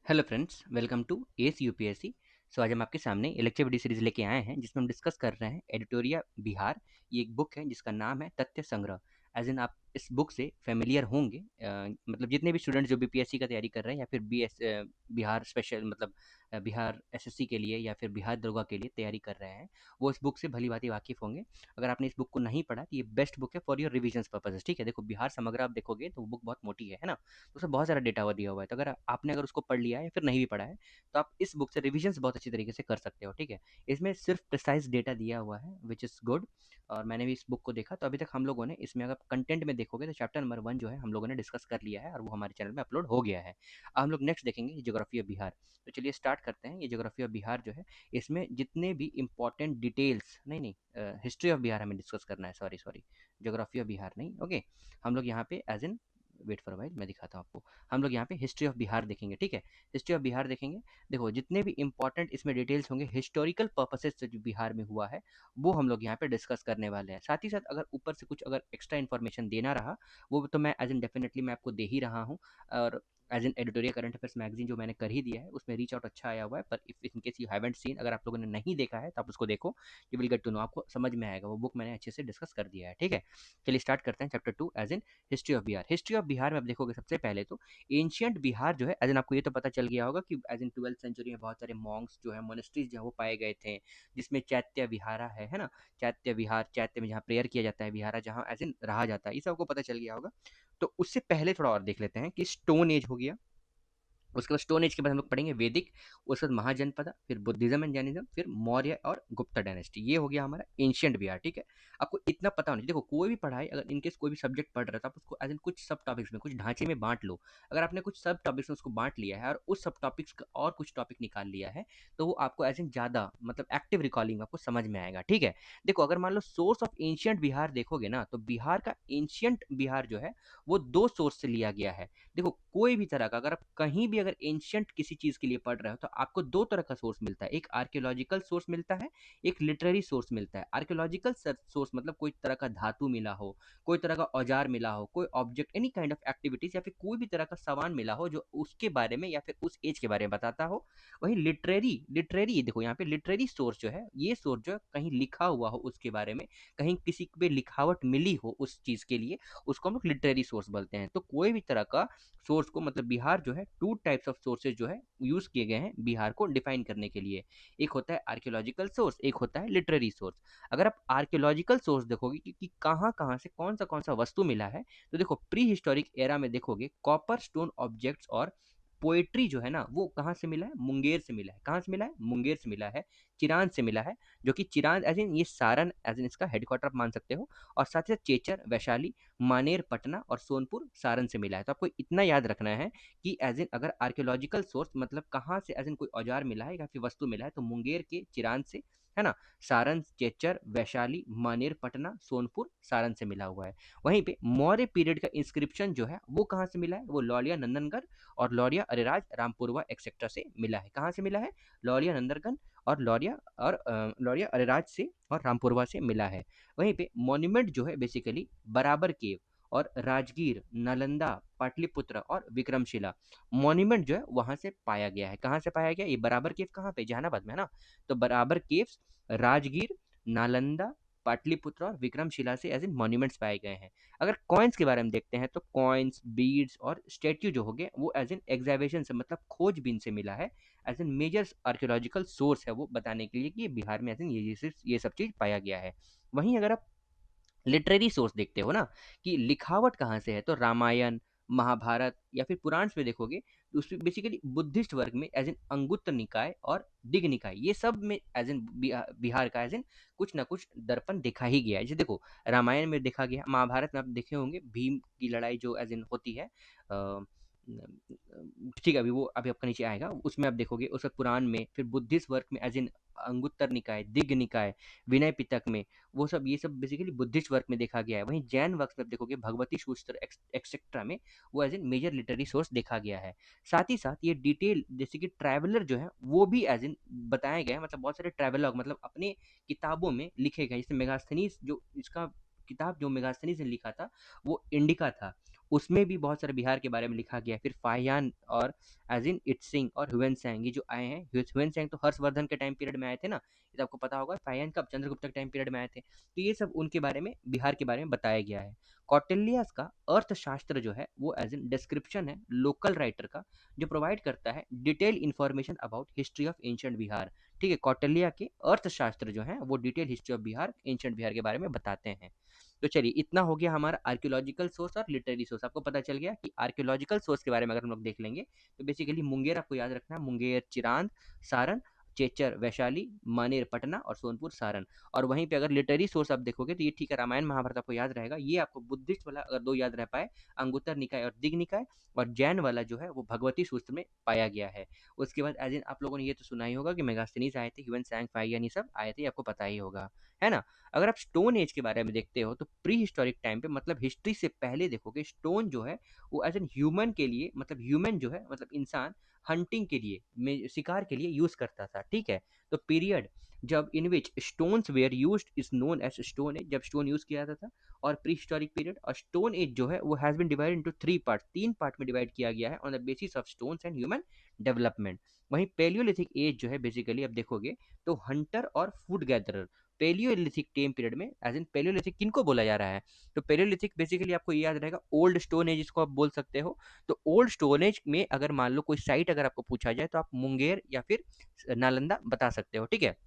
Hello friends, welcome to S UPSC. So आज हम आपके सामने ये लेक्चर वीडियो सीरीज लेके आए हैं जिसमें हम डिस्कस कर रहे हैं एडिटोरिया बिहार। ये एक बुक है जिसका नाम है तथ्य संग्रह। एज इन आप इस बुक से फेमिलियर होंगे, मतलब जितने भी स्टूडेंट जो बीपीएससी का तैयारी कर रहे हैं या फिर बिहार स्पेशल मतलब बिहार एसएससी के लिए या फिर बिहार दरोगा के लिए तैयारी कर रहे हैं, वो इस बुक से भली भांति वाकिफ़ होंगे। अगर आपने इस बुक को नहीं पढ़ा तो ये बेस्ट बुक है फॉर योर रिविजन्स पर्पसेस। ठीक है, देखो बिहार समग्र आप देखोगे तो वो बुक बहुत मोटी है ना। तो उसमें बहुत सारा डेटा हुआ दिया हुआ है, तो अगर आपने अगर उसको पढ़ लिया है या फिर नहीं भी पढ़ा है तो आप इस बुक से रिविजन्स बहुत अच्छी तरीके से कर सकते हो। ठीक है, इसमें सिर्फ प्रिसाइज डेटा दिया हुआ है विच इज़ गुड। और मैंने भी इस बुक को देखा, तो अभी तक हम लोगों ने इसमें अगर कंटेंट में देखोगे तो चैप्टर नंबर 1 जो है हम लोगों ने डिस्कस कर लिया है और वो हमारे चैनल में अपलोड हो गया है। अब हम लोग नेक्स्ट देखेंगे ज्योग्राफी ऑफ बिहार। तो चलिए स्टार्ट करते हैं। ये ज्योग्राफी ऑफ बिहार जो है, इसमें जितने भी इंपॉर्टेंट डिटेल्स नहीं हिस्ट्री ऑफ बिहार हमें डिस्कस करना है। Sorry sorry, geography of Bihar नहीं। ओके, हम लोग यहाँ पे as in wait for while मैं दिखाता हूँ आपको। हम लोग यहाँ पे हिस्ट्री ऑफ बिहार देखेंगे। ठीक है, हिस्ट्री ऑफ बिहार देखेंगे। देखो जितने भी इंपॉर्टेंट इसमें डिटेल्स होंगे हिस्टोरिकल पर्पसेस से जो बिहार में हुआ है वो हम लोग यहाँ पे डिस्कस करने वाले हैं। साथ ही साथ अगर ऊपर से कुछ अगर एक्स्ट्रा इन्फॉर्मेशन देना रहा वो तो मैं एज इन डेफिनेटली मैं आपको दे ही रहा हूँ। और as in editorial current affairs magazine जो मैंने कर ही दिया है उसमें रीच आउट अच्छा आया हुआ है। पर if in case you haven't seen, अगर आप लोगों ने नहीं देखा है तो आप उसको देखो, you will get to know, आपको समझ में आएगा। वो बुक मैंने अच्छे से डिस्कस कर दिया है। ठीक है, चलिए स्टार्ट करते हैं chapter 2 as in history of Bihar. History of Bihar में आप देखोगे सबसे पहले तो एंशियंट बिहार जो है, एज इन आपको ये तो पता चल गया होगा कि एज इन 12th सेंचुरी में बहुत सारे मॉन्क्स जो है मोनेस्ट्रीज जो है वो पाए गए थे, जिसमें चैत्य विहारा है ना। चैत्य विहार, चैत्य में जहाँ प्रेयर किया जाता है, विहारा जहाँ एज इन रहा जाता है, ये सब आपको पता चल गया होगा। तो उससे पहले थोड़ा और देख लेते हैं कि स्टोन एज हो गया। उसके बाद स्टोन एज के बाद हम लोग पढ़ेंगे वैदिक, उसके बाद महाजनपद, फिर बुद्धिज्म एंड जैनिज्म, फिर मौर्य और गुप्ता डायनेस्टी। ये हो गया हमारा एंशियंट बिहार। ठीक है, आपको इतना पता होना चाहिए। देखो कोई भी पढ़ाई अगर इनकेस कोई भी सब्जेक्ट पढ़ रहा है तो आप उसको एज इन कुछ सब टॉपिक्स में कुछ ढांचे में बांट लो। अगर आपने कुछ सब टॉपिक्स में उसको बांट लिया है और उस सब टॉपिक्स का और कुछ टॉपिक निकाल लिया है तो वो आपको एज इन ज़्यादा मतलब एक्टिव रिकॉलिंग आपको समझ में आएगा। ठीक है, देखो अगर मान लो सोर्स ऑफ एंशियंट बिहार देखोगे ना तो बिहार का एंशियंट बिहार जो है वो दो सोर्स से लिया गया है। देखो कोई भी तरह का अगर आप कहीं भी अगर एंशियंट किसी चीज के लिए पढ़ रहे हो तो आपको दो तरह का सोर्स मिलता है। एक आर्कियोलॉजिकल सोर्स मिलता है, एक लिटरेरी सोर्स मिलता है। आर्कियोलॉजिकल सोर्स मतलब कोई तरह का धातु मिला हो, कोई तरह का औजार मिला हो, कोई object any kind of activities या फिर कोई भी तरह का सामान मिला हो जो उसके बारे में या फिर उस एज के बारे में बताता हो। वहीं लिटरेरी लिटरेरी देखो यहाँ पे लिटरेरी सोर्स जो है, ये सोर्स जो है कहीं लिखा हुआ हो उसके बारे में, कहीं किसी पे लिखावट मिली हो उस चीज के लिए, उसको हम लोग लिटरेरी सोर्स बोलते हैं। तो कोई भी तरह का सोर्स को मतलब बिहार जो है टू टाइप्स ऑफ सोर्सेज जो है यूज किए गए हैं बिहार को डिफाइन करने के लिए। एक होता है आर्कियोलॉजिकल सोर्स, एक होता है लिटरेरी सोर्स। अगर आप आर्कियोलॉजिकल सोर्स देखोगे कि कहाँ कहाँ से कौन सा वस्तु मिला है, तो देखो प्री हिस्टोरिक एरा में देखोगे कॉपर स्टोन ऑब्जेक्ट्स और पोएट्री जो है ना वो कहाँ से मिला है, मुंगेर से मिला है। कहाँ से मिला है, मुंगेर से मिला है, चिरांद से मिला है। जो कि चिरांद एज इन ये सारण एज इन इसका हेडक्वार्टर आप मान सकते हो। और साथ ही साथ चेचर, वैशाली, मानेर, पटना और सोनपुर सारण से मिला है। तो आपको इतना याद रखना है कि एज इन अगर आर्कियोलॉजिकल सोर्स मतलब कहाँ से एज इन कोई औजार मिला है या फिर वस्तु मिला है तो मुंगेर के चिरांद से, है ना। सारण, चेचर, वैशाली, मानेर, पटना, सोनपुर, सारण से मिला हुआ है। वहीं पे मौर्य पीरियड का इंस्क्रिप्शन जो है वो कहाँ से मिला है, वो लौलिया नंदनगढ़ और लौरिया अरेराज रामपुरवा एक्सेट्रा से मिला है। कहाँ से मिला है, लौलिया नंदनगढ़ और लौरिया अरेराज से और रामपुरवा से मिला है। वहीं पे मॉन्यूमेंट जो है बेसिकली बराबर केव और राजगीर, नालंदा, पाटलिपुत्र और विक्रमशिला मॉन्यूमेंट जो है वहां से पाया गया है। कहाँ से पाया गया, ये बराबर केव कहाँ पे, जहानाबाद में है ना। तो बराबर केव्स, राजगीर, नालंदा, पाटलिपुत्र और विक्रमशिला से एज इन मॉन्यूमेंट्स पाए गए हैं। अगर कॉइन्स के बारे में देखते हैं तो कॉइन्स, बीड्स और स्टेच्यू जो हो गए वो एज इन एग्जावेशन से मतलब खोजबीन से मिला है। As in major archaeological source है वो बताने के लिए कि बिहार में एज इन ये सब चीज पाया गया है। वहीं अगर आप लिटरेरी सोर्स देखते हो ना कि लिखावट कहाँ से है, तो रामायण, महाभारत या फिर पुराण में देखोगे तो उसमें बेसिकली बुद्धिस्ट वर्ग में एज इन अंगुत्तर निकाय और दिग निकाय ये सब में एज इन बिहार का एज इन कुछ ना कुछ दर्पण देखा ही गया है। जैसे देखो रामायण में देखा गया, महाभारत में आप देखे होंगे भीम की लड़ाई जो एज इन होती है। ठीक है, अभी वो अभी आपका नीचे आएगा उसमें आप देखोगे। उसके पुराण में फिर बुद्धिस्ट वर्ग में एज इन अंगुत्तर निकाय, दिग निकाय, विनय पिटक में वो सब ये सब बेसिकली बुद्धिस्ट वर्क में देखा गया है। वहीं जैन वर्क में आप देखोगे भगवती सूत्र एक्सेट्रा में वो as in major literary source देखा गया है। साथ ही साथ ये डिटेल जैसे कि ट्रैवलर जो है वो भी एज इन बताया गया है, मतलब बहुत सारे ट्रैवलर मतलब अपने किताबों में लिखे गए। जैसे मेगास्थनीज जो इसका किताब जो मेगास्थनीज ने लिखा था वो इंडिका था। उसमें भी बहुत सारे बिहार के बारे में लिखा गया है। फिर फाहियान और एज इन इटसिंग और ह्यूएन ये जो आए हैं, ह्यूएन तो हर्षवर्धन के टाइम पीरियड में आए थे ना, ये तो आपको पता होगा। फाहियान कब, चंद्रगुप्त के टाइम पीरियड में आए थे। तो ये सब उनके बारे में, बिहार के बारे में बताया गया है। कौटिल्यास का अर्थशास्त्र जो है वो एज इन डिस्क्रिप्शन है लोकल राइटर का, जो प्रोवाइड करता है detail information about history of ancient Bihar. ठीक है, कौटिल्य के अर्थशास्त्र जो है वो detail history of Bihar, ancient Bihar के बारे में बताते हैं। तो चलिए, इतना हो गया हमारा आर्कियोलॉजिकल सोर्स और लिटरेरी सोर्स। आपको पता चल गया कि आर्कियोलॉजिकल सोर्स के बारे में अगर हम लोग देख लेंगे तो बेसिकली मुंगेर आपको याद रखना है, मुंगेर, चिरांद, सारण, चेचर, वैशाली, मानेर, पटना और सोनपुर, सारण। और वहीं पे अगर लिटरेरी सोर्स आप देखोगे तो ये ठीक है, रामायण महाभारत आपको याद रहेगा। ये आपको बुद्धिस्ट वाला अगर दो याद रह पाए, अंगुत्तर निकाय और दिग निकाय, और जैन वाला जो है वो भगवती सूत्र में पाया गया है। उसके बाद एज इन आप लोगों ने ये तो सुना ही होगा कि मेगास्थनीज आए थे, ह्यूएन सांग, फाहियान, ये सब आए थे, आपको पता ही होगा, है ना। अगर आप स्टोन एज के बारे में देखते हो तो प्री हिस्टोरिक टाइम पे, मतलब हिस्ट्री से पहले देखोगे, स्टोन जो है वो एज एन ह्यूमन के लिए, मतलब ह्यूमन जो है मतलब इंसान हंटिंग के लिए, शिकार के लिए यूज करता था। ठीक है, तो पीरियड जब in which stones were used is known as stone age, जब स्टोन यूज किया जाता था। और प्री हिस्टोरिक पीरियड और स्टोन एज जो है वो has been divided into three part, तीन पार्ट में डिवाइड किया गया है on the basis of stones and human development. वहीं पेलियोलिथिक एज जो है बेसिकली अब देखोगे तो हंटर और food gatherer. Palaeolithic time period में एज इन पेलियोलिथिक किनको बोला जा रहा है, तो पेलियोलिथिक बेसिकली आपको ये याद रहेगा ओल्ड स्टोन एज इसको आप बोल सकते हो। तो ओल्ड स्टोन एज में अगर मान लो कोई साइट अगर आपको पूछा जाए तो आप मुंगेर या फिर नालंदा बता सकते हो। ठीक है,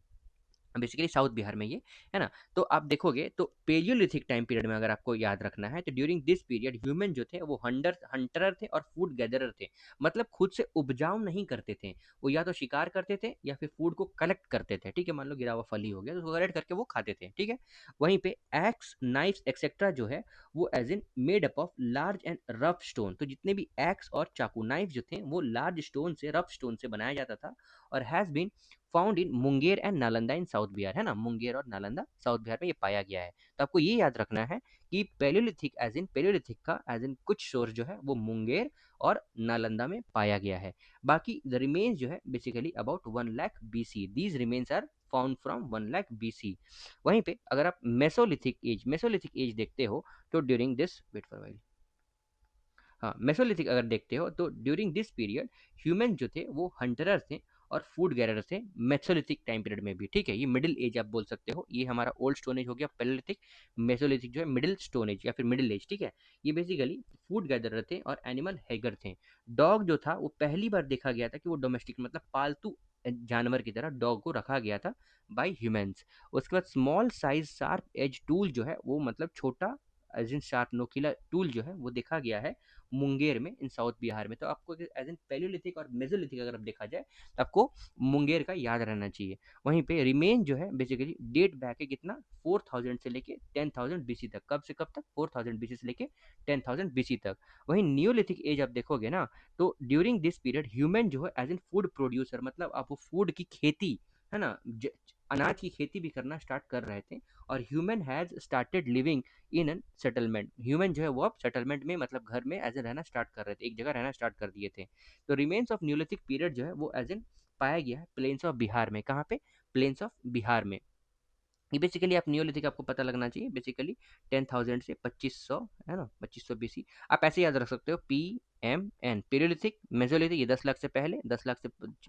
बेसिकली साउथ बिहार में ये, है ना। तो आप देखोगे तो पेलियोलिथिक टाइम पीरियड में अगर आपको याद रखना है तो ड्यूरिंग दिस पीरियड ह्यूमन जो थे वो हंटरर थे और फूड गैदरर थे। मतलब खुद से उपजाऊ नहीं करते थे, वो या तो शिकार करते थे या फिर फूड को कलेक्ट करते थे। ठीक है, मान लो गिरा हुआ फल ही हो गया तो उसको कलेक्ट करके वो खाते थे। ठीक है, वहीं पे एक्स, नाइफ्स एक्सेट्रा जो है वो as in made up of large and rough stone. तो जितने भी एक्स और चाकू, नाइफ जो थे वो लार्ज स्टोन से, रफ स्टोन से बनाया जाता था। और has been found in Munger and Nalanda in south Bihar, है ना, मुंगेर और नालंदा साउथ बिहार में ये पाया गया है। तो आपको ये याद रखना है कि पेलियोलिथिक एज इन, पेलियोलिथिक का एज इन कुछ सोर्स जो है वो मुंगेर और नालंदा में पाया गया है। बाकी द रिमेन्स जो है basically about 1 lakh BC, these remains are found from 1 lakh BC। वहीं पे अगर आप मेसोलिथिक एज देखते हो तो during this, wait for while, हाँ, मेसोलिथिक अगर देखते हो तो ड्यूरिंग दिस पीरियड ह्यूमन जो थे वो हंटरर थे और फूड गैदरर थे, मेसोलिथिक टाइम पीरियड में भी। ठीक है, ये मिडिल एज आप बोल सकते हो। ये हमारा ओल्ड स्टोन एज हो गया पेलियोलिथिक, मेसोलिथिक जो है मिडिल स्टोन एज या फिर मिडिल एज। ठीक है, ये बेसिकली फूड गैदरर थे और एनिमल हैगर थे। डॉग जो था वो पहली बार देखा गया था कि वो डोमेस्टिक मतलब पालतू जानवर की तरह डॉग को रखा गया था बाय ह्यूमंस। उसके बाद small size sharp edge tool जो है वो मतलब छोटा एज इन शार्प नोकीला टूल जो है वो देखा गया है मुंगेर में इन साउथ बिहार में। तो आपको एज इन पेलियोलिथिक और मेसोलिथिक अगर आप देखा जाए तो आपको मुंगेर का याद रहना चाहिए। वहीं पे रिमेन जो है बेसिकली डेट बैक है कितना, 4000 से लेके 10,000 BC तक। कब से कब तक, 4000 BC से लेके 10,000 BC तक। वहीं न्यूलिथिक एज आप देखोगे ना तो ड्यूरिंग दिस पीरियड ह्यूमन जो है एज इन फूड प्रोड्यूसर, मतलब आप वो फूड की खेती, है ना, अनाज की खेती भी करना स्टार्ट कर रहे थे। और human has started living in an settlement, human जो है वो अब सेटलमेंट में मतलब घर में एज ए रहना स्टार्ट कर रहे थे, एक जगह रहना स्टार्ट कर दिए थे। तो रिमेन्स ऑफ न्यूलिथिक पीरियड जो है वो एज एन पाया गया है प्लेन्स ऑफ बिहार में। कहाँ पे, प्लेन्स ऑफ बिहार में। ये बेसिकली आप नियोलिथिक आपको पता लगना चाहिए बेसिकली 10,000 से 2500, है ना, 2500 BC। आप ऐसे याद रख सकते हो PMN, पीरियोलिथिक, मेसोलिथिक ये 10 लाख से पहले, 10 लाख से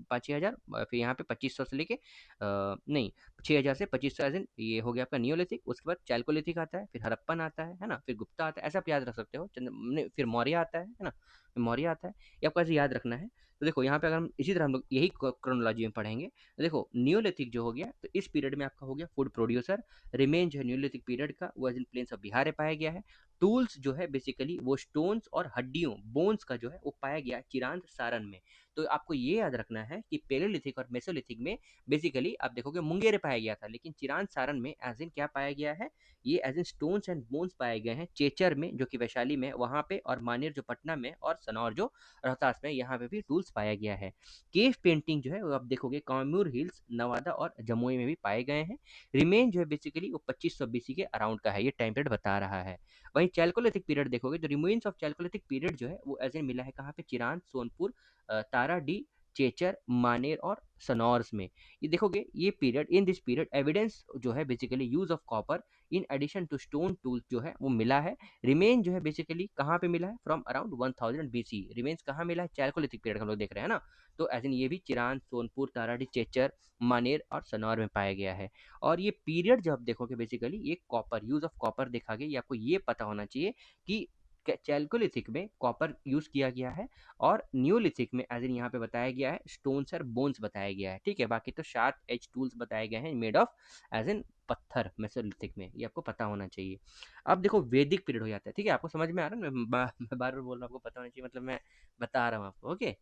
5,000, फिर यहाँ पे 2500 से लेके नहीं, 6,000 से 2500 एज इन ये हो गया आपका नियोलिथिक। उसके बाद चैल्कोलिथिक आता है, फिर हड़प्पन आता है ना, फिर गुप्ता आता है, ऐसा आप याद रख सकते हो। फिर मौर्य आता है ना, मौर्य आता है, ये आपको ऐसे याद रखना है। तो देखो यहाँ पे अगर हम इसी तरह हम लोग यही क्रोनोलॉजी में पढ़ेंगे तो देखो न्यूलिथिक जो हो गया तो इस पीरियड में आपका हो गया फूड प्रोड्यूसर। रिमेन जो है न्यूलिथिक पीरियड का वो as in plains of Bihar में पाया गया है। टूल्स जो है बेसिकली वो स्टोन्स और हड्डियों, बोन्स का जो है वो पाया गया चिरांद, सारण में। तो आपको ये याद रखना है कि पेलोलिथिक और मेसोलिथिक में बेसिकली आप देखोगे मुंगेर पाया गया था, लेकिन चिरांद, सारण में एज इन क्या पाया गया है, ये as in stones and bones पाए गए हैं। चेचर में जो कि वैशाली में वहां पे, और मानेर जो पटना में, और सनौर जो रोहतास में, यहाँ पे भी टूल्स पाया गया है। केव पेंटिंग जो है वो आप देखोगे कामूर हिल्स, नवादा और जमुई में भी पाए गए हैं। रिमेन जो है बेसिकली वो 2500 BC के अराउंड का है, ये टाइम पीरियड बता रहा है। वहीं चैल्कोलिथिक पीरियड देखोगे तो रिमेन्स ऑफ चैल्कोलिथिक पीरियड जो है वो एज इन मिला है कहाँ पे, चिरांद, सोनपुर, ताराडी, चेचर, मानेर और सनौर्स में। ये देखोगे ये period, in this period evidence जो है basically use of copper in addition to stone tools जो है वो मिला है। रिमेन जो है बेसिकली कहाँ पे मिला है, फ्रॉम अराउंड 1000 बीसी। रिमेन्स कहाँ मिला है, चैल्कोलिथिक पीरियड हम लोग देख रहे हैं ना। तो एज इन ये भी चिरान, सोनपुर, ताराडी, चेचर, मानेर और सनौर में पाया गया है। और ये पीरियड जब आप देखोगे बेसिकली ये कॉपर, यूज ऑफ कॉपर देखा गया। ये आपको ये पता होना चाहिए कि चैल्कोलिथिक में कॉपर यूज किया गया है, और न्यूलिथिक में एज इन यहाँ पे बताया गया है स्टोन्स और बोन्स बताया गया है। ठीक है, बाकी तो शार्प एज टूल्स बताए गए हैं मेड ऑफ एज इन पत्थर मेसोलिथिक में, ये आपको पता होना चाहिए। अब देखो वैदिक पीरियड हो जाता है। ठीक है, आपको समझ में आ रहा है, मैं बार बार बोल रहा हूँ आपको पता होना चाहिए, मतलब मैं बता रहा हूँ आपको। ओके,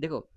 देखो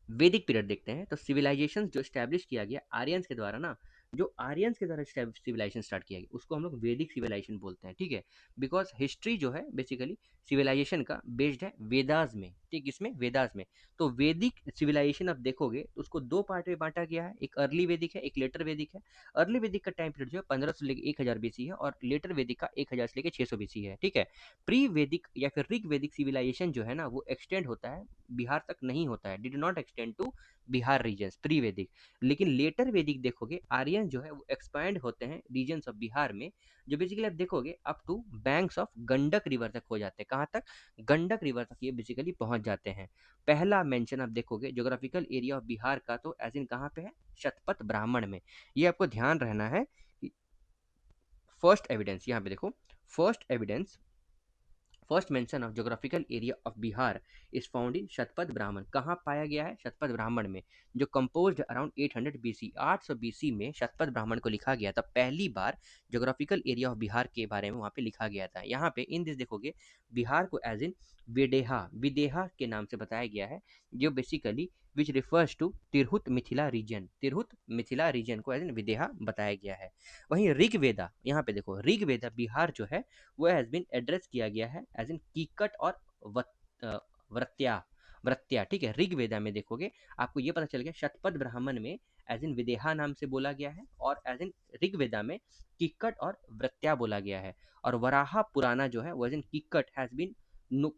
वैदिक पीरियड देखते हैं। तो सिविलाइजेशन जो स्टैब्लिश किया गया आर्यंस के द्वारा ना, जो आर्यंस के द्वारा सिविलाइजेशन स्टार्ट किया गया उसको हम लोग वैदिक सिविलाइजेशन बोलते हैं। ठीक है, बिकॉज हिस्ट्री जो है बेसिकली सिविलाइजेशन का बेस्ड है वेदास में। ठीक, इसमें वेदास में। तो वैदिक सिविलाइजेशन आप देखोगे तो उसको दो पार्ट में बांटा गया है, एक अर्ली वैदिक है, एक लेटर वैदिक है। अर्ली वैदिक का टाइम पीरियड जो है 1500 से लेकर 1000 बीसी है, और लेटर वैदिक का 1000 से लेकर 600 बीसी है। ठीक है, प्री वैदिक या फिर ऋग वैदिक सिविलाइजेशन जो है ना वो एक्सटेंड होता है बिहार तक नहीं होता है, did not extend to Bihar regions pre Vedic. लेकिन लेटर वैदिक देखोगे आर्यन जो है वो एक्सपैंड होते हैं रीजन्स ऑफ बिहार में, जो बेसिकली आप देखोगे up to banks of Gandak river तक हो जाते हैं। कहाँ तक, गंडक रिवर तक ये बेसिकली पहुंच जाते हैं। पहला मेंशन आप देखोगे ज्योग्राफिकल एरिया ऑफ बिहार का, तो एज इन कहाँ पे है, शतपथ ब्राह्मण में। ये आपको ध्यान रहना है। फर्स्ट एविडेंस यहाँ पे देखो, first evidence, first mention of geographical area of Bihar is found in Shatapatha Brahmana. कहाँ पाया गया है, शतपथ ब्राह्मण में, जो कंपोज्ड अराउंड 800 बीसी, 800 बीसी में शतपथ ब्राह्मण को लिखा गया था पहली बार। ज्योग्राफिकल एरिया ऑफ बिहार के बारे में वहाँ पे लिखा गया था। यहाँ पे इन दिस देखोगे बिहार को एज इन विदेहा, विदेहा के नाम से बताया गया है, जो basically which refers to Tirhut Mithila region, Tirhut Mithila region को एज इन विदेहा बताया गया है। वहीं ऋग्वेदा, यहाँ पे देखो ऋग्वेदा बिहार जो है वो हैज बीन एड्रेस किया गया है एज इन कीकट और व्रत्या, व्रत्या। ठीक है, ऋग्वेदा में देखोगे आपको ये पता चल गया शतपथ ब्राह्मण में एज इन विदेहा नाम से बोला गया है, और एज इन ऋग्वेदा में किक्कट और व्रत्या बोला गया है। और वराहा पुराना जो है वो as in Kikat has been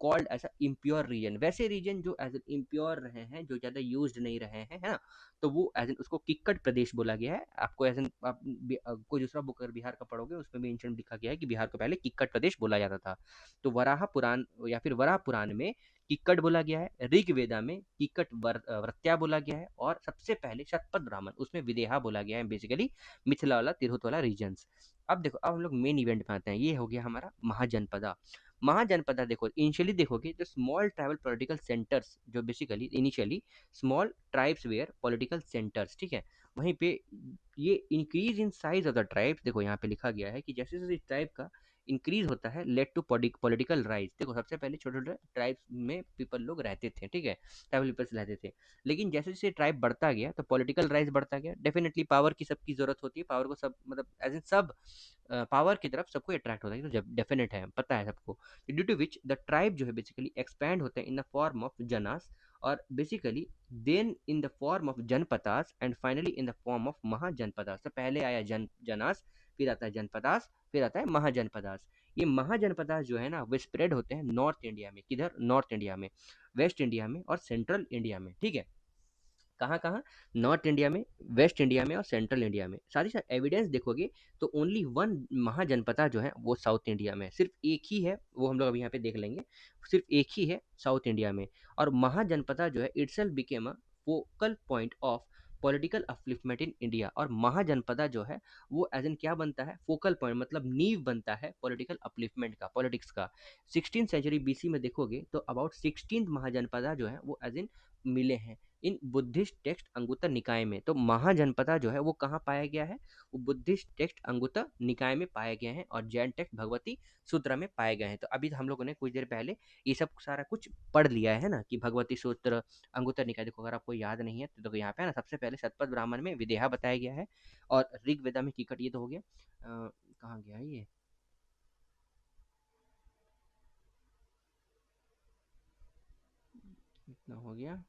called as a impure region. वैसे रीजन जो एज इन इम्प्योर रहे हैं, जो ज्यादा यूज्ड नहीं रहे हैं, है ना, तो वो एज इन उसको किक्कट प्रदेश बोला गया है। आपको एज इन आप कोई दूसरा बुक अगर बिहार का पढ़ोगे उसमें भी इंशन लिखा गया है कि बिहार को पहले किक्कट प्रदेश बोला जाता था। तो वराह पुराण या फिर वराह पुराण में किक्कट बोला गया है, ऋग्वेदा में किक्कट व्रत्या बोला गया है, और सबसे पहले शतपथ ब्राह्मण उसमें विदेहा बोला गया है, बेसिकली मिथिला वाला तिरहुत वाला रीजन्स। अब देखो, अब हम लोग मेन इवेंट में आते हैं। ये हो गया हमारा महाजनपदा। महाजनपदा देखो इनिशियली देखोगे तो स्मॉल ट्राइबल पॉलिटिकल सेंटर्स, जो basically initially small tribes were political centres. ठीक है, वहीं पे ये increase in size of the tribes, देखो यहाँ पे लिखा गया है कि जैसे जैसे ट्राइब का इंक्रीज होता है लेट टू पॉलिटिकल राइज। देखो सबसे पहले छोटे छोटे ट्राइब्स में पीपल लोग रहते थे, ठीक है, ट्राइबल पीपल्स रहते थे। लेकिन जैसे जैसे ट्राइब बढ़ता गया तो पॉलिटिकल राइज बढ़ता गया। डेफिनेटली पावर की सबकी जरूरत होती है, पावर को सब मतलब एज इन सब पावर की तरफ सबको अट्रैक्ट होता है, तो जब डेफिनेट है, पता है सबको। Due to which the tribe जो है बेसिकली एक्सपैंड होते हैं in the form of janas, और basically then in the form of janapadas, and finally in the form of mahajanapadas. तो पहले आया जनपदास, फिर आता है जनपदास, फिर आता है महाजनपदास। ये महाजनपदास जो है ना वो स्प्रेड होते हैं नॉर्थ इंडिया में। किधर, नॉर्थ इंडिया में, वेस्ट इंडिया में और सेंट्रल इंडिया में। ठीक है, कहाँ कहाँ, नॉर्थ इंडिया में, वेस्ट इंडिया में और सेंट्रल इंडिया में। साथ ही साथ एविडेंस देखोगे तो ओनली वन महाजनपदा जो है वो साउथ इंडिया में, सिर्फ एक ही है, वो हम लोग अभी यहाँ पे देख लेंगे, सिर्फ एक ही है साउथ इंडिया में। और महाजनपदा जो है itself became a focal point of political upliftment in India. और महाजनपदा जो है वो एज इन क्या बनता है, फोकल पॉइंट, मतलब नींव बनता है पॉलिटिकल अपलिफ्टमेंट का, पॉलिटिक्स का। 16th सेंचुरी बीसी में देखोगे तो अबाउट 16th महाजनपदा जो है वो एज इन मिले हैं इन बुद्धिस्ट टेक्स्ट अंगुत्तर निकाय में। तो महाजनपदा जो है वो कहाँ पाया गया है, वो बुद्धिस्ट टेक्स्ट अंगुत्तर निकाय में पाए गए हैं, और जैन टेक्स्ट भगवती सूत्र में पाए गए हैं। तो अभी हम लोगों ने कुछ देर पहले ये सब सारा कुछ पढ़ लिया है ना, कि भगवती सूत्र, अंगुत्तर निकाय। देखो अगर आपको याद नहीं है तो देखो यहाँ पे है ना, सबसे पहले शतपथ ब्राह्मण में विदेहा बताया गया है, और ऋग्वेदा में कीकट, ये तो हो गया। कहाँ गया ये, इतना हो गया।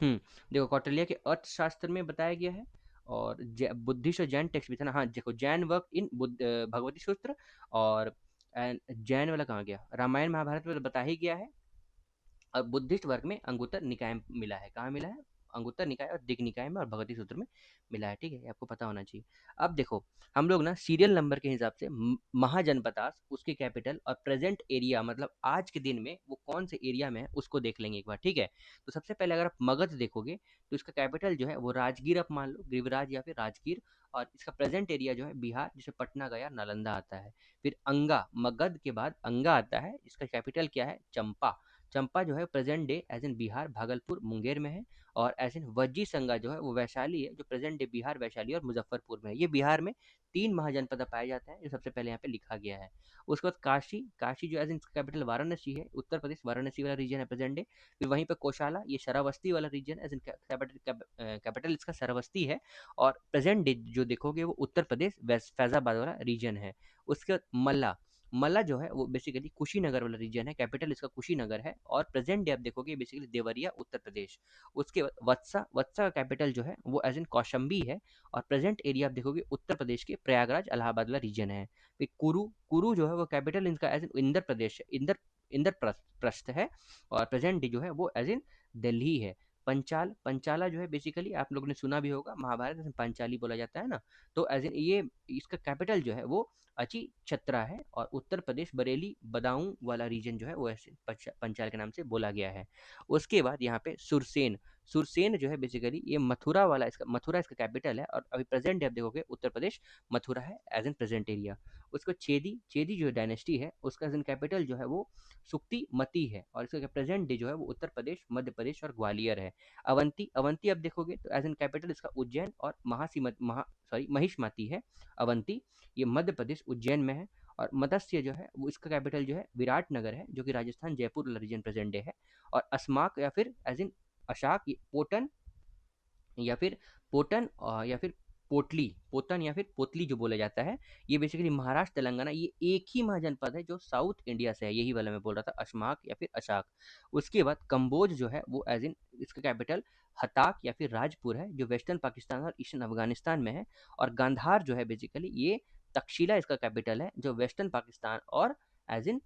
हुँ, देखो कौटिल्य के अर्थशास्त्र में बताया गया है, और बुद्धिस्ट और जैन टेक्स्ट भी था ना। हाँ, देखो जैन वर्क इन भगवती सूत्र, और एंड जैन वाला कहाँ गया, रामायण महाभारत में तो बता ही गया है। और बुद्धिस्ट वर्क में अंगुत्तर निकाय मिला है, कहाँ मिला है, अंगुत्तर निकाय और दिग् निकाय में और भगवती सूत्र में मिला है, ठीक है, ये आपको पता होना चाहिए। अब देखो हम लोग ना सीरियल नंबर के हिसाब से महाजनपदास, उसके कैपिटल और प्रेजेंट एरिया, मतलब आज के दिन में वो कौन से एरिया में है उसको देख लेंगे एक बार, ठीक है। तो सबसे पहले अगर आप मगध देखोगे तो इसका कैपिटल जो है वो राजगीर, आप मान लो गिरिवराज या फिर राजगीर, और इसका प्रेजेंट एरिया जो है बिहार, जिसे पटना गया नालंदा आता है। फिर अंगा, मगध के बाद अंगा आता है, इसका कैपिटल क्या है, चंपा। चंपा जो है present day as in Bihar, Bhagalpur, Munger में है। और एज इन वज्जी संगा जो है वो वैशाली है, जो प्रेजेंट डे बिहार, वैशाली और मुजफ्फरपुर में है। ये बिहार में तीन महाजनपद पाए जाते हैं, जो सबसे पहले यहाँ पे लिखा गया है। उसके बाद काशी, काशी जो एज इन कैपिटल वाराणसी है, उत्तर प्रदेश, वाराणसी वाला रीजन है प्रेजेंट डे। फिर वहीं पे कोशाला, ये शरावस्ती वाला रीजन एज इन कैपिटल इसका शरावस्ती है। और प्रेजेंट डे जो देखोगे वो उत्तर प्रदेश, वेस्ट फैजाबाद वाला रीजन है। उसके बाद मल्ला, मल्ला जो है वो बेसिकली कुशीनगर वाला रीजन है, कैपिटल इसका कुशीनगर है। और प्रेजेंट डे आप देखोगे बेसिकली देवरिया, उत्तर प्रदेश। उसके बाद वत्सा, वत्सा का कैपिटल जो है वो एज इन कौशंबी है। और प्रेजेंट एरिया आप देखोगे उत्तर प्रदेश के प्रयागराज, इलाहाबाद वाला रीजन है। फिर कुरु, कुरु जो है वो कैपिटल इनका एज इन इंदर प्रदेश है, इंदर, इंद्रप्रस्थ प्रस्थ है। और प्रेजेंट डे जो है वो एज इन दिल्ली है। पंचाल, पंचाला जो है बेसिकली आप लोगों ने सुना भी होगा, महाभारत में पंचाली बोला जाता है ना। तो एज इन ये इसका कैपिटल जो है वो अची छत्रा है। और उत्तर प्रदेश बरेली बदाऊं वाला रीजन जो है वो ऐसे पंचाल के नाम से बोला गया है। उसके बाद यहाँ पे सुरसेन, सुरसेन जो है बेसिकली ये मथुरा वाला, इसका मथुरा इसका कैपिटल है। और अभी प्रेजेंट आप देखोगे उत्तर प्रदेश मथुरा है एज इन प्रेजेंट एरिया। उसको चेदी, चेदी जो डायनेस्टी है उसका एज इन कैपिटल जो है वो सुक्ति मती है। और इसका प्रेजेंट डे जो है वो उत्तर प्रदेश, मध्य प्रदेश और ग्वालियर है। अवंती, अवंती आप देखोगे तो एज इन कैपिटल इसका उज्जैन और महासीमत महा सॉरी महिष्मती है। अवंती ये मध्य प्रदेश उज्जैन में है। और मत्स्य जो है वो इसका कैपिटल जो है विराट नगर है, जो कि Rajasthan Jaipur region present day है। और अस्माक या फिर एज इन अशाक, पोटन या फिर पोटन या फिर पोटली, पोतन या फिर पोतली जो बोला जाता है, ये बेसिकली महाराष्ट्र, तेलंगाना, ये एक ही महाजनपद है जो साउथ इंडिया से है, यही वाला मैं बोल रहा था, अशमाक या फिर अशाक। उसके बाद कंबोज जो है वो एज इन इसका कैपिटल हताक या फिर राजपुर है, जो वेस्टर्न पाकिस्तान और ईस्टर्न अफगानिस्तान में है। और गांधार जो है बेसिकली ये तक्षशिला इसका कैपिटल है, जो वेस्टर्न पाकिस्तान और एज इन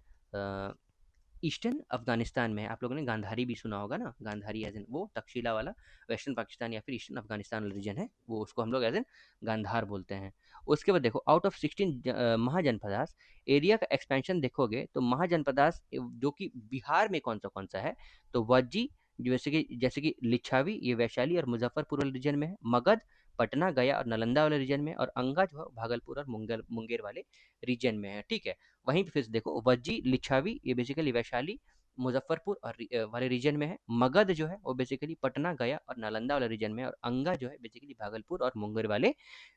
ईस्टर्न अफगानिस्तान में है। आप लोगों ने गांधारी भी सुना होगा ना, गांधारी एज इन वो तक्षशिला वाला वेस्टर्न पाकिस्तान या फिर ईस्टर्न अफगानिस्तान वाला रीजन है, वो उसको हम लोग एज इन गांधार बोलते हैं। उसके बाद देखो आउट ऑफ 16 महाजनपदास, एरिया का एक्सपेंशन देखोगे तो महाजनपदास जो कि बिहार में कौन सा है, तो वज्जी, जैसे कि लिच्छावी ये वैशाली और मुजफ्फरपुर वाले रीजन में है। मगध पटना, गया और नालंदा वाले रीजन में। और अंगा जो है भागलपुर और मुंगेर मुंगेर वाले रीजन में है, ठीक है। वहीं पे फिर से देखो वज्जी लिच्छावी ये बेसिकली वैशाली, मुजफ्फरपुर और वाले रीजन में है। मगध जो है वो बेसिकली पटना, गया और नालंदा वाले रीजन में है। और अंगा जो है बेसिकली भागलपुर और मुंगेर वाले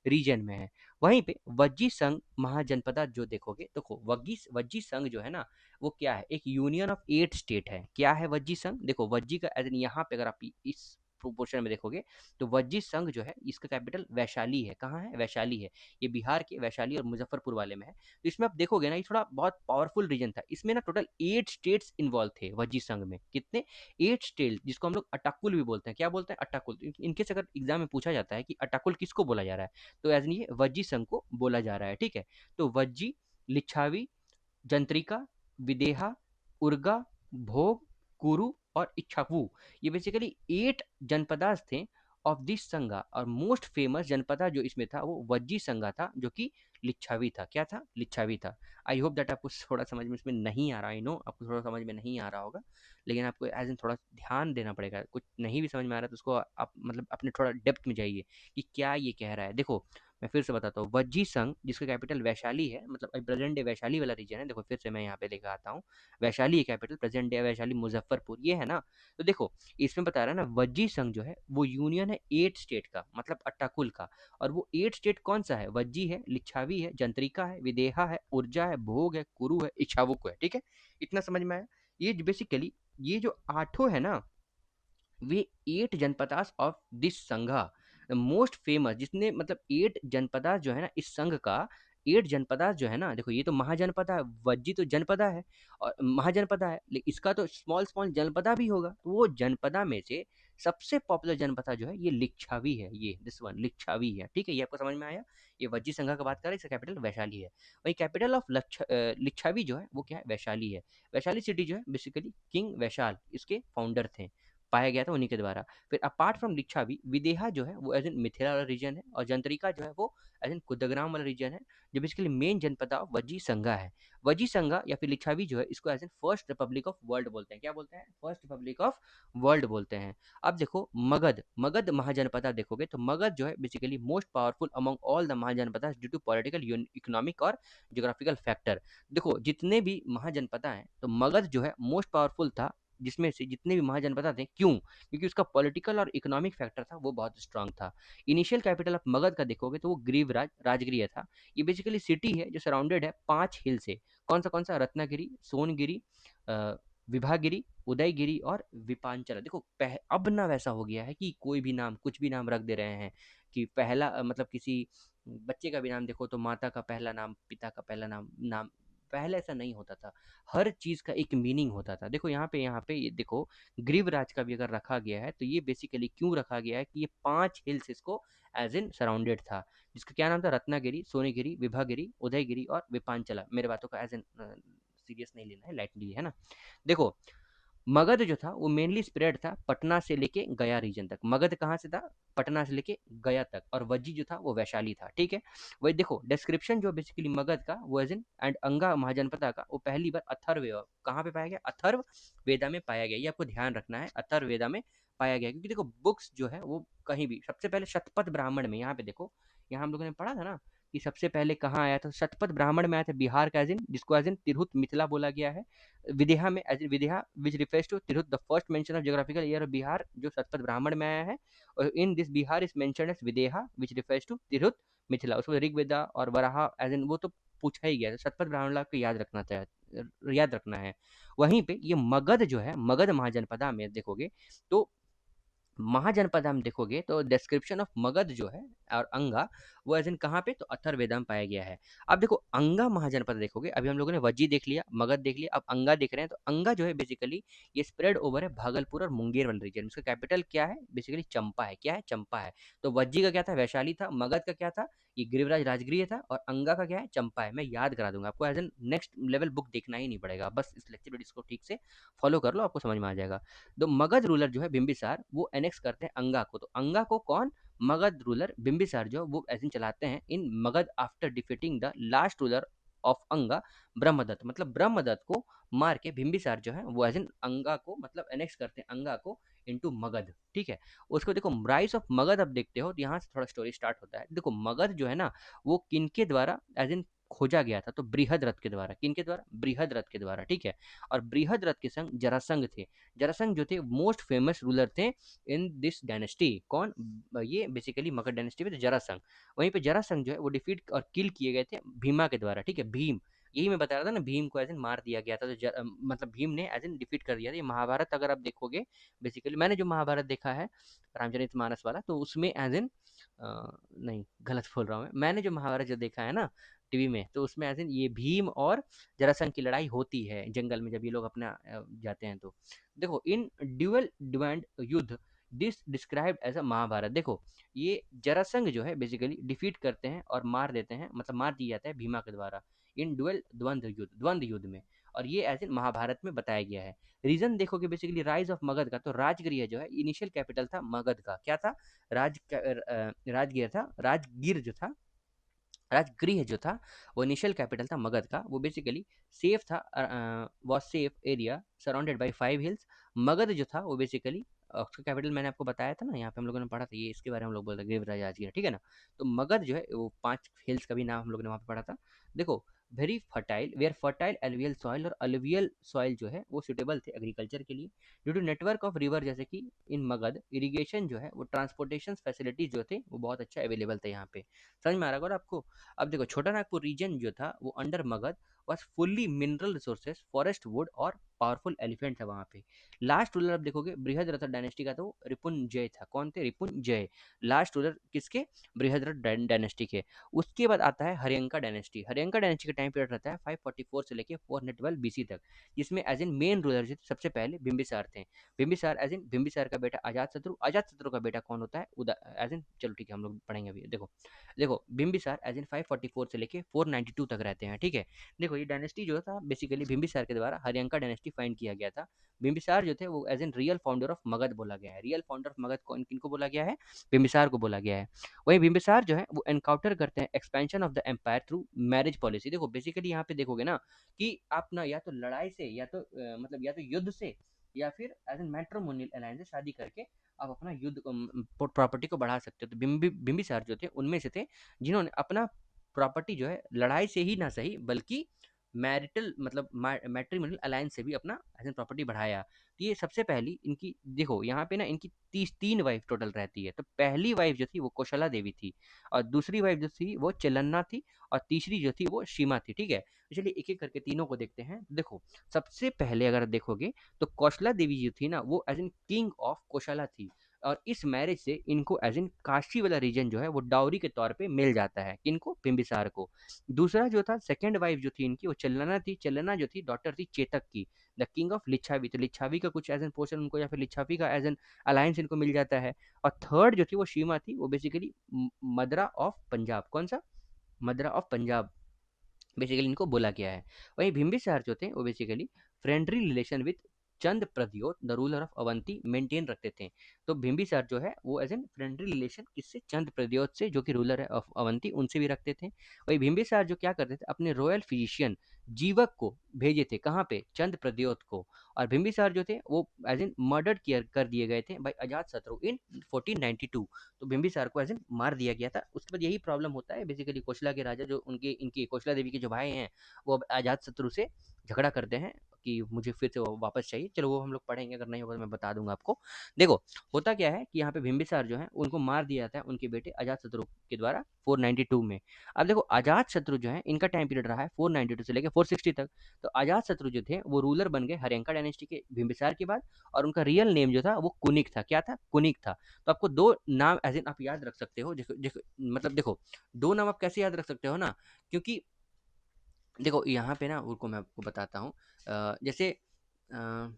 रीजन में है। वहीं पे वज्जी संघ महाजनपदा जो देखोगे, देखो वज्जी वज्जी संघ जो है ना वो क्या है, एक यूनियन ऑफ 8 स्टेट है। क्या है वज्जी संघ, देखो वज्जी का एज यहाँ पे अगर आप इस प्रोपोर्शन में देखोगे तो वज्जी संघ जो है इसका कैपिटल वैशाली है। कहाँ है, वैशाली है। ये बिहार के वैशाली और मुजफ्फरपुर वाले में है। तो इसमें आप देखोगे ना ये थोड़ा बहुत पावरफुल रीजन था। इसमें ना टोटल 8 स्टेट्स इन्वॉल्व थे वज्जी संघ में। कितने, 8 स्टेट, जिसको हम लोग अटाकुल भी बोलते हैं। क्या बोलते हैं, अटाकुल। इनकेस अगर एग्जाम में पूछा जाता है कि अटाकुल किसको बोला जा रहा है, तो एज ये वज्जी संघ को बोला जा रहा है, ठीक है। तो वज्जी, लिच्छावी, जंत्रिका, विदेहा, उर्गा, भोग, कुरु और इच्छापू, ये बेसिकली 8 जनपदास थे ऑफ दिस संगा। और मोस्ट फेमस जनपदा जो इसमें था वो वज्जी संगा था, जो कि लिच्छावी था। क्या था, लिच्छावी था। आई होप दैट आपको थोड़ा समझ में इसमें नहीं आ रहा, आई नो आपको थोड़ा समझ में नहीं आ रहा होगा, लेकिन आपको एज इन थोड़ा ध्यान देना पड़ेगा। कुछ नहीं भी समझ में आ रहा है तो उसको आप मतलब अपने थोड़ा डेप्थ में जाइए कि क्या ये कह रहा है। देखो मैं फिर से बताता हूँ, वज्जी संघ जिसका कैपिटल वैशाली है, मतलब प्रेजेंट डे वैशाली वाला रीजन है। देखो फिर से मैं यहाँ पे लेकर आता हूँ, वैशाली है capital, present day Vaishali, Muzaffarpur, ये है ना। तो देखो इसमें बता रहा है ना, वज्जी संघ जो है वो यूनियन है 8 स्टेट का, मतलब अट्टाकुल का। और वो 8 स्टेट कौन सा है, वज्जी है, लिच्छावी है, जंत्रिका है, विदेहा है, ऊर्जा है, भोग है, कुरु है, इच्छावुक है, ठीक है। इतना समझ में आया। ये बेसिकली ये जो आठों है ना, वे 8 जनपदास ऑफ दिस संघा, मोस्ट फेमस, जिसने मतलब 8 जनपदास जो है ना इस संघ का, 8 जनपदास जो है ना, देखो ये तो महाजनपदा है, वज्जी तो जनपदा है और महाजनपदा है, लेकिन इसका तो स्मॉल स्मॉल जनपदा भी होगा। तो वो जनपदा में से सबसे पॉपुलर जनपदा जो है ये लिच्छावी है, ये दिस वन लिच्छावी है, ठीक है। ये आपको समझ में आया। ये वज्जी संघा का बात कर रहे हैं, इसका कैपिटल वैशाली है। वही कैपिटल ऑफ लिच्छावी जो है वो क्या है, वैशाली है। वैशाली सिटी जो है बेसिकली किंग वैशाल इसके फाउंडर थे। पाया गया था उन्हीं के द्वारा। फिर अपार्ट फ्रॉम लिच्छावी, विदेहा जो है वो एज इन मिथिला वाला रीजन है, और जंत्रिका जो है वो एज इन कुदग्राम वाला रीजन है, जो बेसिकली मेन जनपद ऑफ वज्जी संघा है। वज्जी संघा या फिर लिच्छावी जो है इसको as in first republic of world बोलते हैं। क्या बोलते हैं? फर्स्ट रिपब्लिक ऑफ वर्ल्ड बोलते हैं। अब देखो मगध, मगध महाजनपद देखोगे तो मगध जो है basically most powerful among all the mahajanapada due to political, economic और ज्योग्राफिकल फैक्टर। देखो जितने भी महाजनपदा हैं तो मगध जो है मोस्ट पावरफुल था, जिसमें से जितने भी महाजनपद थे। क्यों? क्योंकि उसका पॉलिटिकल और इकोनॉमिक फैक्टर था वो बहुत स्ट्रांग था। इनिशियल कैपिटल ऑफ मगध का देखोगे तो वो ग्रीवराज राजगृह था। ये बेसिकली सिटी है जो सराउंडेड है 5 हिल से। कौन सा? रत्नागिरी, सोनगिरी, अ, विभागिरी, उदयगिरी और विपांचल। देखो अब ना वैसा हो गया है कि कोई भी नाम कुछ भी नाम रख दे रहे हैं, कि पहला मतलब किसी बच्चे का भी नाम देखो तो माता का पहला नाम, पिता का पहला नाम नाम पहले ऐसा नहीं होता था। हर चीज़ का एक मीनिंग होता था। देखो यहाँ पे ये देखो, ग्रीवराज का भी अगर रखा गया है तो ये बेसिकली क्यों रखा गया है कि ये 5 हिल्स इसको एज इन सराउंडेड था, जिसका क्या नाम था? रत्नागिरी, सोनीगिरी, विभागिरी, उदयगिरी और विपांचला। मेरे बातों का एज इन सीरियस नहीं लेना है, लाइटली है ना। देखो मगध जो था वो मेनली स्प्रेड था पटना से लेके गया रीजन तक। मगध कहाँ से था? पटना से लेके गया तक। और वज्जी जो था वो वैशाली था, ठीक है। वही देखो डिस्क्रिप्शन जो बेसिकली मगध का वो एज इन एंड अंगा महाजनपदा का वो पहली बार अथर्व कहाँ पे पाया गया? अथर्व वेदा में पाया गया। ये आपको ध्यान रखना है, अथर्व वेदा में पाया गया। क्योंकि देखो बुक्स जो है वो कहीं भी सबसे पहले शतपथ ब्राह्मण में, यहाँ पे देखो, यहाँ हम लोगों ने पढ़ा था ना कि सबसे पहले कहाँ आया था? शतपथ ब्राह्मण में आया था, बिहार का एज इन, जिसको एज इन तिरहुत मिथिला बोला गया है। विदेहा में as Videha which refers to Tirhut, the first mention of geographical area of Bihar, जो शतपथ ब्राह्मण में आया है। और in this Bihar is mentioned as Videha which refers to Tirhut Mithila. उसको ऋग्वेदा और वराहा एज इन वो तो पूछा ही गया था। शतपथ ब्राह्मण आपको याद रखना है। वहीं पे ये मगध जो है, मगध महाजनपदा में देखोगे तो महाजनपद हम देखोगे तो डिस्क्रिप्शन ऑफ मगध जो है और अंगा वो एज इन कहाँ पे? तो अथर्ववेदा में पाया गया है। अब देखो अंगा महाजनपद देखोगे, अभी हम लोगों ने वज्जी देख लिया, मगध देख लिया, अब अंगा देख रहे हैं। तो अंगा जो है बेसिकली ये स्प्रेड ओवर है भागलपुर और मुंगेर वाले रीजन। इसका कैपिटल क्या है? बेसिकली चंपा है। क्या है? चंपा है। तो वज्जी का क्या था? वैशाली था। मगध का क्या था? ये गिरिवराज राजगृह था। और अंगा का क्या है? चंपा है। मैं याद करा दूंगा आपको, as an next level book देखना ही नहीं पड़ेगा, बस इस लेक्चर वीडियो को ठीक से फॉलो कर लो, आपको समझ में आ जाएगा। तो मगध रूलर जो है बिंबिसार वो एनेक्स करते हैं अंगा को। तो अंगा को कौन? मगध रूलर बिंबिसार जो वो ऐसे चलाते हैं in Magadh after defeating the last ruler of Anga, Brahmadatta. मतलब ब्रह्मदत्त को मार के बिंबिसार जो है वो एज इन अंगा को मतलब एनेक्स करते हैं अंगा को इनटू मगध, ठीक है। उसको देखो राइज ऑफ मगध अब देखते हो तो यहाँ से थोड़ा स्टोरी स्टार्ट होता है। देखो मगध जो है ना वो किनके द्वारा एज इन खोजा गया था? तो बृहद के द्वारा। किनके द्वारा? बृहद के द्वारा, ठीक है। और बृहद के संग जरासंध थे। जरासंध जो थे मोस्ट फेमस रूलर थे इन दिस डायनेस्टी। कौन? ये बेसिकली मगध डायनेस्टी में जरासंध। वहीं पे जरासंध जो है वो डिफीट और किल किए गए थे भीमा के द्वारा, ठीक है। भीम, यही मैं बता रहा था ना, भीम को एज इन मार दिया गया था। तो मतलब भीम ने एज इन डिफीट कर दिया था। ये महाभारत अगर आप देखोगे, बेसिकली मैंने जो महाभारत देखा है रामचरितमानस वाला, तो उसमें एज इन नहीं गलत बोल रहा हूँ मैंने जो महाभारत जो देखा है ना टीवी में, तो उसमें एज इन ये भीम और जरासंध की लड़ाई होती है जंगल में, जब ये लोग अपना जाते हैं। तो देखो इन ड्यूअल डिमांड युद्ध this described as a Mahabharat. देखो ये जरासंध जो है बेसिकली डिफीट करते हैं और मार देते हैं, मतलब मार दिया जाता है भीमा के द्वारा इन डुअल द्वंद्व युद्ध में। और ये एज इन महाभारत में बताया गया है। रीजन देखोगे बेसिकली राइज ऑफ मगध का, तो राजगृह जो है इनिशियल कैपिटल था मगध का। क्या था? राजगीर था, राजगीर जो था, राजगृह जो था वो इनिशियल कैपिटल था मगध का। वो बेसिकली सेफ था, was safe area surrounded by 5 hills. Magadh जो था वो बेसिकली उसका कैपिटल मैंने आपको बताया था ना, यहाँ पे हम लोगों ने पढ़ा था, ये इसके बारे में हम लोग बोल रहे गिरिराज राजगीर, ठीक है ना। तो मगध जो है वो 5 हिल्स का भी नाम हम लोगों ने वहाँ पे पढ़ा था। देखो very fertile, where fertile alluvial soil, और एलुवियल सॉइल जो है वो सुटेबल थे एग्रीकल्चर के लिए due to network of river, जैसे कि इन मगध इरिगेशन जो है वो ट्रांसपोर्टेशन फैसिलिटीज जो थे वो बहुत अच्छा अवेलेबल थे यहाँ पे। समझ में आ रहा होगा आपको। अब देखो छोटा नागपुर रीजन जो था वो under Magadh was fully mineral resources, forest would और पावरफुल एलिफेंट था वहाँ पे। लास्ट रूलर आप देखोगे बृहद्रथ डायनेस्टी का, तो रिपुंजय था। कौन थे? रिपुंजय। लास्ट रूलर किसके? बृहद्रथ डायनेस्टी के। उसके बाद आता है हरियंका डायनेस्टी। हरियंका डायनेस्टी का टाइम पीरियड रहता है 544 से लेके 412 बीसी तक, जिसमें एज इन मेन रूलर जो सबसे पहले बिंबिसार थे। बिंबिसार एज इन बिंबिसार का बेटा अजातशत्रु। अजातशत्रु का बेटा कौन होता है? एज इन चलो ठीक है हम लोग पढ़ेंगे अभी। देखो देखो बिंबिसार एज इन 544 से लेके 492 तक रहते हैं, ठीक है। देखो ये डायनेस्टी जो था बेसिकली बिंबिसार के द्वारा हरियंका डायनेस्टी फाइंड किया गया था। बिंबिसार जो थे वो as an real founder of Magadha बोला गया है। रियल फाउंडर ऑफ मगध कौन किनको बोला गया है? बिंबिसार को बोला गया है। वहीं बिंबिसार जो है वो एनकाउंटर करते हैं expansion of the empire through marriage policy. देखो बेसिकली यहाँ पे देखोगे ना कि आप ना या तो लड़ाई से या तो मतलब या तो युद्ध से या फिर एज एन मैट्रिमोनियल अलायंस से शादी करके आप अपना युद्ध प्रॉपर्टी को बढ़ा सकते हो। तो बिंबिसार जो थे उनमें से थे जिन्होंने अपना प्रॉपर्टी जो है लड़ाई से ही ना सही बल्कि मैरिटल मतलब मैट्रिमोनियल अलायंस से भी अपना एज एन प्रॉपर्टी बढ़ाया। तो ये सबसे पहली इनकी देखो यहाँ पे ना इनकी 33 वाइफ टोटल रहती है। तो पहली वाइफ जो थी वो कौशला देवी थी, और दूसरी वाइफ जो थी वो चलन्ना थी, और तीसरी जो थी वो सीमा थी। ठीक है, तो चलिए एक एक करके तीनों को देखते हैं। देखो सबसे पहले अगर देखोगे तो कौशला देवी जो थी ना वो as an king of Kaushala थी, और इस मैरिज से इनको एज इन काशी वाला रीजन जो है वो डाउरी के तौर पे मिल जाता है। किनको? बिंबिसार को। दूसरा जो था सेकंड वाइफ जो थी इनकी वो चलना थी। चलना जो थी डॉटर थी चेतक की, द किंग ऑफ लिच्छावी। तो लिच्छावी का कुछ एज एन पोर्शन उनको या फिर लिच्छावी का एज एन अलायंस इनको मिल जाता है। और थर्ड जो थी वो सीमा थी, वो बेसिकली मदरा ऑफ पंजाब। कौन सा? मदरा ऑफ पंजाब बेसिकली इनको बोला गया है। वहीं बिंबिसार जो थे वो basically friendly relation with Chand Pradyot the ruler of Avanti maintain रखते थे। तो बिंबिसार जो है वो एज एन फ्रेंडली रिलेशन किससे? चंद प्रद्योत से, जो कि रूलर है ऑफ अवंती, उनसे भी रखते थे। वही बिंबिसार जो क्या करते थे अपने रॉयल फिजिशियन जीवक को भेजे थे कहाँ पे? चंद प्रद्योत को। और बिंबिसार जो थे वो एज एन मर्डर किया कर दिए गए थे बाई अजात शत्रु इन 1492। तो बिंबिसार को एज एन मार दिया गया था। उसके बाद यही प्रॉब्लम होता है बेसिकली कोशला के राजा जो उनके इनकी कोशला देवी के जो भाई हैं वो अब अजात शत्रु से झगड़ा करते हैं कि मुझे फिर से वो वापस चाहिए। चलो वो हम लोग पढ़ेंगे, अगर नहीं होगा तो मैं बता दूंगा आपको। देखो होता क्या है कि यहाँ पे बिंबिसार जो है उनको मार दिया जाता है उनके बेटे अजात शत्रु के द्वारा 492 में। अब देखो अजात शत्रु जो है इनका टाइम पीरियड रहा है 492 से लेकर 460 तक। तो अजात शत्रु जो थे वो रूलर बन गए हरियंका डायनेस्टी के बिंबिसार के बाद, और उनका रियल नेम जो था वो कुनिक था। क्या था? कुनिक था। तो आपको दो नाम एज इन आप याद रख सकते हो। मतलब देखो दो नाम आप कैसे याद रख सकते हो ना, क्योंकि देखो यहाँ पे ना उनको मैं आपको बताता हूँ। जैसे अ,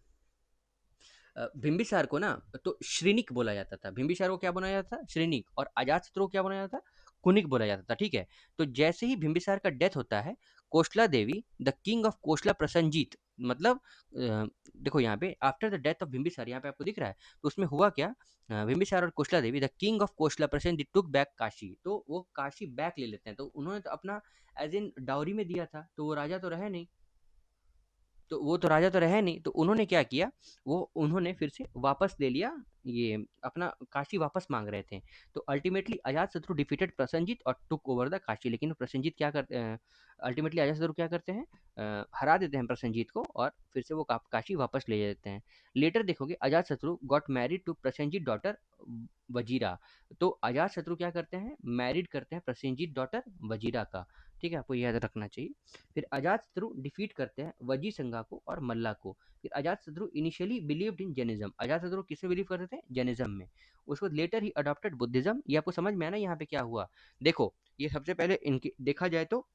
बिंबिसार को ना तो श्रीनिक बोला जाता था। बिंबिसार को क्या बोला जाता था? श्रीनिक। और अजातशत्रु को क्या बोला जाता था? कुनिक बोला जाता था। ठीक है, तो जैसे ही बिंबिसार का डेथ होता है, कोशला Devi the king of Kosala Prosenjit, मतलब देखो यहाँ पे after the death of Bimbisara, यहाँ पे आपको दिख रहा है। तो उसमें हुआ क्या? बिंबिसार और Kosala Devi the king of Kosala Prasenjit took back Kashi. तो वो काशी बैक ले लेते हैं। तो उन्होंने तो अपना एज इन डाउरी में दिया था, तो वो राजा तो रहे नहीं। तो वो तो राजा तो रहे नहीं, तो उन्होंने क्या किया, वो उन्होंने फिर से वापस ले लिया, ये अपना काशी वापस मांग रहे थे। तो अल्टीमेटली अजातशत्रु डिफीटेड प्रसेनजीत और टुक ओवर द काशी। लेकिन प्रसेनजीत क्या करते हैं, अल्टीमेटली अजातशत्रु क्या करते हैं, हरा देते हैं प्रसेनजीत को, और फिर से वो काशी वापस ले जाते हैं। लेटर देखोगे Ajatashatru got married to Prasenjit daughter Vajira. तो अजातशत्रु क्या करते हैं, मैरिड करते हैं प्रसेनजीत डॉटर वजीरा का। ठीक है, आपको याद रखना चाहिए। फिर अजातशत्रु डिफीट करते हैं वजी संगा को और मल्ला को। फिर Ajatashatru initially believed in Jainism. Ajatashatru किसमें बिलीव करते थे? जैनिज्म में। उसको लेटर ही अडॉप्टेड बुद्धिज्म। ये आपको समझ में आना यहाँ पे क्या हुआ। देखो ये सबसे पहले इनकी देखा जाए तो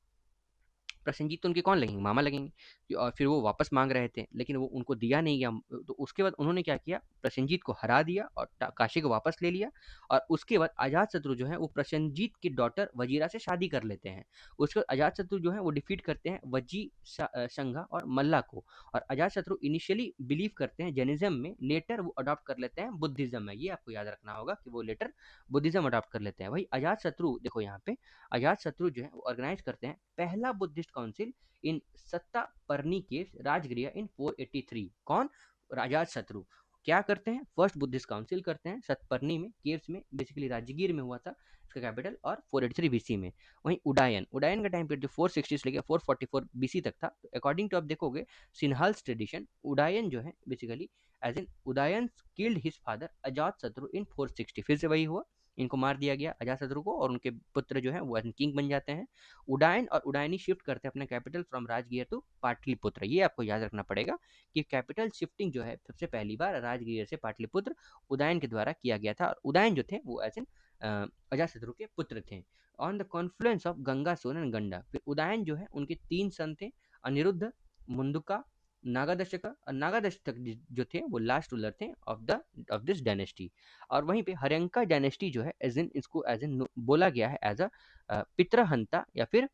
प्रसेनजीत तो उनके कौन लगेंगे? मामा लगेंगे। और फिर वो वापस मांग रहे थे लेकिन वो उनको दिया नहीं गया। तो उसके बाद उन्होंने क्या किया, प्रसेनजीत को हरा दिया और काशी को वापस ले लिया। और उसके बाद अजात शत्रु जो है वो प्रसेनजीत की डॉटर वजीरा से शादी कर लेते हैं। उसके बाद अजात शत्रु जो है वो डिफीट करते हैं वजी संघा और मल्ला को। और अजात शत्रु इनिशियली बिलीव करते हैं जैनिज्म में, लेटर वो अडॉप्ट कर लेते हैं बुद्धिज्म में। ये आपको याद रखना होगा कि वो लेटर बुद्धिज्म अडॉप्ट कर लेते हैं। वही अजात शत्रु देखो यहाँ पे अजात शत्रु जो है वो ऑर्गेनाइज करते हैं पहला बुद्धिस्ट काउंसिल इन सत्तापर्णी केव्स राजगृह इन 483। कौन? अजात शत्रु क्या करते हैं, फर्स्ट बुद्धिस्ट काउंसिल करते हैं सतपर्णी में केव्स में, बेसिकली राजगीर में हुआ था इसका कैपिटल, और 483 बीसी में। वहीं उडायन, उडायन का टाइम पीरियड जो 460 से लेकर 444 बीसी तक था। तो अकॉर्डिंग टू आप देखोगे सिन्हाल्स ट्रेडिशन, उडायन जो है basically as in Udayin killed his father Ajatashatru इन 460। फिर से वही हुआ, इनको मार दिया गया अजातशत्रु को, और उनके पुत्र जो है वो किंग बन जाते हैं। उडायन और उडायनी शिफ्ट करते हैं अपना capital from Rajgir to Pataliputra. ये आपको याद रखना पड़ेगा कि कैपिटल शिफ्टिंग जो है सबसे पहली बार राजगीर से पाटलिपुत्र उदायन के द्वारा किया गया था। और उदायन जो थे वो एज एन अजातशत्रु के पुत्र थे। On the confluence of Ganga Son and Gandak, फिर उदायन जो है उनके तीन सन थे, अनिरुद्ध, मुंडुका, नागादशका। और नागादशक जो थे वो लास्ट रूलर थे ऑफ दिस डायनेस्टी। और वहीं पे हरियंका डायनेस्टी जो है एज इन इसको एज इन बोला गया है एज अ पितृहंता या फिर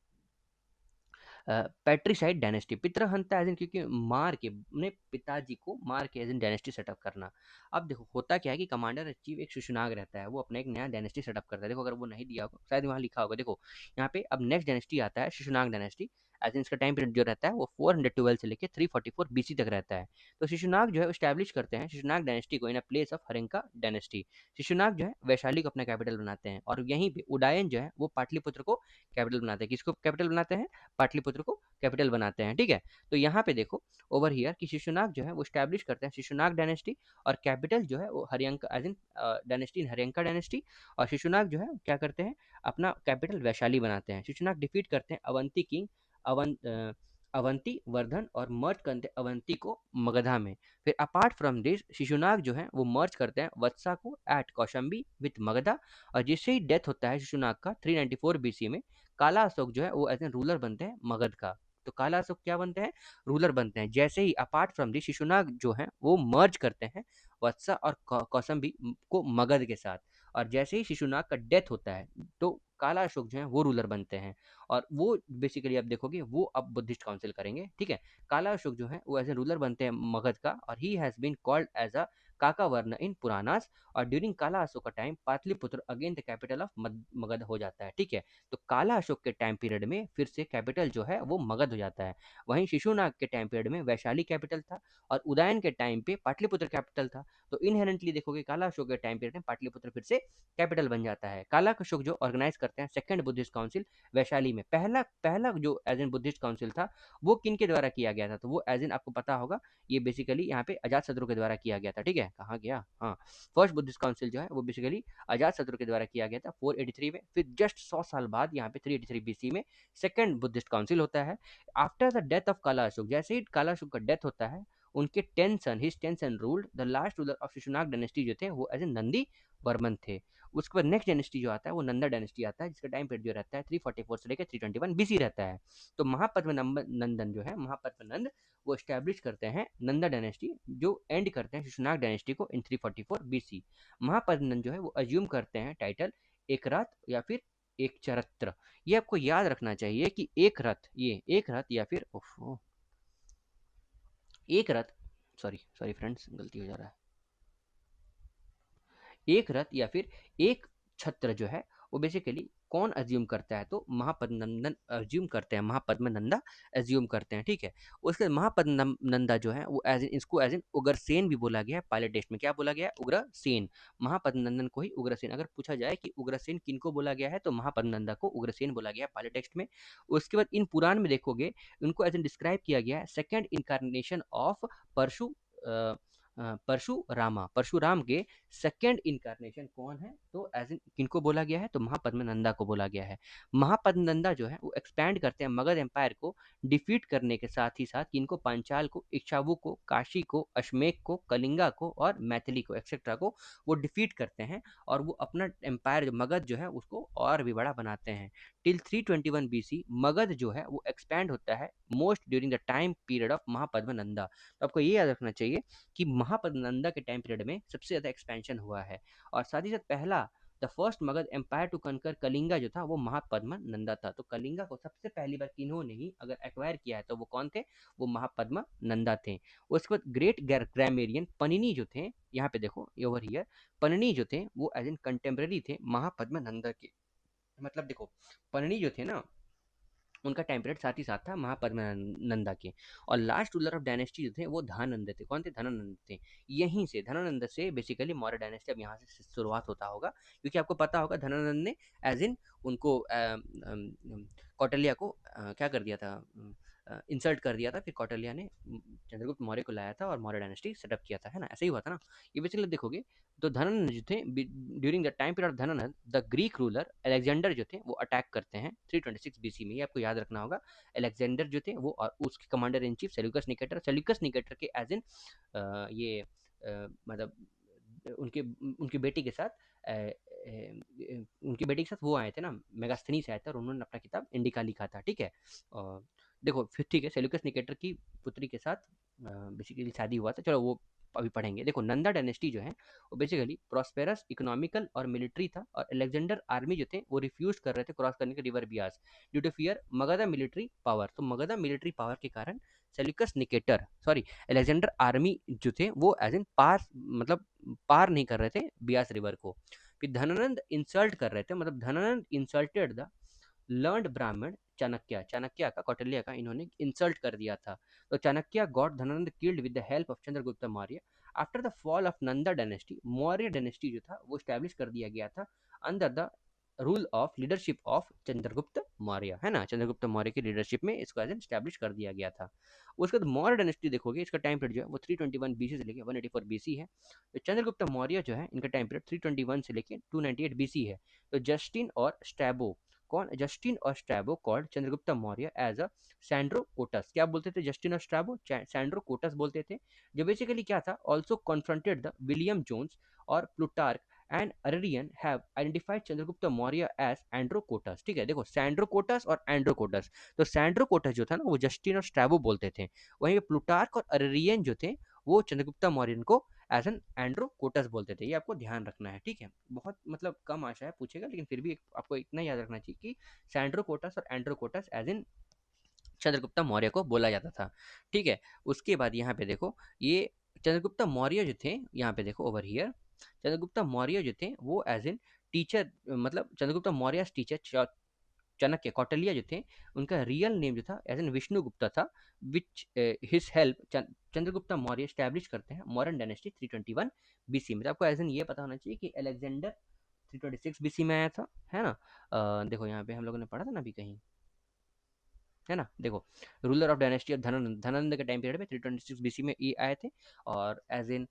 पैट्रिसाइड डायनेस्टी, पितृहंता एज इन क्योंकि मार के अपने पिताजी को मार के एज इन डायनेस्टी सेटअप करना। अब देखो होता क्या है कि कमांडर इन चीफ एक शिशुनाग रहता है, वो अपना एक नया डायनेस्टी सेटअप करता है। देखो अगर वो नहीं दिया होगा शायद वहाँ लिखा होगा, देखो यहाँ पे अब नेक्स्ट डायनेस्टी आता है शिशुनाग डायनेस्टी। एज इन इसका टाइम पीरियड जो रहता है वो 412 से लेकर 344 बीसी तक रहता है। तो शिशुनाग जो है स्टैब्लिश करते हैं शिशुनाग डायनेस्टी को in a place of Haryanka dynasty. Shishunaga जो है वैशाली को अपना कैपिटल बनाते हैं, और यहीं पे उदयन जो है वो पाटलिपुत्र को कैपिटल बनाते हैं। किसको कैपिटल बनाते हैं? पाटलिपुत्र को कैपिटल बनाते हैं, ठीक है। तो यहाँ पे देखो ओवर हियर कि शिशुनाग जो है वो स्टैब्लिश करते हैं शिशुनाग डायनेस्टी, और कैपिटल जो है वो Haryanka as in dynasty in Haryanka dynasty. और शिशुनाग जो है क्या करते हैं, अपना कैपिटल वैशाली बनाते हैं। शिशुनाग डिफीट करते हैं अवंती किंग अवंती वर्धन, और मर्ज करते हैं अवंती को मगधा में। फिर अपार्ट फ्रॉम दिस शिशुनाग जो है वो मर्ज करते हैं वत्सा को एट कौशंबी विथ मगधा। और जिससे ही डेथ होता है शिशुनाग का 394 बीसी में, काला अशोक जो है वो एज ए रूलर बनते हैं मगध का। तो काला अशोक क्या बनते हैं? रूलर बनते हैं। जैसे ही अपार्ट फ्रॉम दी शिशुनाग जो है वो मर्ज करते हैं वत्सा और कौशंबी को मगध के साथ, और जैसे ही शिशुनाग का डेथ होता है तो काला अशोक जो है वो रूलर बनते हैं। और वो बेसिकली आप देखोगे वो अब बुद्धिस्ट काउंसिल करेंगे, ठीक है। काला अशोक जो है वो एज ए रूलर बनते हैं मगध का, और he has been called as a Kakavarna in Puranas. और ड्यूरिंग काला अशोक का time Pataliputra again the capital of Magadh हो जाता है, ठीक है। तो काला अशोक के टाइम पीरियड में फिर से कैपिटल जो है वो मगध हो जाता है। वहीं शिशुनाग के टाइम पीरियड में वैशाली कैपिटल था, और उदयन के टाइम पे पाटलिपुत्र कैपिटल था। तो इनहेरेंटली देखोगे काला अशोक के टाइम पीरियड में पाटलिपुत्र फिर से कैपिटल बन जाता है। काला अशोक जो ऑर्गेनाइज करते हैं सेकंड बुद्धिस्ट काउंसिल वैशाली में। पहला पहला जो एज इन बुद्धिस्ट काउंसिल था वो किन के द्वारा किया गया था? तो वो एज इन आपको पता होगा, ये बेसिकली यहाँ पे अजात शत्रु के द्वारा किया गया था, ठीक है। कहाँ गया, हाँ, फर्स्ट बुद्धिस्ट काउंसिल जो है वो बेसिकली अजात शत्रु के द्वारा किया गया था 483 में। फिर जस्ट 100 साल बाद यहाँ पे 383 बीसी में सेकंड बुद्धिस्ट काउंसिल होता है। आफ्टर द डेथ ऑफ काला अशोक, जैसे ही काला अशोक का डेथ होता है, उनके 10 son his 10 son ruled the last ruler of Shishunaga dynasty जो थे वो एज ए नंदी वर्मन थे। उसके बाद नेक्स्ट डायनेस्टी जो आता है वो नंदा डायनेस्टी आता है, जिसका टाइम पीरियड जो रहता है 344 से लेकर 321 बीसी रहता है। तो महापद्म नंदन जो है महापद्म नंद वो स्टैब्लिश करते हैं नंदा डायनेस्टी, जो एंड करते हैं शिशुनाग डायनेस्टी को इन 344 बीसी। महापद्म नंद जो है वो अज्यूम करते हैं टाइटल एक रथ या फिर एक चरित्र। ये आपको याद रखना चाहिए कि एक रथ, ये एक रथ या फिर एक रथ, सॉरी सॉरी फ्रेंड्स गलती हो जा रहा है, एक रथ या फिर एक छत्र जो है वो बेसिकली कौन अज्यूम करता है? तो महापद्मनंदन अज्यूम करते हैं, महापद्मनंदा अज्यूम करते हैं, ठीक है। उसके महापद्मनंदा जो है वो एज इसको एज इन उग्रसेन भी बोला गया है। पायलट टेस्ट में क्या बोला गया है? उग्रसेन। महापद्मनंदन को ही उग्रसेन, अगर पूछा जाए कि उग्रसेन किनको बोला गया है तो महापद्मनंदा को उग्रसेन बोला गया है पायलट टेस्ट में। उसके बाद इन पुराण में देखोगे उनको एज इन डिस्क्राइब किया गया है सेकेंड इनकारनेशन ऑफ परशु परशुरामा। परशुराम के सेकेंड इनकारनेशन कौन है? तो एज इन किनको बोला गया है? तो महापद्मनंदा को बोला गया है। महापद्मनंदा जो है वो एक्सपैंड करते हैं मगध एम्पायर को डिफीट करने के साथ ही साथ किनको? पांचाल को, इक्ष्वाकु को, काशी को, अश्मेक को, कलिंगा को और मैथिली को एक्सेट्रा को वो डिफीट करते हैं, और वो अपना एम्पायर जो मगध जो है उसको और भी बड़ा बनाते हैं। टिल 321 बीसी मगध जो है वो एक्सपैंड होता है most during the time period of Mahapadmananda. तो आपको ये याद रखना चाहिए कि महापद्मनंदा के टाइम पीरियड में सबसे ज़्यादा एक्सपेंशन हुआ है। और साथ ही साथ पहला the first Magadha empire to conquer Kalinga जो था वो महापद्म नंदा था। तो कलिंगा को सबसे पहली बार किन्होंने ही अगर एक्वायर किया है तो वो कौन थे? वो महापद्म नंदा थे। उसके बाद ग्रेट ग्रामेरियन पनिनी जो थे, यहाँ पे देखो ओवर हियर, पनिनी जो थे वो एज इन कंटेम्प्रेरी थे महापद्म नंदा के। मतलब देखो पनिनी जो थे ना उनका टाइम पीरियड साथ ही साथ था महापद्मनंदा के। और लास्ट रूलर ऑफ डायनेस्टी जो थे वो धनानंद थे। कौन थे? धनानंद थे। यहीं से धनानंद से बेसिकली मौर्य डायनेस्टी अब यहाँ से शुरुआत होता होगा, क्योंकि आपको पता होगा धनानंद ने एज इन उनको कौटिल्य को क्या कर दिया था, इंसल्ट कर दिया था। फिर कौटिल्य ने चंद्रगुप्त मौर्य को लाया था और मौर्य डायनेस्टी सेटअप किया था, है ना? ऐसे ही हुआ था ना। ये बेसिकली देखोगे तो धनानंद जो थे during the time period of Dhanananda the Greek ruler Alexander जो थे वो अटैक करते हैं 326 बीसी में। ये आपको याद रखना होगा। अलेक्जेंडर जो थे वो और उसके commander in chief Seleucus Nicator, Seleucus Nicator के एज इन ये मतलब उनके उनकी बेटी के साथ उनकी बेटी के साथ वो आए थे ना, मेगास्थनीस आए थे, और उन्होंने अपना किताब इंडिका लिखा था, ठीक है। और देखो फिर ठीक है, सेल्यूकस निकेटर की पुत्री के साथ बेसिकली शादी हुआ था, चलो वो अभी पढ़ेंगे। देखो नंदा डायनेस्टी जो है वो बेसिकली प्रॉस्पेरस इकोनॉमिकल और मिलिट्री था, और अलेक्जेंडर आर्मी जो थे वो रिफ्यूज कर रहे थे क्रॉस करने के river Beas due to fear Magadha military power. तो मगधा मिलिट्री पावर के कारण Seleucus Nicator sorry Alexander army जो थे वो एज इन पार मतलब पार नहीं कर रहे थे बियास रिवर को। फिर धनानंद इंसल्ट कर रहे थे, मतलब धनानंद इंसल्टेड द लर्नड ब्राह्मण चाणक्य, चाणक्य का कौटिल्य का इन्होंने इंसल्ट कर दिया था। तो Chanakya got Dhanananda killed with the help of Chandragupta Maurya. After the fall of Nanda dynasty Maurya dynasty जो था वो स्टैब्लिश कर दिया गया था under the rule of leadership of Chandragupta Maurya, है ना, चंद्रगुप्त मौर्य की लीडरशिप में इसको एज स्टैब्लिश कर दिया गया था। उसके बाद मौर्य डायनेस्टी देखोगे इसका टाइम पीरियड जो है वो 321 बीसी से लेकर 184 बीसी है। तो चंद्रगुप्त मौर्य जो है इनका टाइम पीरियड 321 से लेकर 298 बीसी है। तो जस्टिन और स्टैबो, कौन, जस्टिन और Strabo called Chandragupta Maurya as a Sandrocottus. क्या बोलते थे जस्टिन और स्ट्रैबो? सैंड्रोकोटस बोलते थे। जो बेसिकली क्या था, also confronted the William Jones और Plutarch and Arrian have identified Chandragupta Maurya as Androcottus. ठीक है, देखो सैंड्रोकोटस और एंड्रोकोटस। तो सैंड्रोकोटस जो था ना वो जस्टिन और स्ट्रैबो बोलते थे, वहीं प्लूटार्क और अरेरियन जो थे वो चंद्रगुप्त मौर्य को एज एन एंड्रोकोटस बोलते थे। ये आपको ध्यान रखना है, ठीक है। बहुत मतलब कम आशा है पूछेगा, लेकिन फिर भी आपको इतना याद रखना चाहिए कि सैंड्रोकोटस और Androcottus as in Chandragupta Maurya को बोला जाता था। ठीक है, उसके बाद यहाँ पे देखो ये चंद्रगुप्त मौर्य जो थे, यहाँ पे देखो ओवर हियर, चंद्रगुप्त मौर्य जो थे वो एज इन टीचर, मतलब चंद्रगुप्त मौर्य टीचर चाणक्य कौटिल्य जो थे उनका रियल नेम जो था एज एन विष्णुगुप्ता था, विच his help Chandragupta Maurya establish करते हैं मॉडर्न डायनेस्टी 321 बीसी में। तो आपको एज एन ये पता होना चाहिए कि अलेक्जेंडर 326 बीसी में आया था, है ना। देखो यहाँ पे हम लोगों ने पढ़ा था ना अभी कहीं, है ना। देखो ruler of dynasty of Dhanananda, Dhanananda के टाइम पीरियड में 326 बीसी में ये आए थे, और एज इन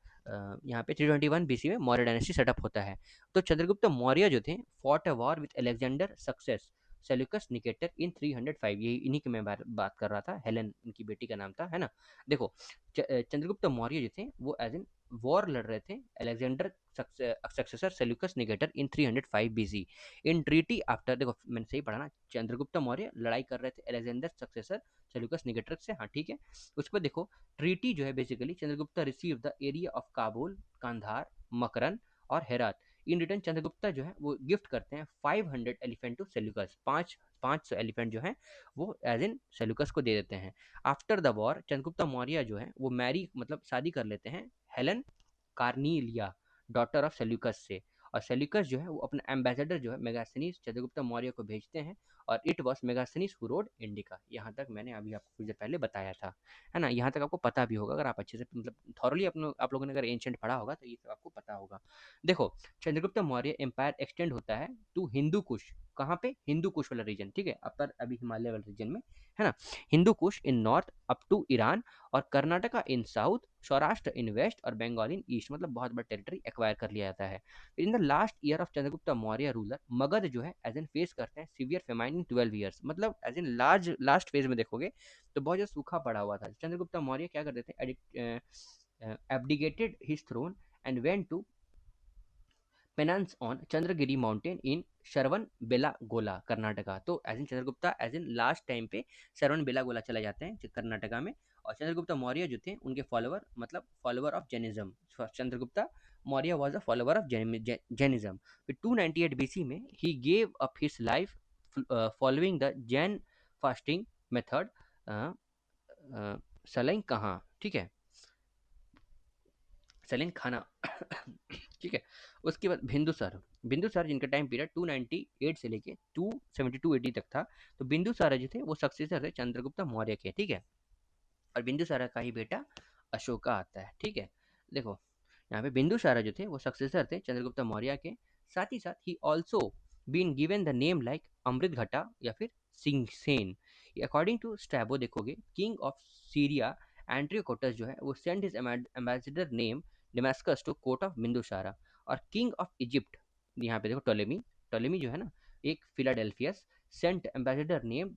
यहाँ पे 321 बीसी में मौर्य डायनेस्टी सेटअप होता है। तो चंद्रगुप्त मौर्य जो थे fought a war with Alexander successor Seleucus Nicator in 305। यही इन्हीं की मैं बात कर रहा था, हेलेन इनकी बेटी का नाम था, है ना। देखो चंद्रगुप्त मौर्य जो थे वो एज इन वॉर लड़ रहे थे Alexander successor Seleucus Nicator in 305 BC. In treaty after, देखो मैंने सही पढ़ा ना, चंद्रगुप्त मौर्य लड़ाई कर रहे थे अलेक्जेंडर सक्सेसर सेल्यूकस निकेटर से, हाँ ठीक है। उसके बाद देखो ट्रीटी जो है basically Chandragupta receive the area of Kabul, Kandahar, Makran और हेरात। इन रिटर्न चंद्रगुप्ता जो है वो गिफ्ट करते हैं 500 एलिफेंट टू सेल्यूकस, 500 एलिफेंट जो है वो एज इन सेल्यूकस को दे देते हैं। After the war Chandragupta Maurya जो है वो मैरी मतलब शादी कर लेते हैं हेलन कार्निलिया, डॉटर ऑफ सेल्यूकस से। और सेल्यूकस जो है वो अपना एम्बेसडर जो है मेगास्थनीज चंद्रगुप्त मौर्य को भेजते हैं, और it was Megasthenes who wrote indica. यहाँ तक मैंने अभी आपको कुछ देर पहले बताया था, है ना। यहाँ तक आपको पता भी होगा अगर आप अच्छे से मतलब थॉरली आप लोगों ने अगर एंशंट पढ़ा होगा तो ये सब आपको पता होगा। देखो चंद्रगुप्त मौर्य एम्पायर एक्सटेंड होता है टू हिंदू कुश, कहाँ पे, हिंदू कुश वाला रीजन, ठीक है, अपर अभी हिमालय वाले रीजन में, है ना। हिंदू कुश इन नॉर्थ अप टू ईरान, और कर्नाटका इन साउथ, सौराष्ट्र इन वेस्ट, और बंगाल इन ईस्ट, मतलब बहुत बड़ा टेरिटरी एक्वायर कर लिया जाता है। In the last year of Chandragupta Maurya ruler Magadh जो है एज एन फेस करते हैं सीवियर फेमाइन इन 12 ईयर्स, मतलब एज इन लास्ट फेज में देखोगे तो बहुत ज़्यादा सूखा पड़ा हुआ था। चंद्रगुप्त मौर्य क्या करते थे, abdicated his throne and went to penance on Chandragiri mountain in Shravana Belagola Karnataka. तो as in Chandragupta as in last time पे श्रवण बेलागोला चले जाते हैं कर्नाटका में। और चंद्रगुप्त मौर्य जो थे उनके फॉलोअर, मतलब follower of Jainism, Chandragupta Maurya was a follower of Jainism. फिर 298 बीसी में he gave up his life following the Jain fasting method, saline कहाँ, ठीक है, सलीन खाना ठीक है। उसके बाद बिंदुसार, बिंदुसार जिनका टाइम पीरियड 298 से लेके 272 एडी तक था। तो बिंदुसार जो थे वो सक्सेसर थे चंद्रगुप्त मौर्य के, ठीक है। और बिंदुसारा का ही बेटा अशोका आता है, ठीक है। देखो यहाँ पे बिंदुसारा जो थे वो सक्सेसर थे चंद्रगुप्त मौर्य के। साथ ही साथ he also been given the name like Amritaghata या फिर सिंगसेन। अकॉर्डिंग टू स्ट्रैबो देखोगे किंग ऑफ सीरिया एंट्रियोकोटस जो है वो sent his ambassador name Deimachus to court of Bindusara. और किंग ऑफ इजिप्ट, यहाँ पे देखो टोलेमी, टोलेमी जो है ना एक Philadelphus sent ambassador name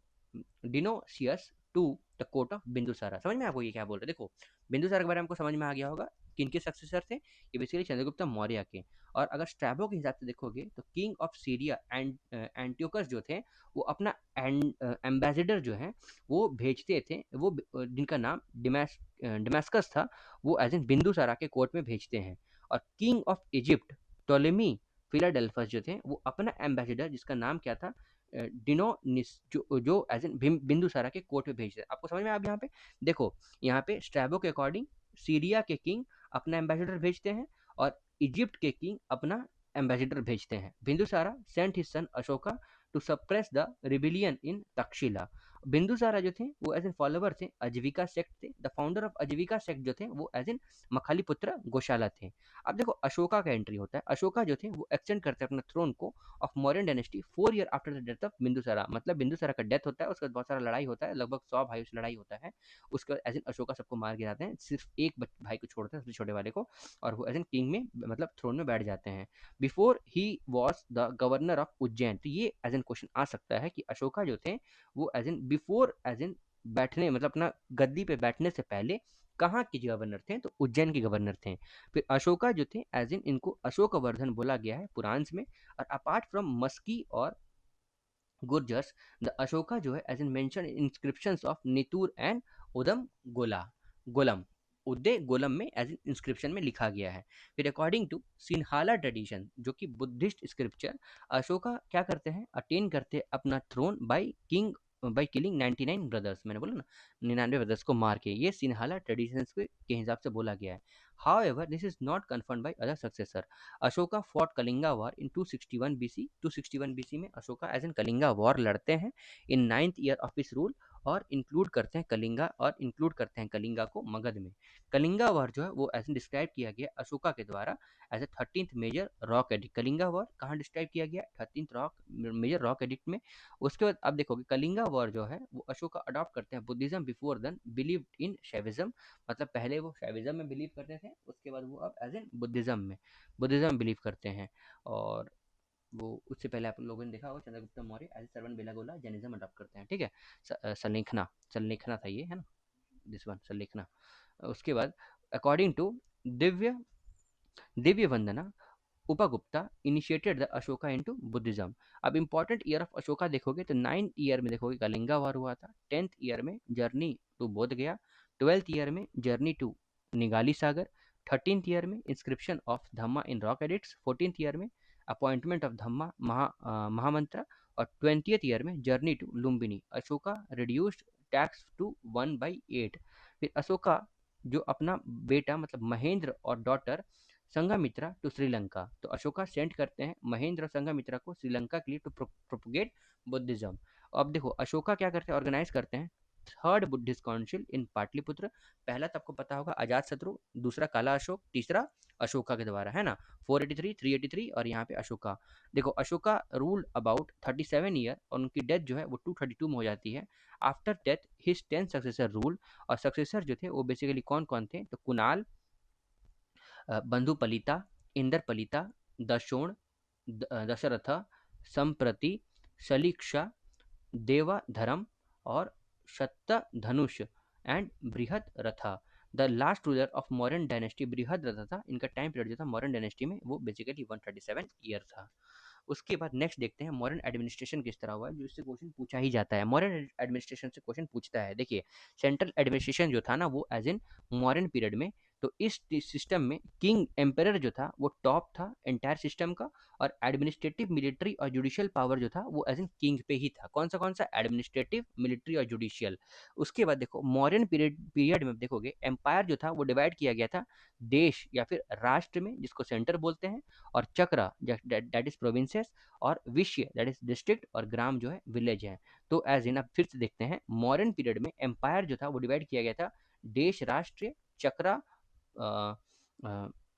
Dionysius to the court of Bindusara. समझ में आपको ये क्या बोल रहे हैं? देखो बिंदुसारा के बारे में हमको समझ में आ गया होगा किनके सक्सेसर थे, ये बेसिकली चंद्रगुप्त मौर्य के। और अगर स्ट्रैबो के हिसाब से देखोगे तो king of Syria and Antiochus जो थे वो अपना एम्बेसडर जो है वो भेजते थे, वो जिनका नाम डमास्कस था वो एज इन बिंदुसारा के कोर्ट में भेजते हैं। और king of Egypt Ptolemy Philadelphus जो थे वो अपना एम्बेसडर जिसका नाम क्या था डिनोनिस जो एज इन बिंदुसारा के कोर्ट में भेजते हैं। आपको समझ में आप यहाँ पे देखो, यहाँ पे स्ट्रैबो के अकॉर्डिंग सीरिया के किंग अपना एम्बेसडर भेजते हैं और इजिप्ट के किंग अपना एम्बेसडर भेजते हैं। Bindusara sent his son Ashoka to suppress the rebellion in Takshashila. Bindusara जो थे वो एज एन फॉलोवर थे अजीविका सेक्ट थे। द फाउंडर ऑफ अजीविका सेक्ट जो थे वो एज एन मखालीपुत्र गोशाला थे। अब देखो अशोका का एंट्री होता है। अशोका जो थे वो एक्सटेंड करते हैं अपना थ्रोन को of Mauryan dynasty 4 year after the death of Bindusara. मतलब बिंदुसारा का डेथ होता है, उसके बाद बहुत सारा लड़ाई होता है, लगभग 100 भाइयों से लड़ाई होता है। उसके बाद एज एन अशोका सबको मार गिराते हैं, सिर्फ एक भाई को छोड़ते हैं, सबसे छोटे वाले को, और वो एज एन किंग में मतलब थ्रोन में बैठ जाते हैं। Before he was the governor of Ujjain. तो ये एज एन क्वेश्चन आ सकता है कि अशोका जो थे वो as an before as an बैठने मतलब अपना गद्दी पे बैठने से पहले कहाँ के गवर्नर थे, तो उज्जैन के गवर्नर थे। फिर अशोका जो थे एज इन इनको अशोकवर्धन बोला गया है पुराण्स में। और अपार्ट फ्रॉम मस्की और गुर्जर्स, द अशोका जो है as in mention inscriptions of Nittur and Udegolam Udegolam में एज इन इंस्क्रिप्शन में लिखा गया है। फिर अकॉर्डिंग टू सिन्हाला ट्रेडिशन जो कि बुद्धिस्ट स्क्रिप्चर, अशोका क्या करते हैं, अटेन करते हैं अपना थ्रोन बाई किलिंग 99 ब्रदर्स। मैंने बोला ना 99 ब्रदर्स को मार के, ये सिन्हाला ट्रेडिशंस के हिसाब से बोला गया है। However this is not confirmed by other successor. Ashoka fought Kalinga war in 261 BC. 261 BC में Ashoka as an Kalinga war लड़ते हैं in 9th year of his rule, और इंक्लूड करते हैं कलिंगा को मगध में। कलिंगा वॉर जो है वो एज डिस्क्राइब किया गया अशोका के द्वारा as a 13th major rock edict. Kalinga war कहाँ डिस्क्राइब किया गया, 13th मेजर रॉक एडिक्ट में। उसके बाद अब देखोगे कलिंगा वॉर जो है वो अशोका अडॉप्ट करते हैं Buddhism before then believe in Shaivism. मतलब पहले वो शैविज्म में बिलीव करते थे, उसके बाद वो अब एज एन बुद्धिज्म बिलीव करते हैं। और वो उससे पहले आप लोगों ने देखा होगा Chandragupta Maurya as Shravana Belagola Jainism adopt करते हैं। ठीक है, सल्लेखना था ये, है ना, दिस वन सल्लेखना। उसके बाद according to Divya Divya Vandana Upagupta initiated the Ashoka into Buddhism. अब इंपॉर्टेंट ईयर ऑफ अशोका देखोगे तो 9th ईयर में देखोगे कलिंगा वॉर हुआ था, 10th ईयर में जर्नी टू बोध गया, 12th ईयर में journey to Nigali Sagar, 13th year में inscription of Dhamma in rock edicts, 14th year में अपॉइंटमेंट ऑफ धम्मा महामंत्रा, और 20th ईयर में journey to Lumbini. Ashoka reduced tax to 1/8। फिर अशोका जो अपना बेटा मतलब महेंद्र और डॉटर संघमित्रा टू श्रीलंका, तो अशोका सेंड करते हैं महेंद्र और संघमित्रा को श्रीलंका के लिए टू प्रोपोगेट बुद्धिज्म। अब देखो अशोका क्या करते हैं, ऑर्गेनाइज करते हैं थर्ड बुद्धिस्ट काउंसिल इन पाटलिपुत्र। पहला तो आपको पता होगा अजात शत्रु, दूसरा काला अशोक, तीसरा अशोका के द्वारा, है ना, 483 383 और यहाँ पे अशोका। देखो अशोका रूल अबाउट 37 ईयर और उनकी डेथ जो है वो 232 में हो जाती है। After death his 10 successor rule. और सक्सेसर जो थे वो बेसिकली कौन कौन थे, तो कुणाल, बंधुपलिता, इंद्रपलिता, दशोण, दशरथ, संप्रति, सलीक्षा, देवाधर्म और शतधनुष एंड बृहद रथा। The last ruler of modern dynasty बृहद रथ था। इनका टाइम पीरियड जो था मॉडर्न डायनेस्टी में वो बेसिकली 137 ईयर था। उसके बाद नेक्स्ट देखते हैं मॉडर्न एडमिनिस्ट्रेशन किस तरह हुआ है, जो इससे क्वेश्चन पूछा ही जाता है। मॉडर्न एडमिनिस्ट्रेशन से क्वेश्चन पूछता है। देखिए सेंट्रल एडमिनिस्ट्रेशन जो था ना वो एज इन मॉडर्न पीरियड में, तो इस सिस्टम में किंग एम्परर जो था वो टॉप था एंटायर सिस्टम का, और एडमिनिस्ट्रेटिव मिलिट्री और जुडिशियल पावर जो था वो एज इन किंग पे ही था। कौन सा एडमिनिस्ट्रेटिव मिलिट्री और जुडिशियल। उसके बाद देखो मॉडर्न पीरियड में देखोगे एम्पायर जो था वो डिवाइड किया गया था देश या फिर राष्ट्र में, जिसको सेंटर बोलते हैं, और चक्र दैट इज प्रोविंसेस, और विषय दैट इज डिस्ट्रिक्ट, और ग्राम जो है विलेज है। तो एज इन अब फिर से देखते हैं मॉडर्न पीरियड में एम्पायर जो था वो डिवाइड किया गया था देश, राष्ट्र, चक्रा,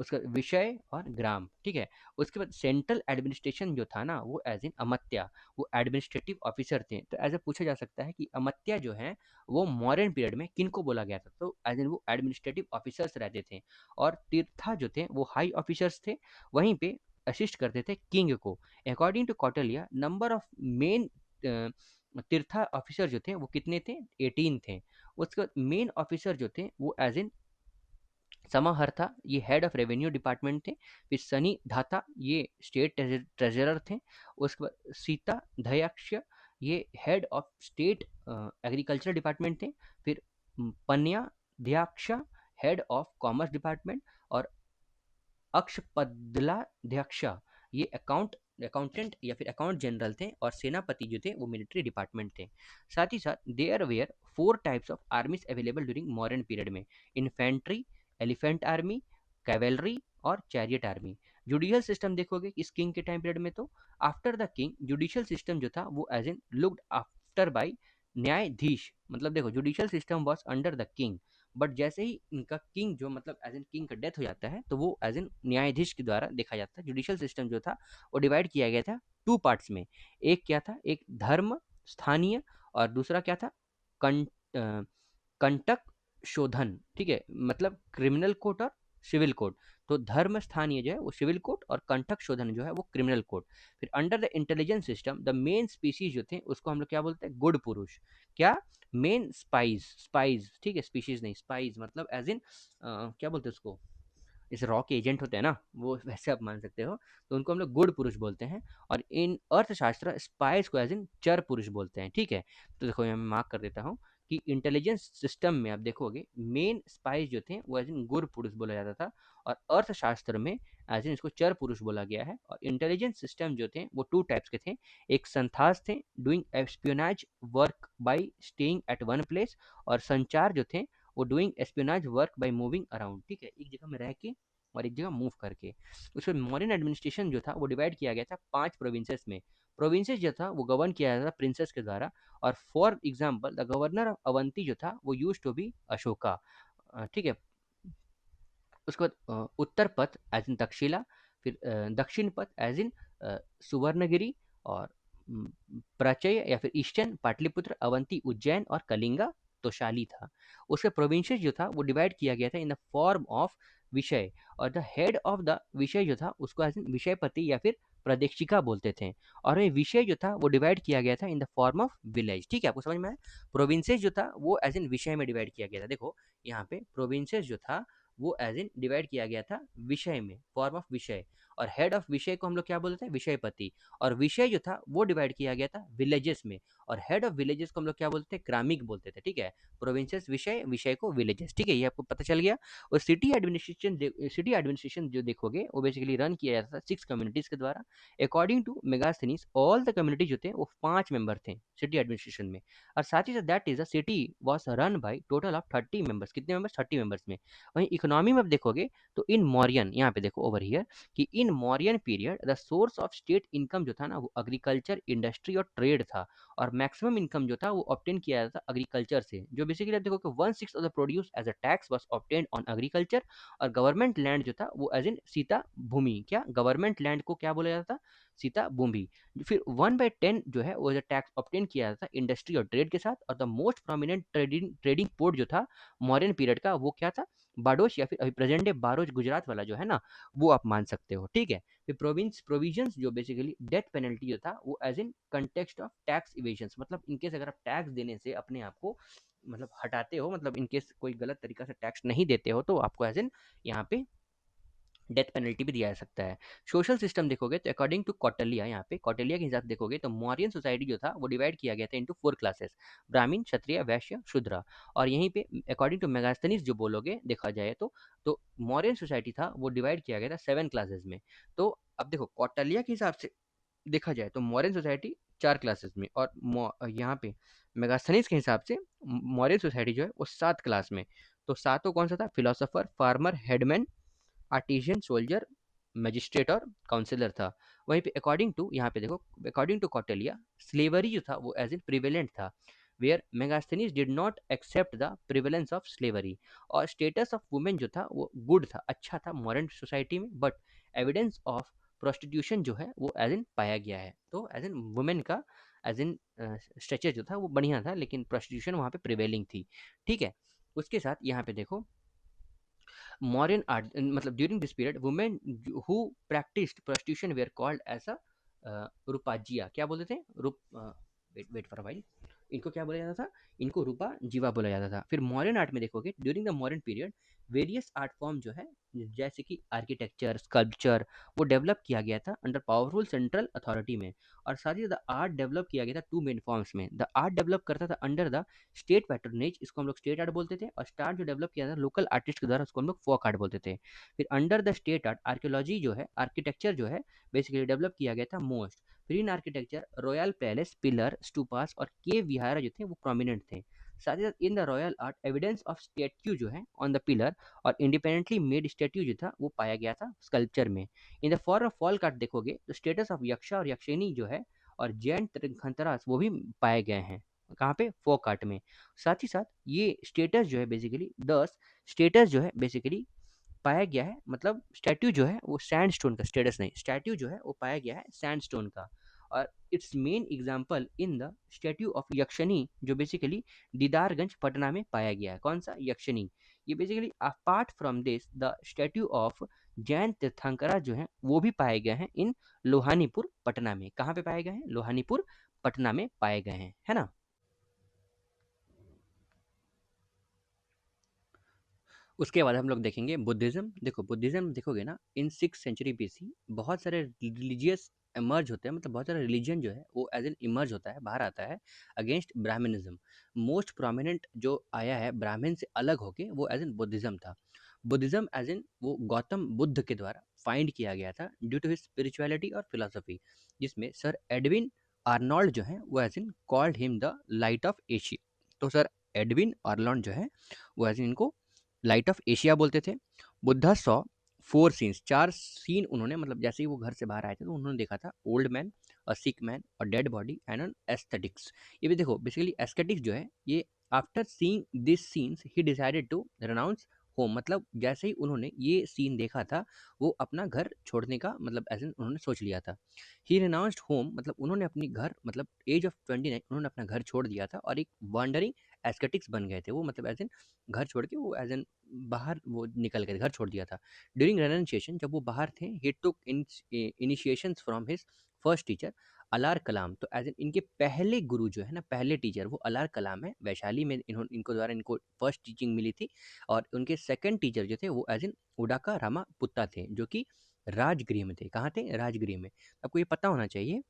उसका विषय और ग्राम। ठीक है, उसके बाद सेंट्रल एडमिनिस्ट्रेशन जो था ना वो एज इन अमत्या, वो एडमिनिस्ट्रेटिव ऑफिसर थे। तो एज ए पूछा जा सकता है कि अमत्या जो है वो मॉडर्न पीरियड में किन को बोला गया था, तो एज इन वो एडमिनिस्ट्रेटिव ऑफिसर्स रहते थे। और तीर्था जो थे वो हाई ऑफिसर्स थे, वहीं पे असिस्ट करते थे किंग को। According to Kautilya number of main tirtha officer जो थे वो कितने थे, 18 थे। उसके बाद मेन ऑफिसर जो थे वो एज इन समाहर्ता ये हेड ऑफ रेवेन्यू डिपार्टमेंट थे। फिर सनी धाता ये स्टेट ट्रेजरर थे। उसके बाद सीता धयाक्ष ये head of state agriculture department थे। फिर पन्या ध्याक्षा हेड ऑफ कॉमर्स डिपार्टमेंट, और अक्षपदलाध्यक्ष ये अकाउंटेंट या फिर अकाउंट जनरल थे, और सेनापति जो थे वो मिलिट्री डिपार्टमेंट थे। साथ ही साथ there were 4 types of armies available during modern period में: इन्फेंट्री, एलिफेंट आर्मी, कैवेलरी और चैरियट आर्मी। जुडिशियल सिस्टम देखोगे इस किंग के टाइम पीरियड में, तो after the king judicial system जो था वो as an looked after by न्यायाधीश। मतलब देखो judicial system was under the king, but जैसे ही इनका किंग जो मतलब एज एन किंग का डेथ हो जाता है तो वो एज एन न्यायाधीश के द्वारा देखा जाता है। जुडिशियल सिस्टम जो था वो डिवाइड किया गया था 2 पार्ट्स में। एक क्या था, एक धर्म स्थानीय, और दूसरा क्या था, कंटक शोधन। ठीक है, मतलब क्रिमिनल कोर्ट और सिविल कोर्ट। तो धर्म स्थानीय जो है वो सिविल कोर्ट, और कंटक शोधन जो है वो क्रिमिनल कोर्ट। फिर under the intelligence system the main species जो थे उसको हम लोग क्या बोलते हैं, गुड पुरुष। क्या, मेन स्पाइज, स्पाइज ठीक है, स्पीशीज नहीं, स्पाइज मतलब एज इन क्या बोलते हैं उसको, जैसे रॉ के एजेंट होते हैं ना, वो वैसे आप मान सकते हो। तो उनको हम लोग गुड पुरुष बोलते हैं। और इन अर्थशास्त्र स्पाइस को एज इन चर पुरुष बोलते हैं। ठीक है, तो देखो यहाँ मैं मार्क कर देता हूँ कि इंटेलिजेंस सिस्टम में आप देखोगे मेन स्पाइस जो थे वो एज इन गुड पुरुष बोला जाता था, और अर्थशास्त्र में एज इन इसको चर पुरुष बोला गया है। और इंटेलिजेंस सिस्टम जो थे वो 2 टाइप्स के थे। एक संथास थे doing espionage work by staying at one place, और संचार जो थे वो doing espionage work by moving around. ठीक है, एक जगह में रह के और एक जगह मूव करके। उसमें मॉडर्न एडमिनिस्ट्रेशन जो था वो डिवाइड किया गया था 5 प्रोविंसेस में। प्रोविंसेस जो था वो गवर्न किया जाता था प्रिंसेस के द्वारा। और for example the governor of Avanti जो था वो यूज टू बी अशोका। ठीक है, उसके बाद उत्तर पथ एज इन तक्षशिला, फिर दक्षिण पथ एज इन सुवर्णगिरी, और प्राचय या फिर ईस्टर्न पाटलिपुत्र, अवंती, उज्जैन और कलिंगा तोशाली था। उसका प्रोविंसेस जो था वो डिवाइड किया गया था इन द फॉर्म ऑफ विषय, और द हेड ऑफ द विषय जो था उसको एज इन विषयपति या फिर प्रदेशिका बोलते थे। और ये विषय जो था वो डिवाइड किया गया था इन द फॉर्म ऑफ विलेज। ठीक है, आपको समझ में आया? प्रोविंसेस जो था वो एज इन विषय में डिवाइड किया गया था। देखो यहाँ पे प्रोविंसेस जो था वो एज इन डिवाइड किया गया था विषय में, फॉर्म ऑफ विषय। और हेड ऑफ विषय को हम लोग क्या बोलते हैं, विषयपति। और विषय जो था वो डिवाइड किया गया था विलेजेस में, और हेड ऑफ विलेजेस को हम लोग क्या बोलते हैं, ग्रामिक बोलते थे। ठीक है, प्रोविंसेस विषय, विषय को विलेजेस। ठीक है, ये आपको पता चल गया। और सिटी एडमिनिस्ट्रेशन जो देखोगे वो बेसिकली रन किया जाता था 6 कम्युनिटीज के द्वारा। According to Megasthenes all the community जो थे वो 5 मेंबर थे सिटी एडमिनिस्ट्रेशन में। और साथ ही साथ that is the city was run by total of 30 members. कितने मेंबर्स, 30 मेंबर्स में। वहीं इकोनॉमी में आप देखोगे तो इन मौर्यन, यहाँ पे देखो ओवर हियर, कि in Mauryan period the source of state income जो था ना वो एग्रीकल्चर, इंडस्ट्री और ट्रेड था। और मैक्सिमम इनकम जो था वो ऑब्टेन किया जाता था एग्रीकल्चर से। जो बेसिकली आप देखो कि 1/6 of the produce as a tax was obtained on agriculture. और गवर्नमेंट लैंड जो था वो एज इन सीता भूमि, क्या गवर्नमेंट लैंड को क्या बोला जाता था, सीता भूमि। फिर 1/10 जो है वो टैक्स ऑब्टेन किया जाता था इंडस्ट्री और ट्रेड के साथ। और the most prominent trading port जो था मौर्यन पीरियड का वो क्या था, बाडोश, या फिर अभी प्रेजेंट डे बारोज गुजरात वाला जो है ना, वो आप मान सकते हो। ठीक है, फिर प्रोविजंस जो बेसिकली डेथ पेनल्टी जो था वो as in context of tax evasion, मतलब इनकेस अगर आप टैक्स देने से अपने आप को मतलब हटाते हो, मतलब इनकेस कोई गलत तरीका से टैक्स नहीं देते हो तो आपको एज इन यहाँ पे डेथ पेनल्टी भी दिया जा सकता है। सोशल सिस्टम देखोगे तो अकॉर्डिंग टू कौटिल्य, यहाँ पे कौटिल्य के हिसाब से देखोगे तो मौर्यन सोसाइटी जो था वो डिवाइड किया गया था इंटू 4 क्लासेस: ब्राह्मण, क्षत्रिय, वैश्य, शूद्र। और यहीं पे अकॉर्डिंग टू मेगास्थनीज जो बोलोगे देखा जाए तो मौर्यन सोसाइटी था वो डिवाइड किया गया था 7 क्लासेस में। तो अब देखो कौटिल्य के हिसाब से देखा जाए तो मौर्यन सोसाइटी 4 क्लासेस में, और यहाँ पे मेगास्थनीज के हिसाब से मौर्यन सोसाइटी जो है वो 7 क्लास में। तो सातों कौन सा था, philosopher, farmer, headman, artisan, soldier, magistrate और काउंसिलर था। वहीं पे अकॉर्डिंग टू, यहाँ पे देखो अकॉर्डिंग टू कौटिल्य स्लेवरी जो था वो एज इन प्रिवेलेंट था, where Megasthenes did not accept the prevalence of slavery. और स्टेटस ऑफ वुमेन जो था वो गुड था, अच्छा था मॉडर्न सोसाइटी में, बट एविडेंस ऑफ प्रोस्टिट्यूशन जो है वो एज इन पाया गया है। तो एज इन वुमेन का एज इन स्ट्रक्चर जो था वो बढ़िया था, लेकिन प्रोस्टिट्यूशन वहाँ पे प्रिवेलिंग थी। ठीक है, उसके साथ यहाँ पे देखो मॉडर्न आर्ट, मतलब during this period women who practised prostitution were called as a Rupajiva. क्या बोलते थे, रूप वेट वेट फॉर वाइल, इनको क्या बोला जाता था, इनको रूपा जीवा बोला जाता था। फिर मॉडर्न आर्ट में देखोगे during the modern period various art form जो है जैसे कि आर्किटेक्चर, स्कल्पचर, वो डेवलप किया गया था अंडर पावरफुल सेंट्रल अथॉरिटी में। और साथ ही द आर्ट डेवलप किया गया था टू मेन फॉर्म्स में। द आर्ट डेवलप करता था अंडर द स्टेट पैट्रोनेज, इसको हम लोग स्टेट आर्ट बोलते थे, और स्टार जो डेवलप किया था लोकल आर्टिस्ट के द्वारा, उसको हम लोग फोक आर्ट बोलते थे। फिर under the state art archaeology जो है, आर्किटेक्चर जो है बेसिकली डेवलप किया गया था मोस्ट। फिर इन architecture royal palace, pillar, stupas और केव विहार जो थे वो प्रोमिनेंट थे। साथ ही साथ in the royal art evidence of statue जो है ऑन द पिलर और इंडिपेंडेंटली मेड स्टेच्यू जो था वो पाया गया था स्कल्पचर में। In the for of fall card देखोगे तो स्टेटस ऑफ यक्षा और यक्षिणी जो है और जैन खंतरास वो भी पाए गए हैं। कहाँ पे? फोक आर्ट में। साथ ही साथ ये स्टेटस जो है बेसिकली 10 स्टेटस जो है बेसिकली पाया गया है, मतलब स्टैट्यू जो है वो सैंडस्टोन का, स्टेटस नहीं, स्टैट्यू जो है वो पाया गया है सैंडस्टोन का। और its main example in the statue of Yakshini जो बेसिकली दीदारगंज पटना में पाया गया है। कौन सा? यक्षिणी। ये basically apart from this the statue of Jain Tirthankara जो है वो भी पाए गए हैं इन लोहानीपुर पटना में। कहाँ पे पाए गए हैं? लोहानीपुर पटना में पाए गए हैं, है ना। उसके बाद हम लोग देखेंगे बुद्धिज़्म। देखो बुद्धिज़्म देखोगे ना, इन 6th सेंचुरी बीसी बहुत सारे रिलीजियस इमर्ज होते हैं, मतलब बहुत सारा रिलीजन जो है वो एज एन इमर्ज होता है, बाहर आता है अगेंस्ट ब्राह्मणिज्म। मोस्ट प्रोमिनेंट जो आया है ब्राह्मण से अलग होके वो एज एन बुद्धिज़्म था। बुद्धिज़्म एज एन वो गौतम बुद्ध के द्वारा फाइंड किया गया था ड्यू टू हिज स्पिरिचुअलिटी और फिलोसफी, जिसमें सर एडविन आर्नोल्ड जो है वो as in called him the light of Asia. तो सर एडविन आर्नोल्ड जो है वो एज इन इनको लाइट ऑफ एशिया बोलते थे। बुद्धा सॉ 4 सीन्स, 4 सीन उन्होंने, मतलब जैसे ही वो घर से बाहर आए थे तो उन्होंने देखा था old man, a sick man, a dead body and an ascetics. ये भी देखो बेसिकली एस्थेटिक्स जो है ये after seeing this scenes he decided to renounce home, मतलब जैसे ही उन्होंने ये सीन देखा था वो अपना घर छोड़ने का मतलब ऐसे उन्होंने सोच लिया था। ही रेनाउंस्ड होम, मतलब उन्होंने अपनी घर, मतलब एज ऑफ 29 उन्होंने अपना घर छोड़ दिया था और एक वॉन्डरिंग एस्थेटिक्स बन गए थे वो, मतलब एज घर छोड़ के वो एज एन बाहर वो निकल गए, घर छोड़ दिया था। ड्यूरिंग रेनन जब वो बाहर थे he took initiation from his first teacher Alara Kalama. तो एज एन इनके पहले गुरु जो है ना, पहले टीचर वो अलार कलाम है, वैशाली में इन्होंने इनको द्वारा इनको फर्स्ट टीचिंग मिली थी। और उनके सेकंड टीचर जो थे वो एज एन उडाका रामा पुत्ता थे, जो कि राजगृह में थे। कहाँ थे? राजगृह में। आपको ये पता होना चाहिए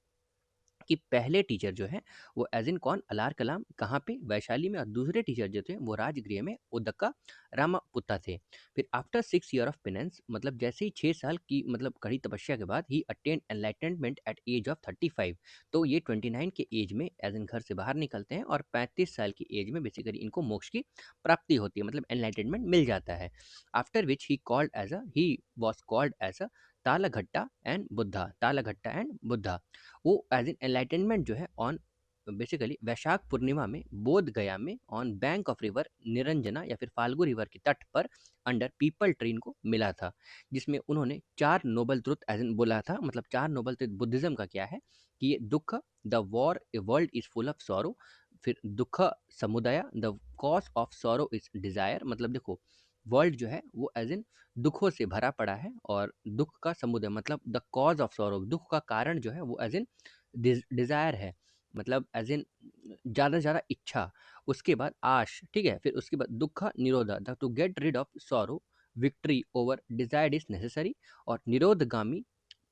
कि पहले टीचर जो है वो एज इन कौन? अलार कलाम। कहाँ पे? वैशाली में। और दूसरे टीचर जो थे वो राजगृह में उदक्का रामापुत्ता थे। फिर आफ्टर 6 ईयर ऑफ पेनेंस, मतलब जैसे ही 6 साल की मतलब कड़ी तपस्या के बाद ही attain enlightenment at age of 35। तो ये 29 के एज में एज इन घर से बाहर निकलते हैं और 35 साल की एज में बेसिकली इनको मोक्ष की प्राप्ति होती है, मतलब एनलाइटनमेंट मिल जाता है। After which he was called as a Tathagata and Buddha, Tathagata and Buddha. वो एज एन एनलाइटनमेंट जो है ऑन बेसिकली वैशाख पूर्णिमा में बोध गया में on bank of river Niranjana या फिर फाल्गु रिवर के तट पर अंडर पीपल ट्री को मिला था, जिसमें उन्होंने 4 नोबल ट्रुथ एज एन बोला था। मतलब 4 नोबल ट्रुथ बुद्धिज्म का क्या है कि ये दुख, the war, a world is full of sorrow. फिर दुख समुदाय, the cause of sorrow is desire. मतलब देखो वर्ल्ड जो है वो एज इन दुखों से भरा पड़ा है, और दुख का समुदाय मतलब द कॉज ऑफ सॉरो, दुख का कारण जो है वो एज इन डिजायर है, मतलब एज इन ज़्यादा से ज़्यादा इच्छा। उसके बाद आश, ठीक है। फिर उसके बाद dukkha nirodha, to get rid of sorrow, victory over desired is necessary. और निरोधगामी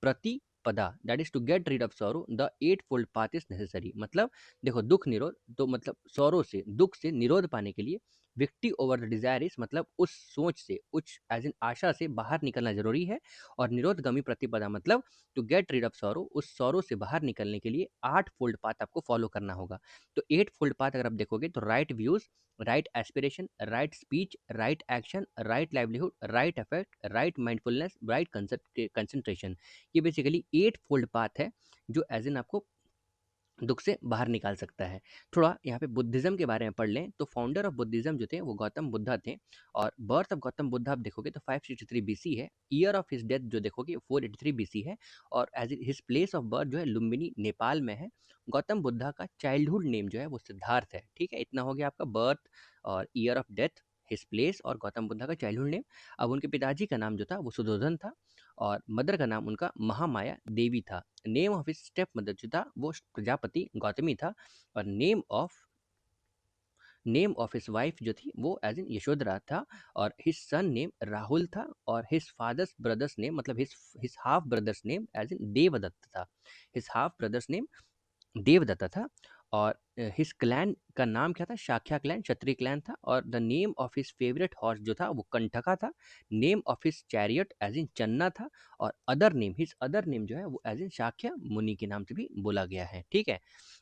pratipada, that is to get rid of sorrow, the 8 fold path is necessary. मतलब देखो दुख निरोध, तो मतलब सॉरो से, दुख से निरोध पाने के लिए victory over the desire is, मतलब उस सोच से, उस एज इन आशा से बाहर निकलना जरूरी है। और निरोधगामी प्रतिपदा मतलब to get rid of sorrow, उस सॉरो से बाहर निकलने के लिए 8 फोल्ड पाथ आपको फॉलो करना होगा। तो 8 फोल्ड पाथ अगर आप देखोगे तो right views, right aspiration, right speech, right action, right livelihood, right affect, right mindfulness, right concentration. ये बेसिकली 8 फोल्ड पाथ है जो एज इन आपको दुख से बाहर निकाल सकता है। थोड़ा यहाँ पे बुद्धिज़्म के बारे में पढ़ लें तो फाउंडर ऑफ बुद्धिज़्म जो थे वो गौतम बुद्धा थे। और बर्थ ऑफ गौतम बुद्धा आप देखोगे तो 563 बीसी है। ईयर ऑफ हिज डेथ जो देखोगे 483 बीसी है। और as his place of birth जो है लुम्बिनी नेपाल में है। गौतम बुद्धा का चाइल्डहुड नेम जो है वो सिद्धार्थ है। ठीक है, इतना हो गया आपका बर्थ और year of death, his place और गौतम बुद्धा का चाइल्डहुड नेम। अब उनके पिताजी का नाम जो था वो सुधोधन था, और मदर का नाम उनका महामाया देवी था। Name of his step mother जो था वो प्रजापति गौतमी था। और नेम ऑफ हिज वाइफ जो थी वो एज इन यशोधरा था, और हिज सन नेम राहुल था, और हिज फादर्स ब्रदर्स नेम मतलब his half brother's name as in Devadatta था। His half brother's name Devadatta था, और हिज क्लैन का नाम क्या था, शाक्या क्लैन, क्षत्रिय क्लैन था, और the name of his favourite horse जो था वो कंटका था। Name of his chariot as in Channa था, और other name, his other name जो है वो एज इन शाक्या मुनि के नाम से भी बोला गया है। ठीक है,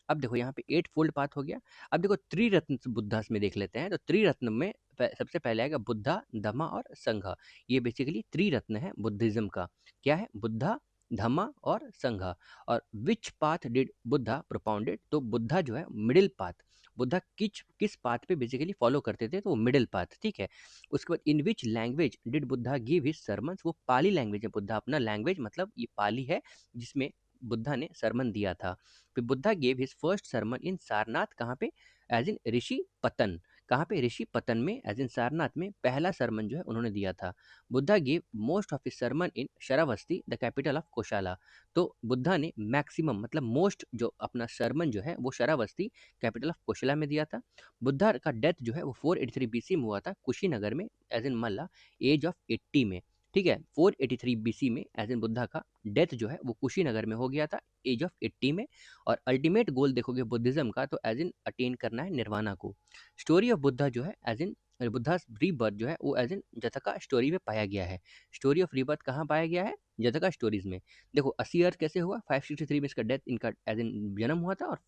अब देखो यहाँ पे 8 फोल्ड पाथ हो गया। अब देखो त्रिरत्न बुद्धास में देख लेते हैं, तो त्रिरत्न में सबसे पहले आएगा बुद्धा, धम्मा और संघ। ये बेसिकली त्रिरत्न है बुद्धिज्म का। क्या है, बुद्धा, धम्मा और संघ। और विच पाथ डिड बुद्धा प्रोपाउंडेड, तो बुद्धा जो है मिडिल पाथ, बुद्धा किस किस पाथ पे बेसिकली फॉलो करते थे, तो वो मिडिल पाथ। ठीक है, उसके बाद in which language did Buddha give his sermons, वो पाली लैंग्वेज है बुद्धा, अपना लैंग्वेज मतलब ये पाली है जिसमें बुद्धा ने सरमन दिया था। फिर Buddha gave his first sermon in Sarnath, कहाँ पे, एज इन ऋषि पतन। कहाँ पे, ऋषि पतन में, एज इन सारनाथ में पहला सरमन जो है उन्होंने दिया था। Buddha gave most of his sermon in Shravasti the capital of Kosala, तो बुद्धा ने मैक्सिमम मतलब मोस्ट जो अपना सरमन जो है वो शरावस्ती कैपिटल ऑफ कोशला में दिया था। बुद्धा का डेथ जो है वो 483 बीसी में हुआ था कुशीनगर में, as in Malla, age of 80 में। ठीक है, 483 बीसी में एज इन बुद्धा का डेथ जो है वो कुशीनगर में हो गया था एज ऑफ 80 में। और अल्टीमेट गोल देखोगे बुद्धिज्म का, तो एज इन अटेन करना है निर्वाणा को। स्टोरी ऑफ बुद्धा जो है एज इन बुद्धा रीबर्थ जो है वो एज इन जथका स्टोरी में पाया गया है। स्टोरी ऑफ रीबर्थ कहाँ पाया गया है, जथका स्टोरीज में। देखो 80 अर्थ कैसे हुआ, 563 में इसका डेथ, इनका एज इन जन्म हुआ था, और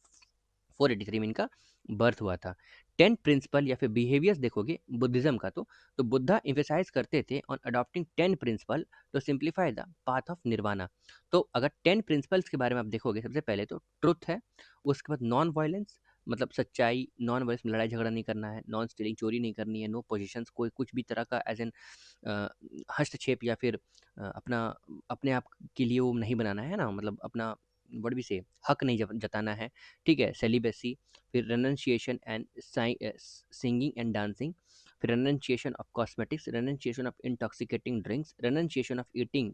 483 में इनका बर्थ हुआ था। 10 प्रिंसिपल या फिर बिहेवियर्स देखोगे बुद्धिज्म का, तो बुद्धा इम्फेसाइज करते थे on adopting 10 principle to simplify the path of nirvana. तो अगर 10 प्रिंसिपल्स के बारे में आप देखोगे, सबसे पहले तो ट्रुथ है, उसके बाद नॉन वायलेंस मतलब सच्चाई, नॉन वायलेंस में लड़ाई झगड़ा नहीं करना है, नॉन स्टीलिंग चोरी नहीं करनी है, नो पोजिशंस, कोई कुछ भी तरह का एज एन हस्तक्षेप या फिर अपना अपने आप के लिए वो नहीं बनाना है ना, मतलब अपना वर्ड भी से हक नहीं जताना है। ठीक है, सेलिबेसी, फिर renunciation and singing and dancing, फिर renunciation of cosmetics, renunciation of intoxicating drinks, renunciation of eating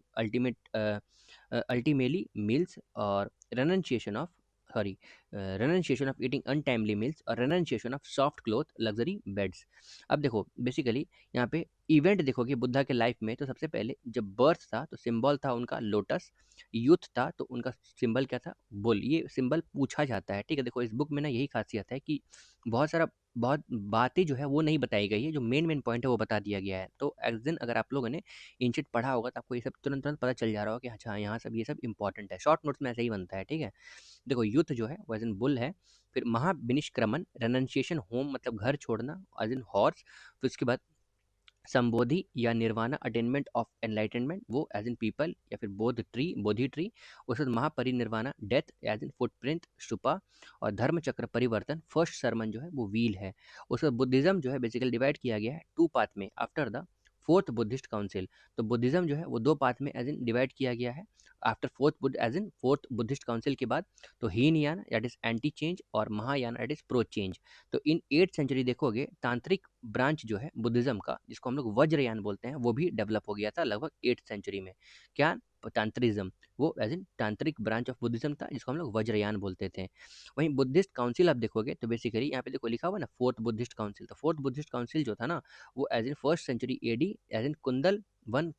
ultimately meals, और renunciation of sorry renunciation of eating untimely meals, और renunciation of soft cloth luxury beds. अब देखो basically यहाँ पे event देखोगे बुद्धा के life में, तो सबसे पहले जब बर्थ था तो सिंबल था उनका लोटस, यूथ था तो उनका सिंबल क्या था, बुल। ये सिंबल पूछा जाता है। ठीक है, देखो इस बुक में ना यही खासियत है कि बहुत बातें जो है वो नहीं बताई गई है, जो मेन मेन पॉइंट है वो बता दिया गया है। तो एज दिन अगर आप लोगों ने एंशिएंट पढ़ा होगा तो आपको ये सब तुरंत तुरंत पता चल जा रहा होगा कि अच्छा यहाँ सब ये सब इंपॉर्टेंट है, शॉर्ट नोट्स में ऐसे ही बनता है। ठीक है, देखो यूथ जो है वो एज इन बुल है, फिर महाविनिष्क्रमण रेनन्शिएशन होम मतलब घर छोड़ना एज इन हॉर्स, फिर उसके बाद संबोधि या निर्वाणा अटेनमेंट ऑफ एनलाइटनमेंट वो एज इन पीपल या फिर बोधि ट्री, उसके बाद Mahaparinirvana death as in footprint stupa, और धर्म चक्र परिवर्तन फर्स्ट सरमन जो है वो व्हील है। उसके बाद बुद्धिज्म जो है बेसिकली डिवाइड किया गया है 2 पार्ट में after the fourth Buddhist council. तो बुद्धिज्म जो है वो 2 पार्ट में एज इन डिवाइड किया गया है आफ्टर फोर्थ बुद्धिस्ट काउंसिल के बाद। तो Hinayana that is anti change, और Mahayana that is pro change. तो इन 8th सेंचुरी देखोगे तांत्रिक ब्रांच जो है बुद्धिज्म का, जिसको हम लोग वज्रयान बोलते हैं, वो भी डेवलप हो गया था लगभग 8th सेंचुरी में। क्या, तांत्रिज्म, वो एज इन तांत्रिक ब्रांच ऑफ बुद्धिज्म था जिसको हम लोग वज्रयान बोलते थे। वहीं बुद्धिस्ट काउंसिल आप देखोगे तो बेसिकली यहाँ पे देखो लिखा हुआ ना फोर्थ बुद्धिस्ट काउंसिल, तो फोर्थ बुद्धिस्ट काउंसिल जो था ना वो as in first century AD as in Kundalvana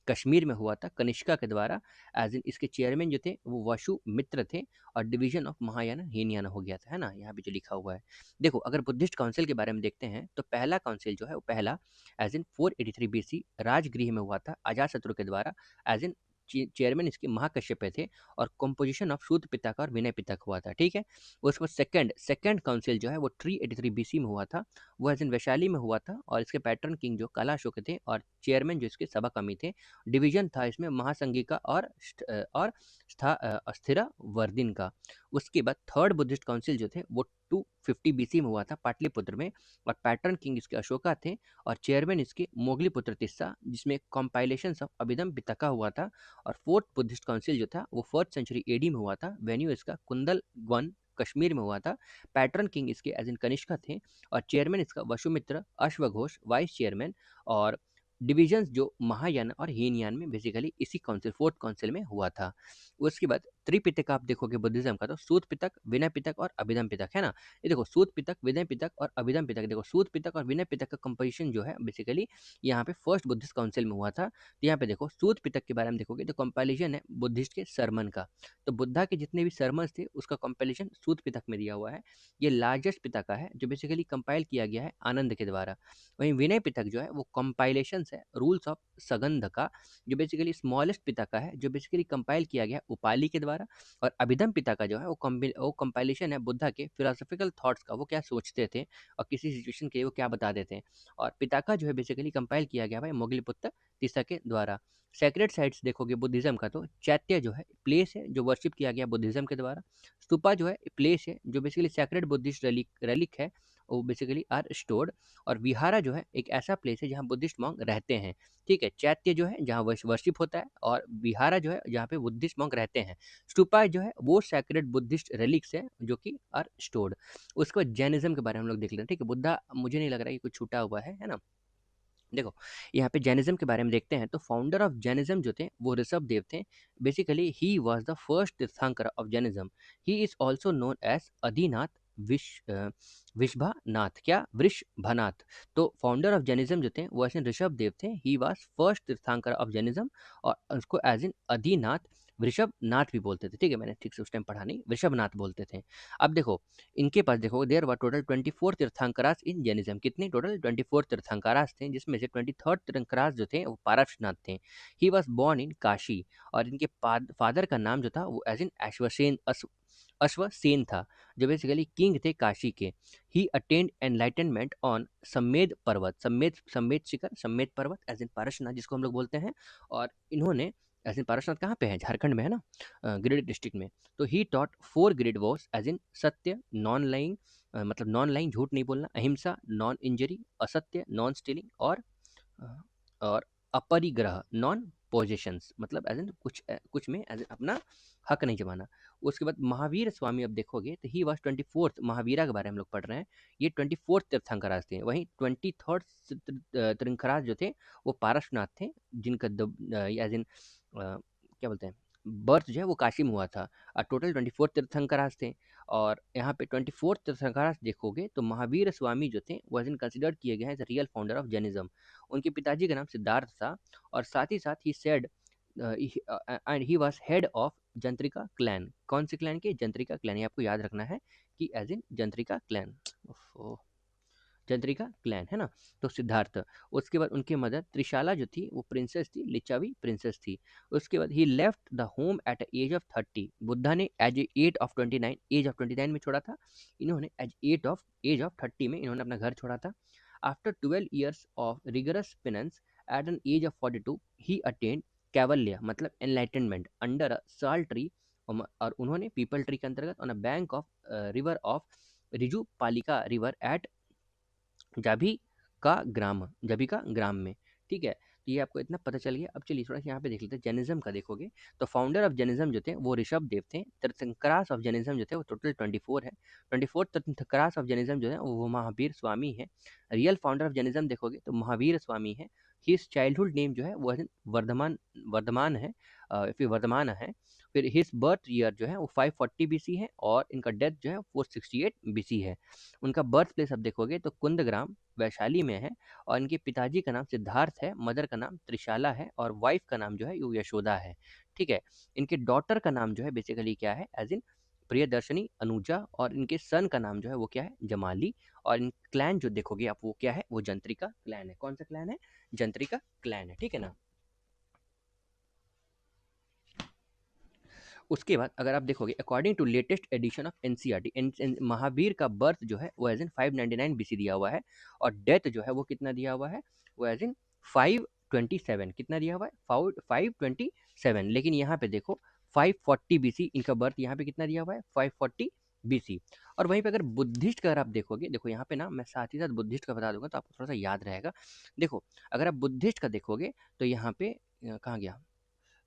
Kashmir में हुआ था कनिष्का के द्वारा। एज इन इसके चेयरमैन जो थे वो वशु मित्र थे, और डिवीजन ऑफ महायाना हीनयाना हो गया था, है ना, यहाँ पे जो लिखा हुआ है। देखो अगर बुद्धिस्ट काउंसिल के बारे में देखते हैं तो पहला काउंसिल जो है वो पहला एज इन 483 बीसी राजगृह में हुआ था अजातशत्रु के द्वारा, एज इन चेयरमैन इसके महाकश्यप थे, और कंपोजिशन ऑफ सूत पिताक और विनय पिताक हुआ था। ठीक है, उसके बाद सेकंड काउंसिल जो है वो 383 बीसी में हुआ था, वो एज इन वैशाली में हुआ था, और इसके पैटर्न किंग जो कला अशोक थे, और चेयरमैन जो इसके सभा कमी थे। डिवीजन था इसमें महासंघिका और अस्थिरा वर्दिन का। उसके बाद थर्ड बुद्धिस्ट काउंसिल जो थे वो 250 बीसी में हुआ था पाटलिपुत्र में, और पैटर्न किंग इसके अशोका थे, और चेयरमैन इसके मोगलीपुत्र तिस्सा, जिसमें कंपाइलेशन ऑफ अभिधम पिटका हुआ था। और फोर्थ बुद्धिस्ट काउंसिल जो था वो 4th सेंचुरी एडी में हुआ था, वेन्यू इसका कुंदल वन कश्मीर में हुआ था। पैटर्न किंग इसके एज इन कनिष्का थे, और चेयरमैन इसका वसुमित्र अश्वघोष वाइस चेयरमैन। और डिविजन्स जो महायान और हीनयान में बेसिकली इसी काउंसिल फोर्थ काउंसिल में हुआ था। उसके बाद त्रिपिटक आप देखोगे बुद्धिज्म का, तो सूत पिटक, विनय पिटक और अभिधम पिटक, है ना? ये देखो सूत पिटक, विनय पिटक और अभिधम पिटक, देखो सूत पिटक और विनय पिटक का कंपोजिशन जो है बेसिकली यहाँ पे फर्स्ट बुद्धिस्ट काउंसिल में हुआ था। तो यहाँ पे देखो सूत पिटक के बारे में देखोगे तो कंपाइलेशन है बुद्धिस्ट के सरमन का। तो बुद्धा के जितने भी सरमन्स थे उसका कंपाइलेशन सूत पिटक में दिया हुआ है। ये लार्जेस्ट पिटक है जो बेसिकली कंपाइल किया गया है आनंद के द्वारा। वहीं विनय पिटक जो है वो कंपाइलेशन है रूल्स ऑफ सगंध का, जो बेसिकली स्मॉलेस्ट पिटक है, जो बेसिकली कंपाइल किया गया है उपाली के द्वारा। और अभिधम पिटक जो है वो कंपाइलेशन है बुद्धा के फिलोसफिकल थॉट्स का, वो क्या सोचते थे और किसी सिचुएशन के लिए वो क्या बता देते हैं। और पिटाका जो है बेसिकली कंपाइल किया गया भाई मोगलीपुत्र तीसरा के द्वारा। सेक्रेट साइट्स देखोगे बुद्धिज्म का, तो चैत्य जो है प्लेस है जो वर्शिप किया गया बुद्धिज्म के द्वारा। स्तूपा जो है प्लेस है जो बेसिकली सेक्रेट बुद्धिस्ट रेलिक है, वो बेसिकली आर स्टोर्ड। और विहारा जो है एक ऐसा प्लेस है जहाँ बुद्धिस्ट मॉन्क रहते हैं। ठीक है, चैत्य जो है जहाँ वर्शिप होता है, और विहारा जो है जहाँ पे बुद्धिस्ट मॉन्क रहते हैं। स्तूपा जो है वो सेक्रेट बुद्धिस्ट रेलिक्स है जो कि आर स्टोर्ड। उसके बाद जैनिज्म के बारे में हम लोग देख लेते हैं। ठीक है, बुद्धा मुझे नहीं लग रहा है कि कुछ छूटा हुआ है ना? देखो यहाँ पे जैनिज्म के बारे में देखते हैं, तो फाउंडर ऑफ जैनिज्म जो थे वो ऋषभ देव थे। Basically he was the first Tirthankar of Jainism. He is also known as Adinath Vrishabhanath, क्या वृषभनाथ। तो फाउंडर ऑफ जैनिज्म जो थे वो ऐसे ऋषभ देव थे। He was first Tirthankar of Jainism, और उसको एज इन अधिनाथ वृषभनाथ भी बोलते थे। ठीक है, मैंने ठीक से उस टाइम पढ़ा नहीं, वृषभनाथ बोलते थे। अब देखो इनके पास देखो there were total 24 Tirthankaras in Jainism. कितने टोटल 24 तीर्थंकरास थे, जिसमें से 23rd तीर्थंकरास जो थे वो पारसनाथ थे। He was born in Kashi, और इनके फादर का नाम जो था वो एज इन अश्वसेन था, जो बेसिकली किंग थे काशी के। ही अटेंड एनलाइटनमेंट ऑन सम्मेद पर्वत, सम्मेद शिखर, सम्मेद पर्वत एज इन पारसनाथ जिसको हम लोग बोलते हैं। और इन्होंने एज इन पारसनाथ कहाँ पे है, झारखंड में है ना, गिरिडीह डिस्ट्रिक्ट में। तो he taught 4 great vows as in सत्य, नॉन लाइंग, मतलब नॉन लाइंग झूठ नहीं बोलना, अहिंसा, नॉन इंजरी, असत्य, नॉन स्टीलिंग, अ, और अपरिग्रह, नॉन पोजेशंस, मतलब एज इन कुछ में एज अपना हक नहीं जमाना। उसके बाद महावीर स्वामी अब देखोगे तो ही वॉज 24th, महावीरा के बारे में हम लोग पढ़ रहे हैं। ये 24th तीर्थंकराज थे। वहीं 23rd तीर्थंकराज जो थे वो पारसनाथ थे, जिनका एज इन क्या बोलते हैं बर्थ जो है वो काशी में हुआ था। और टोटल 24 तीर्थंकराज थे। और यहाँ पे 24 तीर्थंकराज देखोगे तो महावीर स्वामी जो थे वो एज इन कंसिडर किए गए हैं रियल फाउंडर ऑफ जैनिज्म। उनके पिताजी का नाम सिद्धार्थ था, और साथ ही साथ he said and he was head of Jnatrika clan. कौन से क्लैन के, जंत्रिका क्लैन, ये आपको याद रखना है कि एज इन जंत्रिका क्लैन, जंत्रिका क्लैन, है ना। तो सिद्धार्थ, उसके बाद उनकी मदर त्रिशाला जो थी वो प्रिंसेस थी, लिचावी प्रिंसेस थी। उसके बाद he left the home at age of 30। Buddha ने एज ऑफ 29 में छोड़ा था। इन्होंने एज ऑफ 30 में इन्होंने अपना घर छोड़ा था। After 12 years of rigorous penance at an age of 42 he attained Kaivalya, मतलब एनलाइटनमेंट अंडर अ साल ट्री। और उन्होंने पीपल ट्री के अंतर्गत on a bank of river of Riju पालिका रिवर एट जाभी का ग्राम में। ठीक है, तो ये आपको इतना पता चल गया। अब चलिए थोड़ा सा यहाँ पे देख लेते हैं जैनिज्म का। देखोगे तो फाउंडर ऑफ जैनिज्म जो थे वो ऋषभ देव थे। तीर्थंकरास ऑफ जैनिज्म जो थे वो टोटल 24 है। 24 तीर्थंकरास ऑफ जैनिज्म जो है वो महावीर स्वामी है। रियल फाउंडर ऑफ जैनिज्म देखोगे तो महावीर स्वामी है। हिज चाइल्डहुड नेम जो है वो वर्धमान वर्धमान है, फिर वर्धमान है। फिर हिज बर्थ ईयर जो है वो 540 बीसी है, और इनका डेथ जो है 468 बीसी है। उनका बर्थ प्लेस अब देखोगे तो कुंदग्राम वैशाली में है। और इनके पिताजी का नाम सिद्धार्थ है, मदर का नाम त्रिशाला है, और वाइफ का नाम जो है वो यशोदा है। ठीक है, इनके डॉटर का नाम जो है बेसिकली क्या है, एज इन प्रियदर्शनी, अनुजा। और इनके सन का नाम जो है वो क्या है, जमाली। और इन क्लैन जो देखोगे आप वो क्या है, वो जंत्रिका क्लैन है। कौन सा क्लैन है, जंत्रिका क्लैन है। ठीक है ना। उसके बाद अगर आप देखोगे according to latest edition of NCERT, Mahavira का बर्थ जो है वो एज इन 599 बीसी दिया हुआ है। और डेथ जो है वो कितना दिया हुआ है, वो एज इन 527, कितना दिया हुआ है, 527। लेकिन यहाँ पे देखो 540 बीसी इनका बर्थ, यहाँ पे कितना दिया हुआ है, 540 बीसी। और वहीं पे अगर बुद्धिस्ट का अगर आप देखोगे, देखो यहाँ पे ना मैं साथ ही साथ बुद्धिस्ट का बता दूंगा तो आपको थोड़ा सा याद रहेगा। देखो अगर आप बुद्धिस्ट का देखोगे तो यहाँ पे कहाँ गया,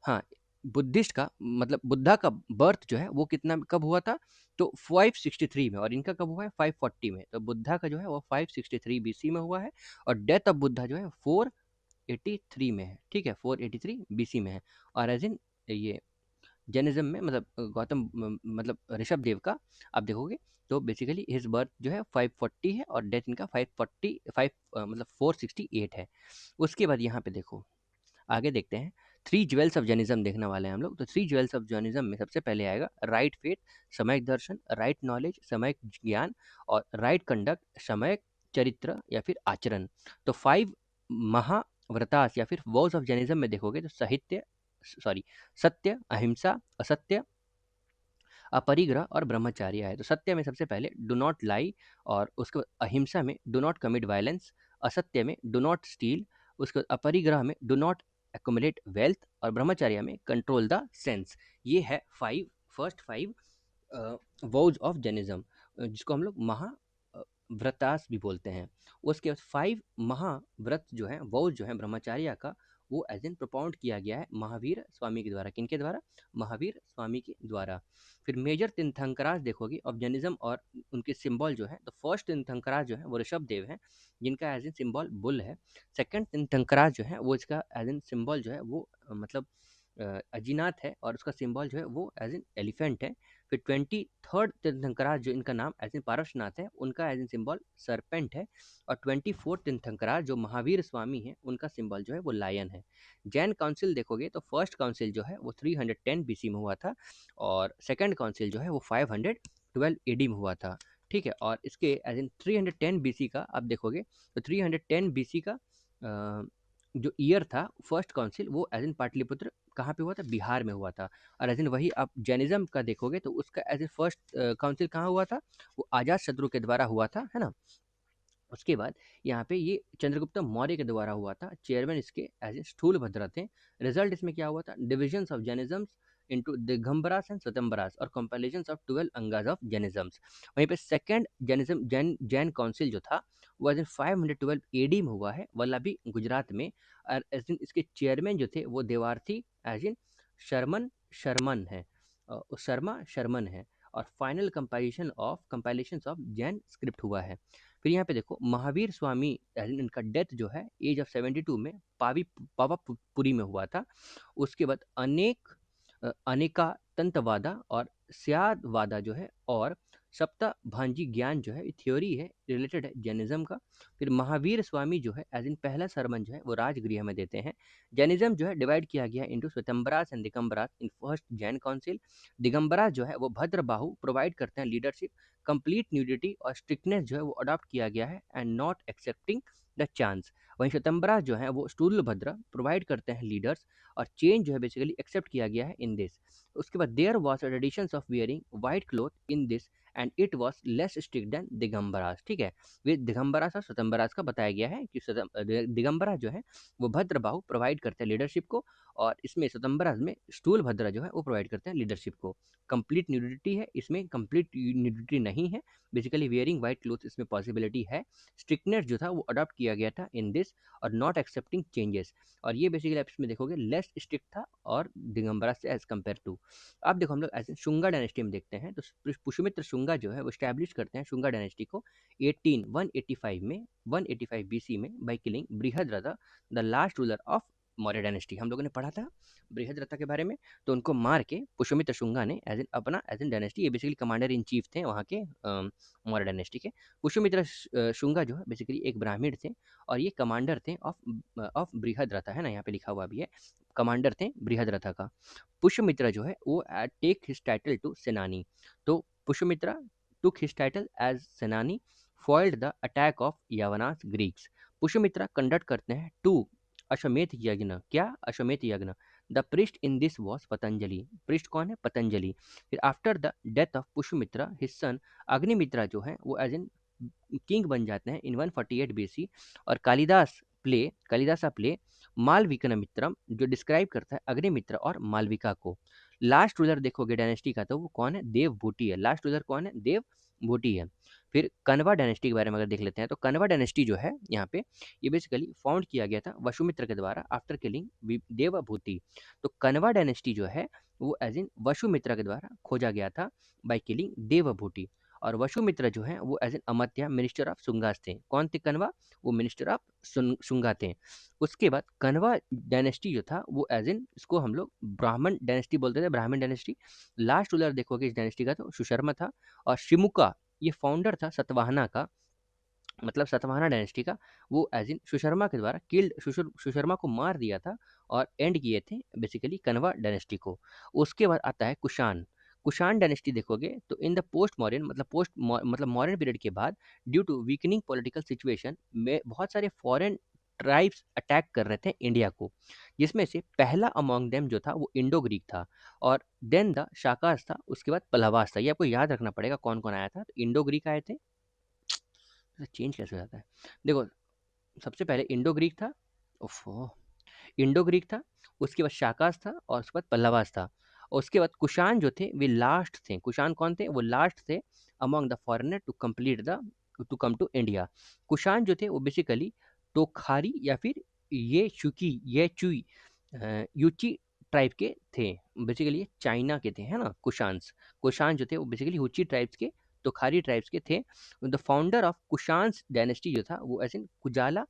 हाँ, बुद्धिस्ट का मतलब बुद्धा का बर्थ जो है वो कितना कब हुआ था, तो 563 में। और इनका कब हुआ है, 540 में। तो बुद्धा का जो है वो 563 बीसी में हुआ है। और डेथ ऑफ बुद्धा जो है 483 में है। ठीक है, 483 बीसी में है। और एज इन ये जैनिज्म में मतलब गौतम मतलब ऋषभ देव का आप देखोगे तो बेसिकली हिज बर्थ जो है 540 है और डेथ इनका 545 मतलब 468 है। उसके बाद यहाँ पे देखो आगे देखते हैं, थ्री ज्वेल्स ऑफ जैनिज्म देखने वाले हैं हम लोग। तो थ्री ज्वेल्स ऑफ जैनिज्म में सबसे पहले आएगा राइट फेथ, सम्यक दर्शन, राइट नॉलेज, सम्यक ज्ञान, और राइट कंडक्ट, सम्यक चरित्र या फिर आचरण। तो फाइव महाव्रतास या फिर वॉज ऑफ जैनिज्म में देखोगे तो साहित्य सॉरी सत्य, अहिंसा, असत्य, अपरिग्रह और ब्रह्मचार्य है। तो सत्य में सबसे पहले डू नॉट लाई, और उसके बाद अहिंसा में डू नॉट कमिट वायलेंस, असत्य में डू नॉट स्टील, उसके बाद अपरिग्रह में डू नॉट एक्युमुलेट वेल्थ, और ब्रह्मचार्य में कंट्रोल द सेंस। ये है first five vows of Jainism, जिसको हम लोग महा व्रतास भी बोलते हैं। उसके बाद फाइव महाव्रत जो है वोज जो है ब्रह्मचार्य का, वो एज एन प्रोपाउंड किया गया है महावीर स्वामी के द्वारा। किनके द्वारा? महावीर स्वामी के द्वारा। फिर मेजर तीर्थंकराज देखोगे ऑफ जैनिज्म और उनके सिंबल जो है, तो फर्स्ट तीर्थंकराज जो है वो ऋषभ देव है, जिनका एज एन सिंबल बुल है। सेकंड तीर्थंकराज जो है वो इसका एज एन सिंबल जो है वो मतलब अजीनाथ है, और उसका सिंबल जो है वो एज एन एलिफेंट है। फिर 23rd तीर्थंकराज जो इनका नाम एज एन पारसनाथ है, उनका एज एन सिंबल सरपेंट है। और 24th तीर्थंकराज जो महावीर स्वामी है, उनका सिंबल जो है वो लायन है। जैन काउंसिल देखोगे तो फर्स्ट काउंसिल जो है वो 310 बीसी में हुआ था, और सेकंड काउंसिल जो है वो 512 एडी में हुआ था। ठीक है, और इसके एज इन 310 बीसी का आप देखोगे तो 310 बीसी का जो ईयर था फर्स्ट काउंसिल, वो एज इन पाटलिपुत्र कहाँ पे हुआ था? बिहार में हुआ था। और एज इन वही आप जैनिज्म का देखोगे तो उसका एज इन फर्स्ट काउंसिल कहाँ हुआ था? वो अजात शत्रु के द्वारा हुआ था, है ना। उसके बाद यहाँ पे ये चंद्रगुप्त मौर्य के द्वारा हुआ था, चेयरमैन इसके एज ए स्थूलभद्र थे। रिजल्ट इसमें क्या हुआ था? डिविजन्स ऑफ जैनिज्म्स इनटू दिगंबरास एंड स्वतंबरास और कंपाइलेशंस ऑफ 12 अंगास ऑफ जैनिज्म्स। वहीं पे सेकंड जैनिज्म जैन काउंसिल जो था वो एज इन 512 एडी में हुआ है, वल्लभी गुजरात में। और एज इन इसके चेयरमैन जो थे वो देवार्थी एज इन शर्मन शर्मन है, शर्मा शर्मन है। और final compilation of Jain script हुआ है। फिर यहाँ पे देखो महावीर स्वामी इनका डेथ जो है एज ऑफ 72 में पावापुरी में हुआ था। उसके बाद अनेका तंतवादा और स्यादवादा जो है, और सप्ता भांजी ज्ञान जो है थ्योरी है रिलेटेड है जैनिज्म का। फिर महावीर स्वामी जो है एज इन पहला सरमन जो है वो राजगृह में देते हैं। जैनिज्म जो है डिवाइड किया गया into Svetambaras and Digambaras in first Jain council. Digambaras जो है वो भद्रबाहु प्रोवाइड करते हैं लीडरशिप, कंप्लीट न्यूडिटी और स्ट्रिक्टनेस जो है वो अडॉप्ट किया गया है and not accepting the chance. वहीं श्वेतंबरा जो है वो स्थूलभद्र प्रोवाइड करते हैं लीडर्स, और चेंज जो है बेसिकली एक्सेप्ट किया गया है इन दिस। उसके बाद there was traditions of wearing white cloth in this and it was less strict than Digambaras. ठीक है, वे दिगंबरास और स्वतंबरास का बताया गया है कि दिगंबरा जो है वो भद्रबाहु प्रोवाइड करते हैं लीडरशिप को, और इसमें स्वतंबरास में स्थूलभद्र जो है वो प्रोवाइड करते हैं लीडरशिप को। कंप्लीट न्यूडिटी है, इसमें कंप्लीट न्यूडिटी नहीं है, बेसिकली वेयरिंग व्हाइट क्लोथ इसमें पॉसिबिलिटी है। स्ट्रिक्टनेस जो था वो अडॉप्ट किया गया था इन दिस, और नॉट एक्सेप्टिंग चेंजेस, और ये बेसिकली आप इसमें देखोगे लेस स्ट्रिक्ट था और दिगंबरा से एज कम्पेयर टू। अब देखो हम लोग एज शुंगा डायनेस्टी में देखते हैं, तो पुष्यमित्र शुंगा जो है वो स्टैब्लिश करते हैं शुंगा डायनेस्टी को 18185 में 185 बीसी में by killing Brihadratha the last ruler of Maurya dynasty. हम लोगों ने पढ़ा था बृहद्रथ के बारे में, तो उनको मार के पुष्यमित्र शुंगा ने एज एन अपना एज एन डायनेस्टी, ये बेसिकली कमांडर इन चीफ थे वहाँ के मौर्य डायनेस्टी के। पुष्यमित्र शुंगा जो है बेसिकली एक ब्राह्मण थे, और ये कमांडर थे ऑफ बृहद्रथ, है ना, यहाँ पे लिखा हुआ भी है, कमांडर थे बृहद्रथ का। पुष्यमित्र जो है वो take his title to senani. तो Pushyamitra took his title as senani, foiled the attack of Yavanas Greeks. Pushyamitra conduct करते हैं टू अश्वमेध यज्ञ। क्या? Ashvamedha yagya. The priest in this was Patanjali. Priest कौन है? पतंजलि। फिर after the death of Pushyamitra his son Agnimitra जो है वो एज एन किंग बन जाते हैं इन 148 बीसी। और कालिदासा प्ले मालविकनमित्रम जो डिस्क्राइब करता है अग्निमित्र और मालविका को। लास्ट रूलर देखोगे डायनेस्टी का तो वो कौन है? देवभूति है। लास्ट रूलर कौन है? देवभूति है। फिर कनवा डायनेस्टी के बारे में अगर देख लेते हैं तो कनवा डायनेस्टी जो है यहाँ पे ये बेसिकली फाउंड किया गया था वसुमित्र के द्वारा आफ्टर किलिंग देवभूति। तो कनवा डायनेस्टी जो है वो एज इन वसुमित्रा के द्वारा खोजा गया था बाय किलिंग देवभूति। और वसुमित्रा जो है वो as an amatya minister of Shungas थे। कौन थे कन्वा? वो मिनिस्टर ऑफ शुंगा थे। उसके बाद कन्वा डायनेस्टी जो था वो एज एन, इसको हम लोग ब्राह्मण डायनेस्टी बोलते थे, ब्राह्मण डायनेस्टी। लास्ट रूलर देखोगे इस डायनेस्टी का तो सुशर्मा था। और शिमुका ये फाउंडर था सतवाहना का, मतलब सतवाहना डायनेस्टी का। वो एज इन सुशर्मा के द्वारा किल्ड, सुशर्मा को मार दिया था और एंड किए थे बेसिकली कन्वा डायनेस्टी को। उसके बाद आता है कुषाण। कुषाण डायनेस्टी देखोगे तो इन द पोस्ट मॉडर्न, मतलब मॉडर्न पीरियड के बाद, due to weakening political situation में बहुत सारे फॉरेन ट्राइब्स अटैक कर रहे थे इंडिया को, जिसमें से पहला अमॉन्ग देम जो था वो इंडो ग्रीक था, और देन द शाकास था, उसके बाद पहलवास था। ये आपको याद रखना पड़ेगा कौन कौन आया था। तो इंडो ग्रीक आए थे, चेंज कैसे हो जाता है, देखो सबसे पहले इंडो ग्रीक था। ओफो, इंडो ग्रीक था, उसके बाद शाकास था, और उसके बाद पल्लवास था। और उसके बाद कुषाण जो थे वे लास्ट थे। कुषाण कौन थे? वो लास्ट थे among the foreigner to complete the, to come to India. Kushan जो थे वो बेसिकली टोखारी या फिर ये चुकी, ये चुई, यूची ट्राइब के थे। बेसिकली ये चाइना के थे, है ना कुषाण्स। कुषाण जो थे वो बेसिकली हुची ट्राइब्स के, टोखारी ट्राइब्स के थे। द फाउंडर ऑफ कुषाण्स डायनेस्टी जो था वो ऐसे कुजाला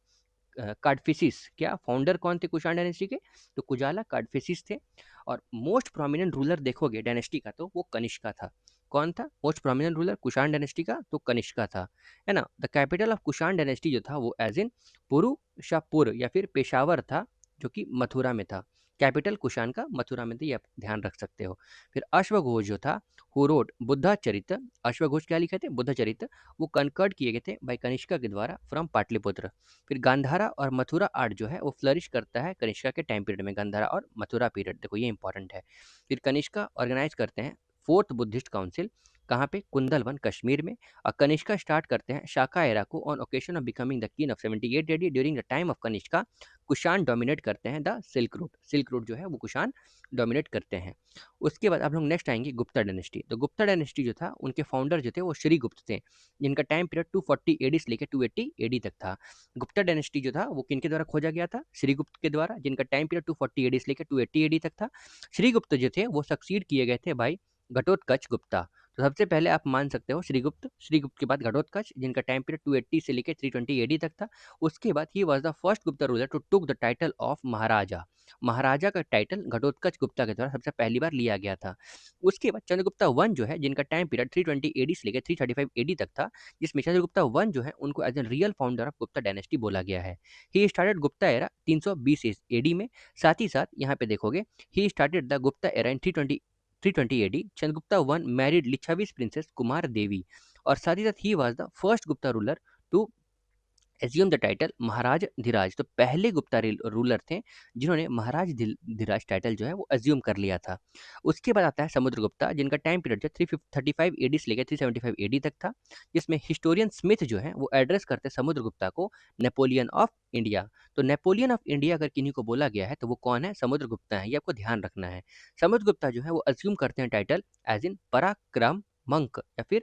कार्डफिसिस। क्या फाउंडर कौन थे कुषाण डायनेस्टी के? तो कुजाला कार्डफिसिस थे। और मोस्ट प्रोमिनेंट रूलर देखोगे डायनेस्टी का तो वो कनिष्का था। कौन था most prominent ruler Kushan dynasty का? तो कनिष्का था, है ना। The capital of Kushan dynasty जो था वो एज इन पुरुषापुर या फिर पेशावर था, जो कि मथुरा में था। कैपिटल कुषाण का मथुरा में था, ये आप ध्यान रख सकते हो। फिर अश्वघोष जो था, हु रोट बुद्धा चरित। अश्वघोष क्या लिखे थे? बुद्ध चरित। वो कनकर्ड किए गए थे बाई कनिष्का के द्वारा फ्रॉम पाटलिपुत्र। फिर गांधारा और मथुरा आर्ट जो है वो फ्लरिश करता है कनिष्का के टाइम पीरियड में। गांधारा और मथुरा पीरियड, देखो ये इंपॉर्टेंट है। फिर कनिष्का ऑर्गेनाइज करते हैं फोर्थ बुद्धिस्ट काउंसिल, कहाँ पे? कुंदलवन कश्मीर में। और कनिष्का स्टार्ट करते हैं शाका एरा को on occasion of becoming the king of 78 AD. During the time of Kanishka Kushan dominate करते हैं the silk route. Silk route जो है वो कुषाण डोमिनेट करते हैं। उसके बाद अब लोग नेक्स्ट आएंगे गुप्ता डायनेस्टी। तो गुप्ता डायनेस्टी जो था उनके फाउंडर जो थे वो श्रीगुप्त थे, जिनका टाइम पीरियड 240 एडी से लेकर 280 एडी तक था। गुप्ता डायनेस्टी जो था वो किनके द्वारा खोजा गया था? श्रीगुप्त के द्वारा, जिनका टाइम पीरियड 240 एडी से लेकर 280 एडी तक था। श्रीगुप्त जो थे वो सक्सीड किए गए थे भाई घटोत्कच गुप्ता। तो सबसे पहले आप मान सकते हो श्रीगुप्त, श्रीगुप्त के बाद घटोत्कच, जिनका टाइम पीरियड 280 से लेकर 320 एडी तक था। उसके बाद he was the first Gupta ruler to took the title of Maharaja. Maharaja का टाइटल घटोत्कच गुप्ता के द्वारा सबसे पहली बार लिया गया था। उसके बाद चंद्रगुप्ता वन जो है, जिनका टाइम पीरियड 320 एडी से लेकर 335 एडी तक था, जिसमें चंद्रगुप्ता वन जो है उनको as an real founder of Gupta dynasty बोला गया है। He started Gupta era 320 AD में। साथ ही साथ यहाँ पे देखोगे he started the Gupta era in 320 AD. Chandragupta one married Lichchhavis princess Kumara Devi. और साथ ही साथ he was the first Gupta ruler to assume the title Maharaj Dhiraj. तो पहले गुप्ता रूलर थे जिन्होंने महाराज धीराज टाइटल जो है वो एज्यूम कर लिया था। उसके बाद आता है समुद्रगुप्ता, जिनका टाइम पीरियड जो 335 एडी से लेकर 375 एडी तक था, जिसमें हिस्टोरियन स्मिथ जो है वो एड्रेस करते हैं समुद्रगुप्ता को नेपोलियन ऑफ इंडिया। तो नेपोलियन ऑफ इंडिया अगर किन्हीं को बोला गया है तो वो कौन है? समुद्रगुप्ता है, ये आपको ध्यान रखना है। समुद्रगुप्ता जो है वो एज्यूम करते हैं टाइटल एज इन पराक्रम मंक या फिर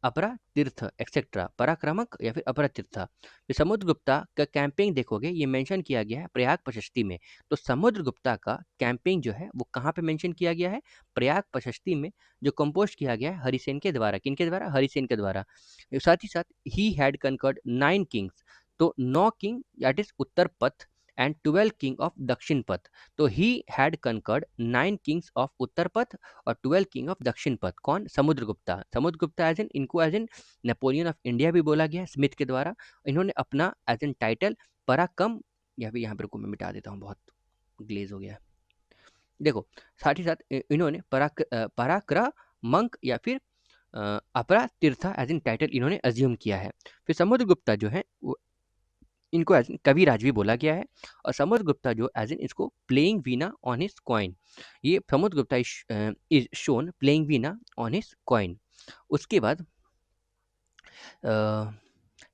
अपरा तीर्थ एक्सेट्रा, पराक्रमक या फिर अपरा तीर्थ। तो समुद्रगुप्ता का कैंपिंग देखोगे ये मेंशन किया गया है प्रयाग प्रशस्ति में। तो समुद्रगुप्ता का कैंपिंग जो है वो कहाँ पे मेंशन किया गया है? प्रयाग प्रशस्ति में, जो कंपोज किया गया है हरिसेन के द्वारा। किनके द्वारा? हरिसेन के द्वारा। साथ ही साथ ही हैड कनकर्ड 9 किंग्स। तो 9 किंग दैट इज उत्तर पथ and 12 king of Dakshinapatha. तो he had conquered 9 kings of Uttarapatha और 12 किंग ऑफ दक्षिण पथ। कौन? समुद्रगुप्ता। समुद्रगुप्ता एज एन, इनको as an Napoleon of India भी बोला गया है स्मिथ के द्वारा। इन्होंने अपना एज एन टाइटल पराक्रम, या फिर यहाँ पर को मैं मिटा देता हूँ, बहुत ग्लेज हो गया है। देखो साथ ही साथ इन्होंने पराक्रमंक या फिर अपरा तीर्था एज इन टाइटल इन्होंने अज्यूम किया है। फिर समुद्रगुप्ता जो है वो, इनको एज इन कविराज भी बोला गया है। और समुद्रगुप्ता जो एज इन, इसको playing veena on his coin. ये Samudragupta is shown playing veena on his coin. उसके बाद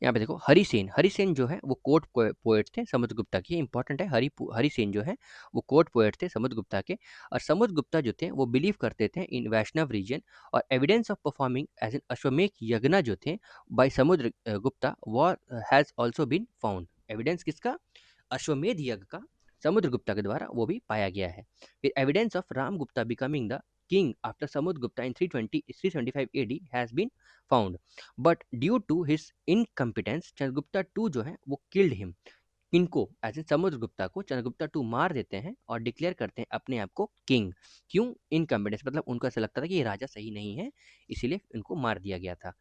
यहाँ पे देखो हरिसेन। हरिसेन जो है वो कोर्ट पोएट थे समुद्रगुप्ता के, इंपॉर्टेंट है। हरिसेन जो है वो कोर्ट पोएट थे समुद्रगुप्ता के। और समुद्रगुप्ता जो थे वो बिलीव करते थे इन वैष्णव रीजन। और evidence of performing as an Ashvamedha yajna जो थे by Samudragupta war has also been found. Evidence किसका? अश्वमेध यज्ञ का, समुद्रगुप्ता के द्वारा वो भी पाया गया है। फिर evidence of Ram Gupta becoming the king after Samudgupta in 325 AD has been found, but due to his incompetence, Chandragupta II जो है वो killed him. इनको एज ए समुद्रगुप्ता को चंद्रगुप्ता टू मार देते हैं और डिक्लेयर करते हैं अपने आप को किंग। क्यों? इनकम्पिटेंस, मतलब उनको ऐसा लगता था कि ये राजा सही नहीं है, इसीलिए इनको मार दिया गया था।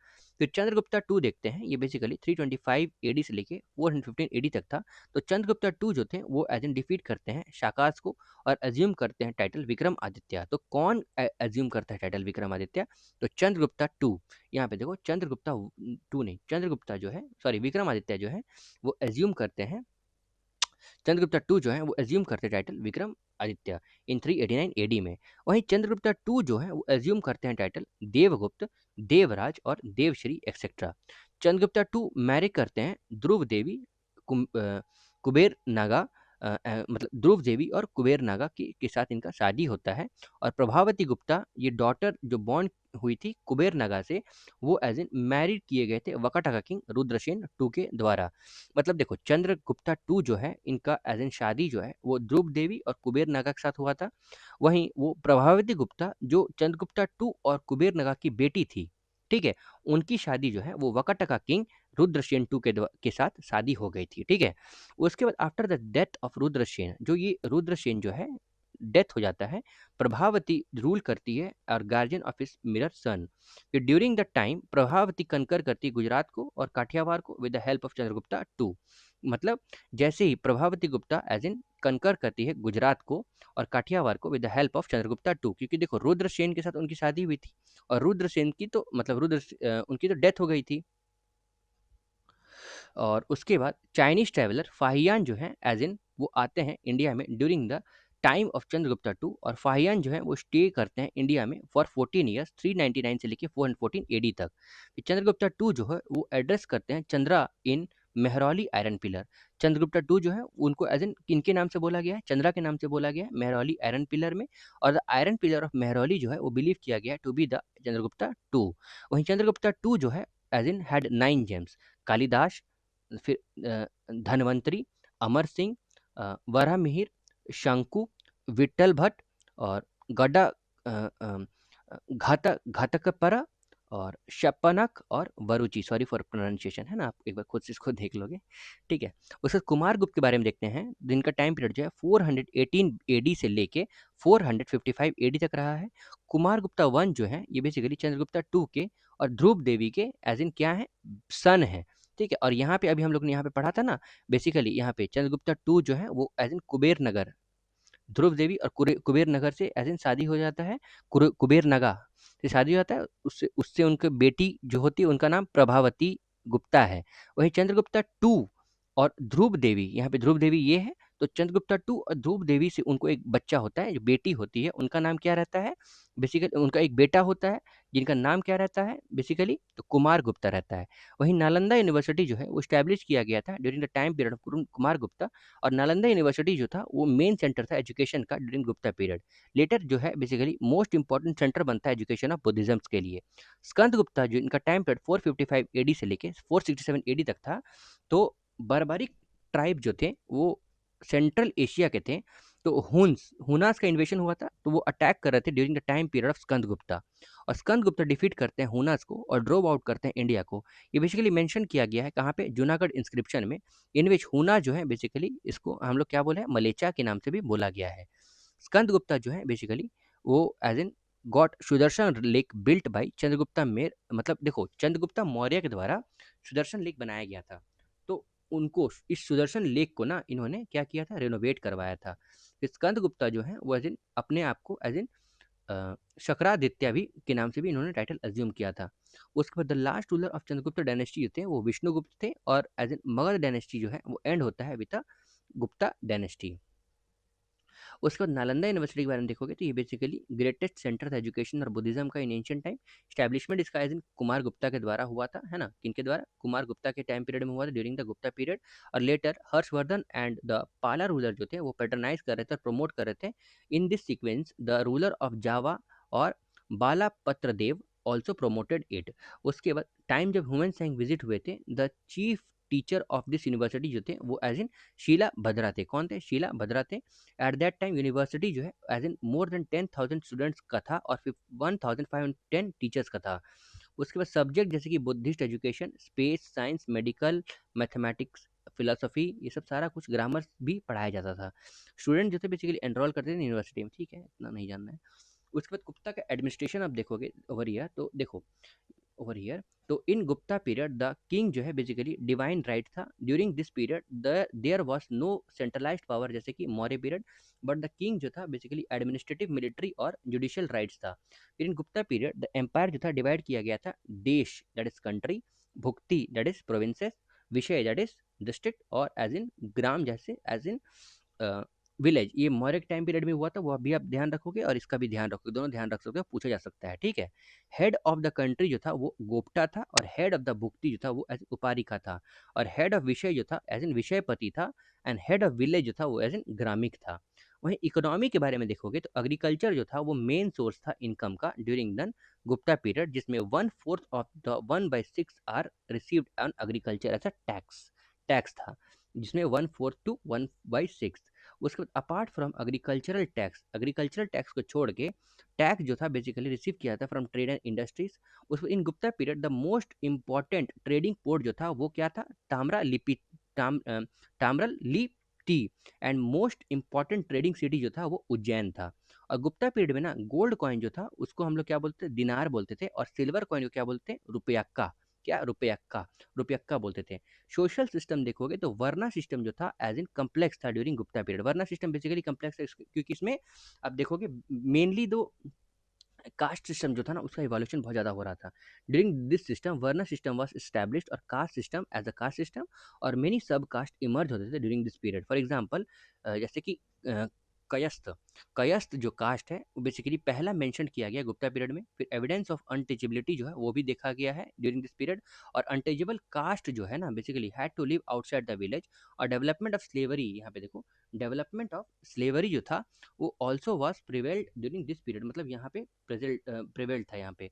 फिर चंद्रगुप्ता टू देखते हैं, ये बेसिकली 325 एडी से लेके 415 एडी तक था। तो चंद्रगुप्ता टू जो थे वो एज एन डिफीट करते हैं शाकास को और एज्यूम करते हैं टाइटल विक्रमादित्य। तो कौन एज्यूम करता है टाइटल विक्रमादित्य? तो चंद्रगुप्ता टू। यहाँ पे देखो चंद्रगुप्ता टू नहीं, चंद्रगुप्ता जो है, सॉरी, विक्रमादित्य जो है वो एज्यूम करते हैं, चंद्रगुप्ता टू जो है वो एज्यूम करते टाइटल विक्रम आदित्य इन 389 एडी में। वहीं चंद्रगुप्ता टू जो है वो एज्यूम करते हैं टाइटल देवगुप्त, देवराज और Devashri etcetera. Chandragupta two marry करते हैं ध्रुव देवी, कुबेर नागा, मतलब ध्रुव देवी और कुबेर नागा के साथ इनका शादी होता है। और प्रभावती गुप्ता, ये डॉटर जो बॉर्न हुई थी कुबेर नागा से, वो एज एन मैरिड किए गए थे वकाटका किंग रुद्रसेन टू के द्वारा। मतलब देखो चंद्रगुप्ता टू जो है इनका एज एन शादी जो है वो ध्रुव देवी और कुबेर नागा के साथ हुआ था। वहीं वो प्रभावती गुप्ता जो चंद्रगुप्ता टू और कुबेर नागा की बेटी थी, ठीक है, उनकी शादी जो है वो वकाटका किंग रुद्रसेन टू के साथ शादी हो गई थी। ठीक है, उसके बाद after the death of Rudrasena, जो ये रुद्रसेन जो है डेथ हो जाता है, प्रभावती रूल करती है और guardian of his minor son. During the time Prabhavati conquer करती है गुजरात को और काठियावाड़ को with the help of Chandragupta two. मतलब जैसे ही Prabhavati Gupta as in conquer करती है गुजरात को और काठियावाड़ को with the help of Chandragupta two, क्योंकि देखो रुद्रसेन के साथ उनकी शादी हुई थी और रुद्रसेन की तो मतलब उनकी तो डेथ हो गई थी। और उसके बाद चाइनीज ट्रैवलर फाहियान जो है एज इन वो आते हैं इंडिया में during the time of Chandragupta two, और फाहियान जो है वो स्टे करते हैं इंडिया में फॉर 14 ईयर्स 399 से लेके 414 एडी तक। फिर चंद्रगुप्ता टू जो है वो एड्रेस करते हैं Chandra in Mehrauli iron pillar. Chandragupta two जो है उनको एज इन किनके नाम से बोला गया है? चंद्रा के नाम से बोला गया है मेहरौली आयरन पिलर में। और the iron pillar of Mehrauli जो है वो बिलीव किया गया है to be the Chandragupta two. वहीं चंद्रगुप्ता टू जो है as in had 9 gems, Kalidasa, फिर धनवंतरी, अमर सिंह, वराहमिहिर, शंकु, विट्ठल भट्ट और गड्ढा, अ, अ, घातकपरा और शपनक और वरुचि, सॉरी फॉर प्रोनाउंसिएशन, है ना, आप एक बार खुद से इसको देख लोगे। ठीक है, उसके बाद कुमार गुप्त के बारे में देखते हैं, जिनका टाइम पीरियड जो है 418 एडी से लेके 455 एडी तक रहा है। कुमार गुप्ता वन जो है ये बेसिकली चंद्रगुप्ता टू के और ध्रुव देवी के एज इन क्या है, सन है। ठीक है, और यहाँ पे अभी हम लोग ने यहाँ पे पढ़ा था ना, बेसिकली यहाँ पे चंद्रगुप्ता टू जो है वो एज इन कुबेर नगर, ध्रुव देवी और कुबेर नगर से एज इन शादी हो जाता है, कुबेर नगा से शादी हो जाता है, उससे उससे उनके बेटी जो होती है उनका नाम प्रभावती गुप्ता है। वही चंद्रगुप्ता टू और ध्रुव देवी, यहाँ पे ध्रुव देवी ये है, तो चंद्रगुप्ता टू और ध्रुव देवी से उनको एक बच्चा होता है, जो बेटी होती है उनका नाम क्या रहता है, बेसिकली उनका एक बेटा होता है जिनका नाम क्या रहता है, बेसिकली तो कुमार गुप्ता रहता है। वहीं नालंदा यूनिवर्सिटी जो है वो स्टैब्लिश किया गया था during the time period of Kumar Gupta. और नालंदा यूनिवर्सिटी जो था वो मेन सेंटर था एजुकेशन का ड्यूरिंग गुप्ता पीरियड। लेटर जो है बेसिकली मोस्ट इंपॉर्टेंट सेंटर बनता है एजुकेशन ऑफ बुद्धिज्म के लिए। स्कंद गुप्ता जो इनका टाइम पीरियड 455 एडी से लेके 467 एडी तक था, तो बर्बरिक ट्राइब जो थे वो सेंट्रल एशिया के थे, तो हुनास का इन्वेशन हुआ था, तो वो अटैक कर रहे थे during the time period of Skanda Gupta. और स्कंद गुप्ता डिफीट करते हैं हुनास को और ड्रॉप आउट करते हैं इंडिया को। ये बेसिकली मेंशन किया गया है कहाँ पे, जूनागढ़ इंस्क्रिप्शन में, इन विच हुना जो है बेसिकली इसको हम लोग क्या बोले हैं, मलेचा के नाम से भी बोला गया है। स्कंद गुप्ता जो है बेसिकली वो as in got Sudarshan lake built by Chandragupta मेर, मतलब देखो चंद्रगुप्ता मौर्य के द्वारा सुदर्शन लेक बनाया गया था, तो उनको इस सुदर्शन लेक को ना इन्होंने क्या किया था, रेनोवेट करवाया था। स्कंद गुप्ता जो है वो एज इन अपने आप को एज इन शक्रादित्य भी के नाम से भी इन्होंने टाइटल अज्यूम किया था। उसके बाद the last ruler of Chandragupta dynasty जो थे वो विष्णुगुप्त थे, और एज इन मगध डायनेस्टी जो है वो एंड होता है विद द गुप्ता डायनेस्टी। उसके बाद नालंदा यूनिवर्सिटी के बारे में देखोगे तो ये बेसिकली ग्रेटेस्ट सेंटर था एजुकेशन और बुद्धिज्म का इन एंशिएंट टाइम। स्टैब्लिशमेंट इसका एज इन कुमार गुप्ता के द्वारा हुआ था, है ना, किनके द्वारा, कुमार गुप्ता के टाइम पीरियड में हुआ था ड्यूरिंग द गुप्ता पीरियड। और लेटर हर्षवर्धन एंड द पाला रूलर जो थे वो पैटर्नाइज कर रहे थे और प्रमोट कर रहे थे। In this sequence the ruler of जावा और बालापत्रदेव ऑल्सो प्रोमोटेड इट। उसके बाद टाइम जब ह्यूमन सेंग विजिट हुए थे, the chief teacher of this university जो थे वो एज इन शीला भद्रा थे। कौन थे? शीला भद्रा थे। एट दैट टाइम यूनिवर्सिटी जो है as in more than 10,000 students का था और 1510 टीचर्स का था। उसके बाद सब्जेक्ट जैसे कि Buddhist education, space science, medical, mathematics, philosophy, ये सब सारा कुछ, ग्रामर भी पढ़ाया जाता था। स्टूडेंट जो थे बेसिकली एनरोल करते थे यूनिवर्सिटी में। ठीक है, इतना नहीं जानना है। उसके बाद गुप्ता का एडमिनिस्ट्रेशन आप देखोगे ओवर ईयर, तो देखो ओवर हियर, तो in Gupta period the king जो है बेसिकली डिवाइन राइट था। During this period there was no centralised power जैसे कि Maurya period, but the king जो था बेसिकली एडमिनिस्ट्रेटिव, मिलिट्री और जुडिशियल राइट्स था। फिर in Gupta period the empire जो था डिवाइड किया गया था desh that is country, bhukti that is provinces, vishaya that is district, और एज इन ग्राम जैसे एज इन विलेज। ये मौर्य टाइम पीरियड में हुआ था, वो अभी आप ध्यान रखोगे और इसका भी ध्यान रखोगे, दोनों ध्यान रख सकते हो, पूछा जा सकता है। ठीक है। हेड ऑफ द कंट्री जो था वो गोप्ता था, और हेड ऑफ द भुक्ति जो था वो एज उपारिका था, और हेड ऑफ विषय जो था एज इन विषयपति था, एंड हेड ऑफ विलेज जो था वो एज इन ग्रामिक था। वहीं इकोनॉमी के बारे में देखोगे तो एग्रीकल्चर जो था वो मेन सोर्स था इनकम का ड्यूरिंग द गुप्ता पीरियड, जिसमें 1/4 of the 1/6 are received on agriculture as a tax. Tax था जिसमें 1/4 टू 1/6। उसके बाद अपार्ट फ्रॉम एग्रीकल्चरल टैक्स को छोड़ के टैक्स जो था बेसिकली रिसीव किया था फ्रॉम ट्रेड एंड इंडस्ट्रीज। उस in Gupta period the most important trading port जो था वो क्या था? Tamralipti and most important trading city जो था वो उज्जैन था। और गुप्ता पीरियड में ना गोल्ड कॉइन जो था उसको हम लोग क्या बोलते थे? दिनार बोलते थे, और सिल्वर कॉइन को क्या बोलते हैं? रुपयक्का। क्या? रुपयक्का। रुपयक्का बोलते थे। सोशल सिस्टम देखोगे तो वर्ना सिस्टम जो था एज इन कम्प्लेक्स था ड्यूरिंग गुप्ता पीरियड। वर्ना सिस्टम बेसिकली कम्प्लेक्स है क्योंकि इसमें आप देखोगे मेनली दो कास्ट सिस्टम जो था ना उसका इवोल्यूशन बहुत ज़्यादा हो रहा था। During this system varna system was established और caste system as a caste system, और मेनी सब कास्ट इमर्ज होते थे during this period. For example जैसे कि कयस्थ। कयस्थ जो कास्ट है वो बेसिकली पहला मेंशन किया गया गुप्ता पीरियड में। फिर एविडेंस ऑफ अनटचेबिलिटी जो है वो भी देखा गया है ड्यूरिंग दिस पीरियड। और अनटचेबल कास्ट जो है ना basically had to live outside the village. और डेवलपमेंट ऑफ स्लेवरी, यहाँ पे देखो डेवलपमेंट ऑफ स्लेवरी जो था वो also was prevailed during this period, मतलब यहाँ पे प्रिवेल्ड था यहाँ पे।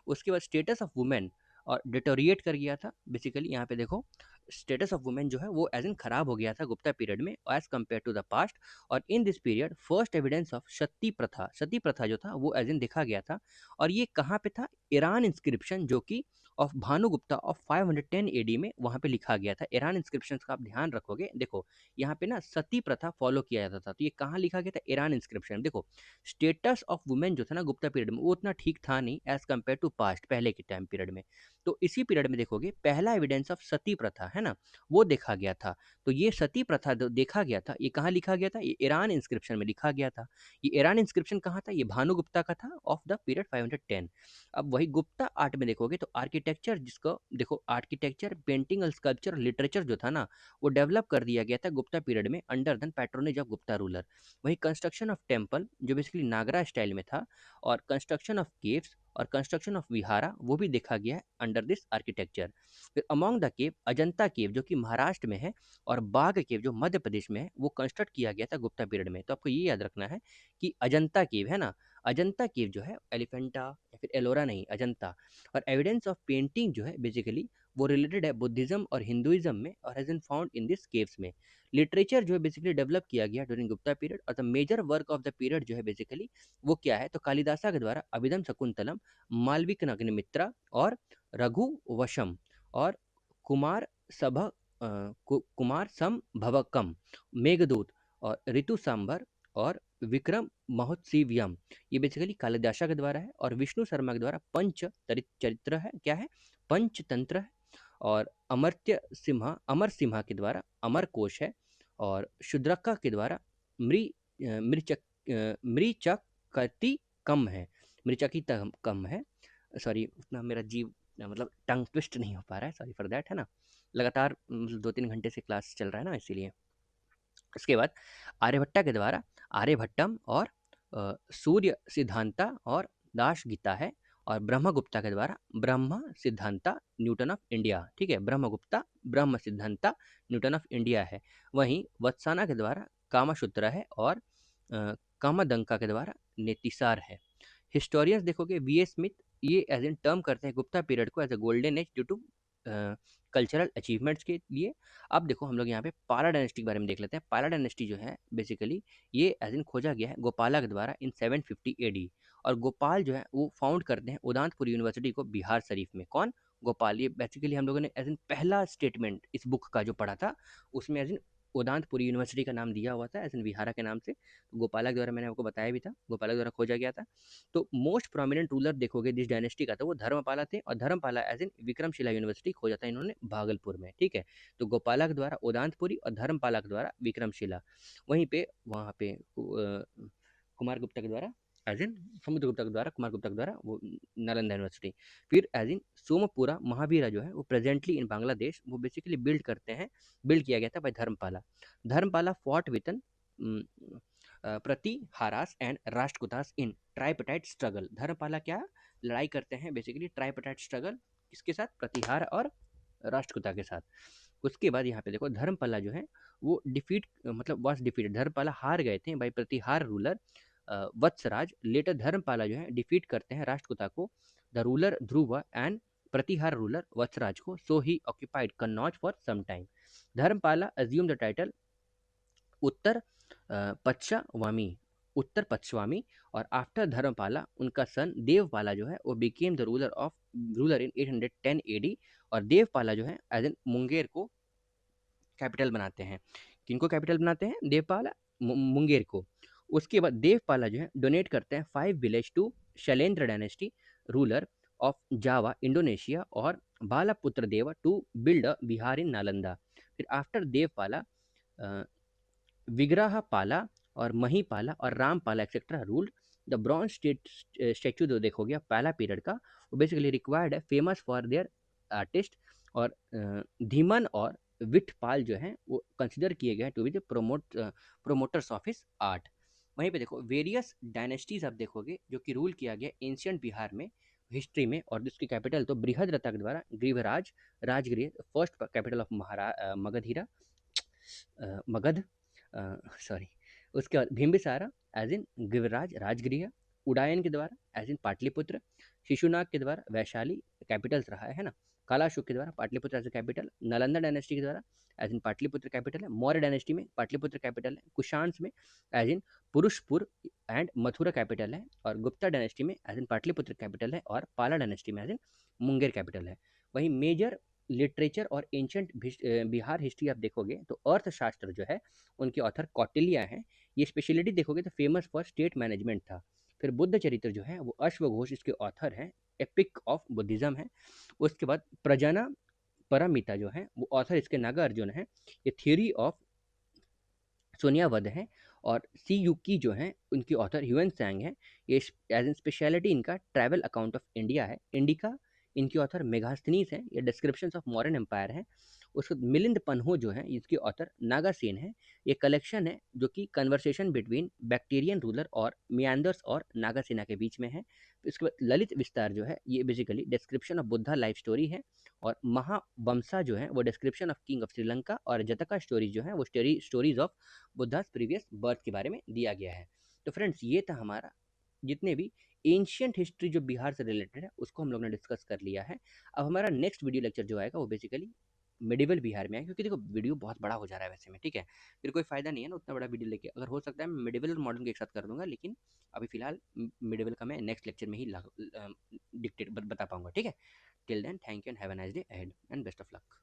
उसके बाद स्टेटस ऑफ वुमेन और डिटोरिएट कर गया था बेसिकली। यहाँ पे देखो स्टेटस ऑफ वुमेन जो है वो एज इन खराब हो गया था गुप्ता पीरियड में as compare to the past. और in this period first evidence of sati pratha जो था वो एज इन देखा गया था। और ये कहाँ पे था? ईरान इंस्क्रिप्शन जो कि ऑफ भानुगुप्ता ऑफ 510 एडी में वहाँ पे लिखा गया था। ईरान इंस्क्रिप्शन का आप ध्यान रखोगे, देखो यहाँ पे ना सती प्रथा फॉलो किया जाता था, तो ये कहाँ लिखा गया था? Iran inscription. देखो स्टेटस ऑफ वुमेन जो था ना गुप्ता पीरियड में वो उतना ठीक था नहीं एज कम्पेयर टू पास्ट, पहले के टाइम पीरियड में। तो इसी पीरियड में देखोगे पहला एविडेंस ऑफ सती प्रथा है ना वो देखा गया था। तो ये सती प्रथा जो देखा गया था ये कहाँ लिखा गया था? ये ईरान इंस्क्रिप्शन में लिखा गया था। ये ईरान इंस्क्रिप्शन कहाँ था? ये भानुगुप्ता का था ऑफ द पीरियड 510। अब वही गुप्ता आर्ट में देखोगे तो आर्किटेक्चर, जिसको देखो आर्किटेक्चर, पेंटिंग और स्कल्पचर, लिटरेचर जो था ना वो डेवलप कर दिया गया था गुप्ता पीरियड में under the patronage of Gupta ruler. वही कंस्ट्रक्शन ऑफ टेम्पल जो बेसिकली नागरा स्टाइल में था, और कंस्ट्रक्शन ऑफ केव्स और कंस्ट्रक्शन ऑफ विहारा वो भी देखा गया है अंडर दिस आर्किटेक्चर। फिर अमॉन्ग द केव अजंता केव जो कि महाराष्ट्र में है, और बाघ केव जो मध्य प्रदेश में है वो कंस्ट्रक्ट किया गया था गुप्ता पीरियड में। तो आपको ये याद रखना है कि अजंता केव है ना, अजंता केव जो है एलिफेंटा या फिर एलोरा नहीं, अजंता। और एविडेंस ऑफ पेंटिंग जो है बेसिकली वो रिलेटेड है बुद्धिज्म और हिंदुइज्म में, और has been found in this caves में। लिटरेचर जो है बेसिकली डेवलप किया गया ड्यूरिंग गुप्ता पीरियड, और the major work of the period जो है बेसिकली वो क्या है? तो कालिदासा के द्वारा अभिधम शकुंतलम, मालविक अग्निमित्रा, और रघु वशम, और कुमार सभ कुमार संभवकम, मेघदूत, और ऋतु सांबर, और विक्रम महोत्सवयम, ये बेसिकली कालिदासा के द्वारा है। और विष्णु शर्मा के द्वारा चरित्र है, क्या है? पंचतंत्र है। और अमर सिम्हा के द्वारा अमर कोश है। और शुद्रका के द्वारा मृ मृचक मृचकति कम है, मृचकी कम है। सॉरी उतना मेरा जीव मतलब टंग ट्विस्ट नहीं हो पा रहा है, सॉरी फॉर दैट, है ना। लगातार 2-3 घंटे से क्लास चल रहा है ना इसीलिए। इसके बाद आर्यभट्टा के द्वारा आर्यभट्टम, और सूर्य सिद्धांता और दाश गीता है। और ब्रह्मगुप्ता के द्वारा ब्रह्म सिद्धांता न्यूटन ऑफ इंडिया। ठीक है, ब्रह्मगुप्ता ब्रह्म सिद्धांता न्यूटन ऑफ इंडिया है। वहीं वत्साना के द्वारा कामसूत्र है, और कामदंका के द्वारा नेतिसार है। हिस्टोरियंस देखोगे वी ए स्मिथ ये एज इन टर्म करते हैं गुप्ता पीरियड को as a golden age due to cultural achievements के लिए। अब देखो हम लोग यहाँ पे पाला डायनेस्टी के बारे में देख लेते हैं। पाला डायनेस्टी जो है बेसिकली ये एज इन खोजा गया है गोपाला के द्वारा इन 750 एडी। और गोपाल जो है वो फाउंड करते हैं उदांतपुर यूनिवर्सिटी को बिहार शरीफ में। कौन? गोपाल। ये बेसिकली हम लोगों ने एज इन पहला स्टेटमेंट इस बुक का जो पढ़ा था उसमें एज इन उदांतपुर यूनिवर्सिटी का नाम दिया हुआ था एज इन बिहारा के नाम से। तो गोपाला के द्वारा मैंने आपको बताया भी था, गोपाला के द्वारा खोजा गया था। तो मोस्ट प्रोमिनेंट रूलर देखोगे जिस डायनेस्टी का था वो धर्मपाला थे, और Dharmapala as in Vikramashila university खोजा था इन्होंने भागलपुर में। ठीक है, तो गोपाला के द्वारा उदांतपुरी और धर्मपाला के द्वारा विक्रमशिला। वहीं पे वहाँ पे कुमार गुप्ता के द्वारा एज इन समुद्रगुप्ता के द्वारा, कुमार गुप्ता के द्वारा वो नालंदा यूनिवर्सिटी। फिर एज इन सोमपुरा महावीरा जो है वो प्रेजेंटली इन बांग्लादेश वो बेसिकली बिल्ड करते हैं, बिल्ड किया गया था by Dharmapala. Dharmapala fought within Pratiharas and Rashtrakutas in tripartite struggle. Dharmapala क्या लड़ाई करते हैं बेसिकली ट्राइपटाइट स्ट्रगल किसके साथ? प्रतिहार और राष्ट्रकूटा के साथ। उसके बाद यहाँ पे देखो धर्मपाला जो है वो डिफीट मतलब वाज डिफीटेड, धर्मपाला हार गए थे by Pratihara ruler Vatsaraja. Later Dharmapala जो है डिफीट करते हैं राष्ट्रकूटा को, the ruler Dhruva and Pratihara ruler Vatsaraja को। So he occupied Kannauj for some time. Dharmapala assume the title Uttar Pachchavami, Uttar Pachchavami. और आफ्टर धर्मपाला उनका सन देवपाला जो है वो became the ruler in 810 AD. और देवपाला जो है एज इन मुंगेर को कैपिटल बनाते हैं। किनको कैपिटल बनाते हैं? देवपाला मुंगेर को। उसके बाद देवपाला जो है डोनेट करते हैं 5 village to Shailendra dynasty ruler of Java Indonesia और Balaputradeva to build a vihar in Nalanda. फिर आफ्टर देवपाला विग्रहपाला और महीपाला और Ramapala etcetera ruled. The bronze statue जो देखोगे आप पहला पीरियड का वो बेसिकली रिक्वायर्ड है, फेमस फॉर देयर आर्टिस्ट। और धीमन और विठपाल जो हैं वो कंसिडर किए गए to be the promoters of his art. वहीं पे देखो वेरियस डायनेस्टीज आप देखोगे जो कि रूल किया गया एंशियंट बिहार में हिस्ट्री में। और जिसकी कैपिटल तो बृहद्रथा के द्वारा Girivraja Rajagriha, first capital of Magadhira Magadha sorry. उसके बाद बिंबिसारा एज इन गिरिराज राजगृह, उडायन के द्वारा एज इन पाटलिपुत्र, शिशुनाग के द्वारा वैशाली कैपिटल्स रहा है ना, कालाशुक के द्वारा Pataliputra as a capital, Nalanda dynasty के द्वारा एज इन पाटलिपुत्र कैपिटल है, मौर्य डायनेस्टी में पाटलिपुत्र कैपिटल है, कुशांस में as in Purushapura and Mathura capital है, और गुप्ता डायनेस्टी में एज इन पाटलिपुत्र कैपिटल है, और पाला डायनेस्टी में एज इन मुंगेर कैपिटल है। वहीं मेजर लिटरेचर और एंशंट बिहार हिस्ट्री आप देखोगे तो अर्थशास्त्र जो है उनके ऑथर कौटिल्य हैं। ये स्पेशलिटी देखोगे तो फेमस फॉर स्टेट मैनेजमेंट था। फिर बुद्ध चरित्र जो है वो अश्वघोष इसके ऑथर हैं, एपिक ऑफ बुद्धिज्म है। उसके बाद प्रजना परमिता जो है वो ऑथर इसके नागार्जुन है। ये थ्योरी ऑफ सोनियावध है। और सी युकी जो है उनकी ऑथर ह्यूएन सैंग है। ये एज इन स्पेशलिटी इनका ट्रैवल अकाउंट ऑफ इंडिया है। इंडिका इनकी ऑथर मेगास्थनीस है। ये डिस्क्रिप्शन ऑफ मॉडर्न एम्पायर है। उसके बाद मिलिंद पन्हो जो है इसकी ऑथर नागासेन है। ये कलेक्शन है जो कि कन्वर्सेशन बिटवीन बैक्टीरियन रूलर और मियांदर्स और नागासेना के बीच में है। इसके बाद ललित विस्तार जो है ये basically description of Buddha life story है। और महावंसा जो है वो description of king of Sri Lanka, और जतका स्टोरीज जो है वो stories of Buddhas previous birth के बारे में दिया गया है। तो फ्रेंड्स ये था हमारा जितने भी एंशियंट हिस्ट्री जो बिहार से रिलेटेड है उसको हम लोग ने डिस्कस कर लिया है। अब हमारा नेक्स्ट वीडियो लेक्चर जो आएगा वो बेसिकली मेडिवल बिहार में है, क्योंकि देखो वीडियो बहुत बड़ा हो जा रहा है वैसे में। ठीक है, फिर कोई फायदा नहीं है ना उतना बड़ा वीडियो लेके। अगर हो सकता है मैं मेडिवल और मॉडर्न के एक साथ कर दूंगा, लेकिन अभी फिलहाल मेडिवल का मैं नेक्स्ट लेक्चर में ही डिक्टेट बता पाऊंगा। ठीक है, till then thank you and have a nice day ahead and best of luck.